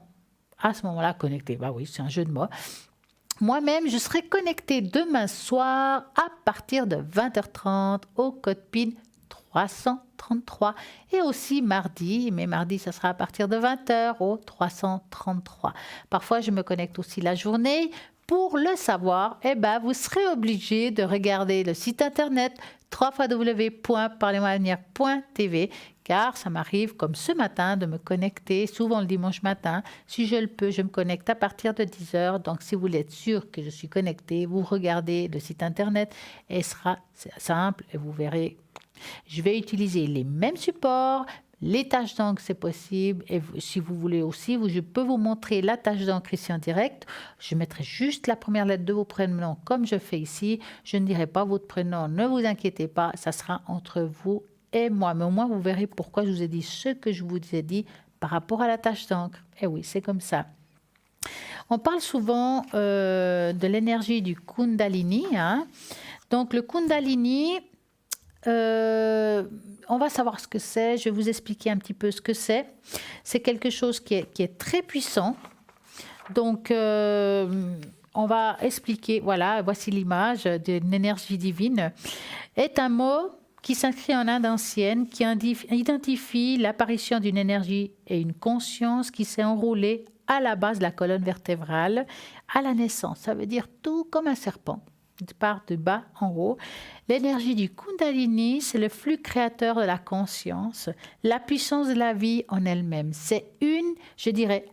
à ce moment-là connectées. Bah oui, c'est un jeu de mots. Moi-même, je serai connectée demain soir à partir de 20h30 au code PIN 333 et aussi mardi, mais mardi ça sera à partir de 20h au 333. Parfois je me connecte aussi la journée. Pour le savoir, vous serez obligé de regarder le site internet www.parlez-moi-avenir.tv car ça m'arrive comme ce matin de me connecter, souvent le dimanche matin. Si je le peux, je me connecte à partir de 10h. Donc si vous voulez être sûr que je suis connectée, vous regardez le site internet et ce sera simple et vous verrez. Je vais utiliser les mêmes supports. Les taches d'encre, c'est possible. Et si vous voulez aussi, je peux vous montrer la tache d'encre ici en direct. Je mettrai juste la première lettre de vos prénoms comme je fais ici. Je ne dirai pas votre prénom, ne vous inquiétez pas. Ça sera entre vous et moi. Mais au moins, vous verrez pourquoi je vous ai dit ce que je vous ai dit par rapport à la tache d'encre. Et oui, c'est comme ça. On parle souvent de l'énergie du Kundalini. Donc, le Kundalini... on va savoir ce que c'est. Je vais vous expliquer un petit peu ce que c'est. C'est quelque chose qui est très puissant. Donc, on va expliquer. Voilà, voici l'image d'une énergie divine. Est un mot qui s'inscrit en Inde ancienne, qui identifie l'apparition d'une énergie et une conscience qui s'est enroulée à la base de la colonne vertébrale à la naissance. Ça veut dire tout comme un serpent. Part de bas en haut. L'énergie du Kundalini, c'est le flux créateur de la conscience, la puissance de la vie en elle-même. C'est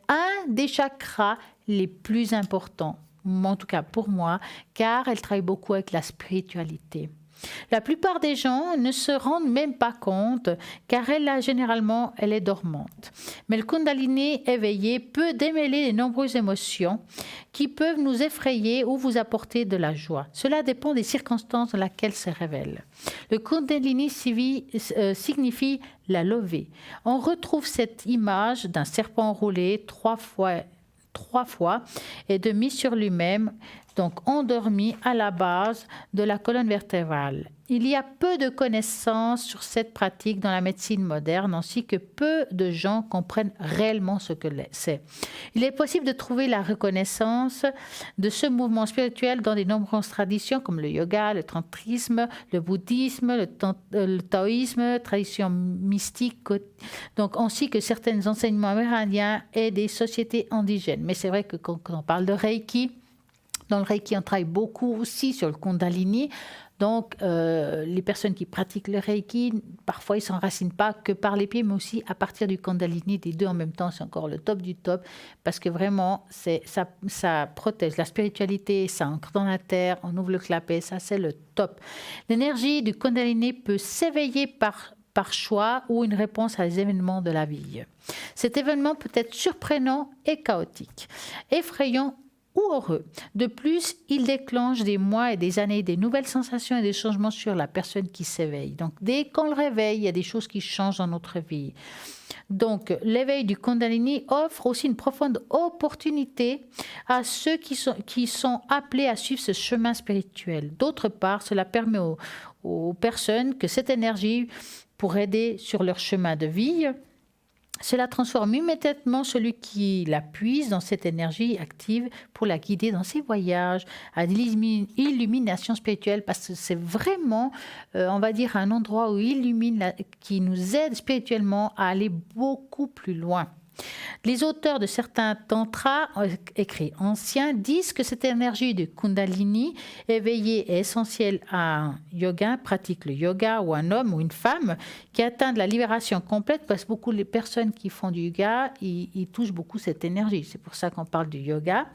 un des chakras les plus importants, en tout cas pour moi, car elle travaille beaucoup avec la spiritualité. La plupart des gens ne se rendent même pas compte car généralement elle est dormante. Mais le Kundalini éveillé peut démêler les nombreuses émotions qui peuvent nous effrayer ou vous apporter de la joie. Cela dépend des circonstances dans lesquelles se révèle. Le Kundalini signifie la levée. On retrouve cette image d'un serpent enroulé trois fois et demi sur lui-même, donc endormi à la base de la colonne vertébrale. Il y a peu de connaissances sur cette pratique dans la médecine moderne, ainsi que peu de gens comprennent réellement ce que c'est. Il est possible de trouver la reconnaissance de ce mouvement spirituel dans de nombreuses traditions comme le yoga, le tantrisme, le bouddhisme, le taoïsme, tradition mystique, donc ainsi que certains enseignements amérindiens et des sociétés indigènes. Mais c'est vrai que quand on parle de Reiki, dans le Reiki, on travaille beaucoup aussi sur le Kundalini. Donc, les personnes qui pratiquent le Reiki, parfois, ils ne s'enracinent pas que par les pieds, mais aussi à partir du Kundalini, des deux en même temps, c'est encore le top du top, parce que vraiment, ça protège la spiritualité, ça ancre dans la terre, on ouvre le clapet, ça c'est le top. L'énergie du Kundalini peut s'éveiller par choix ou une réponse à des événements de la vie. Cet événement peut être surprenant et chaotique, effrayant ou heureux. De plus, il déclenche des mois et des années, des nouvelles sensations et des changements sur la personne qui s'éveille. Donc, dès qu'on le réveille, il y a des choses qui changent dans notre vie. Donc, l'éveil du Kundalini offre aussi une profonde opportunité à ceux qui sont appelés à suivre ce chemin spirituel. D'autre part, cela permet aux personnes que cette énergie pour aider sur leur chemin de vie. Cela transforme immédiatement celui qui la puise dans cette énergie active pour la guider dans ses voyages, à l'illumination spirituelle, parce que c'est vraiment, on va dire, un endroit où il illumine, qui nous aide spirituellement à aller beaucoup plus loin. Les auteurs de certains tantras écrits anciens disent que cette énergie de Kundalini éveillée est essentielle à un yoga, pratique le yoga, ou un homme ou une femme qui atteint de la libération complète, parce que beaucoup de personnes qui font du yoga, ils touchent beaucoup cette énergie. C'est pour ça qu'on parle du yoga.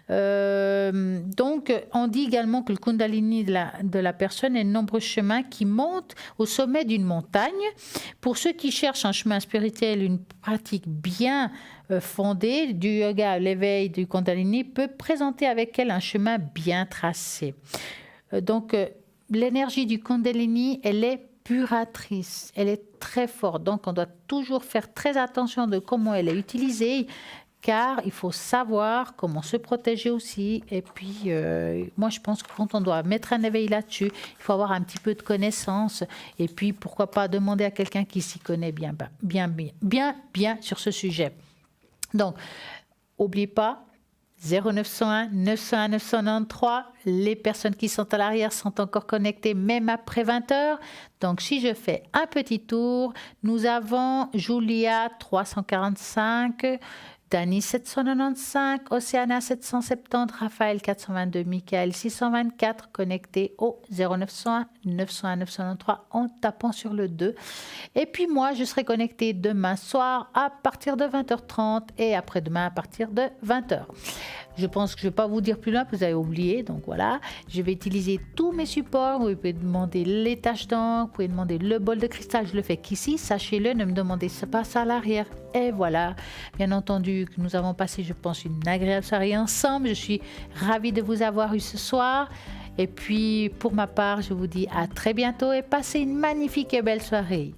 Donc, on dit également que le Kundalini de la personne est de nombreux chemins qui montent au sommet d'une montagne. Pour ceux qui cherchent un chemin spirituel, une pratique bien fondée du yoga à l'éveil du Kundalini peut présenter avec elle un chemin bien tracé. Donc, l'énergie du Kundalini, elle est puratrice, elle est très forte. Donc, on doit toujours faire très attention de comment elle est utilisée, car il faut savoir comment se protéger aussi. Et puis, moi, je pense que quand on doit mettre un éveil là-dessus, il faut avoir un petit peu de connaissances. Et puis, pourquoi pas demander à quelqu'un qui s'y connaît bien sur ce sujet. Donc, n'oubliez pas, 0901 901 993, les personnes qui sont à l'arrière sont encore connectées même après 20h. Donc, si je fais un petit tour, nous avons Julia 345, Dani 795, Océana 770, Raphaël 422, Michael 624, connectés au 0901 901 993 en tapant sur le 2. Et puis moi, je serai connectée demain soir à partir de 20h30 et après-demain à partir de 20h. Je pense que je ne vais pas vous dire plus loin, parce que vous avez oublié. Donc voilà, je vais utiliser tous mes supports. Vous pouvez demander les taches d'encre, vous pouvez demander le bol de cristal. Je le fais qu'ici, sachez-le, ne me demandez pas ça à l'arrière. Et voilà, bien entendu, que nous avons passé, je pense, une agréable soirée ensemble. Je suis ravie de vous avoir eu ce soir. Et puis, pour ma part, je vous dis à très bientôt et passez une magnifique et belle soirée.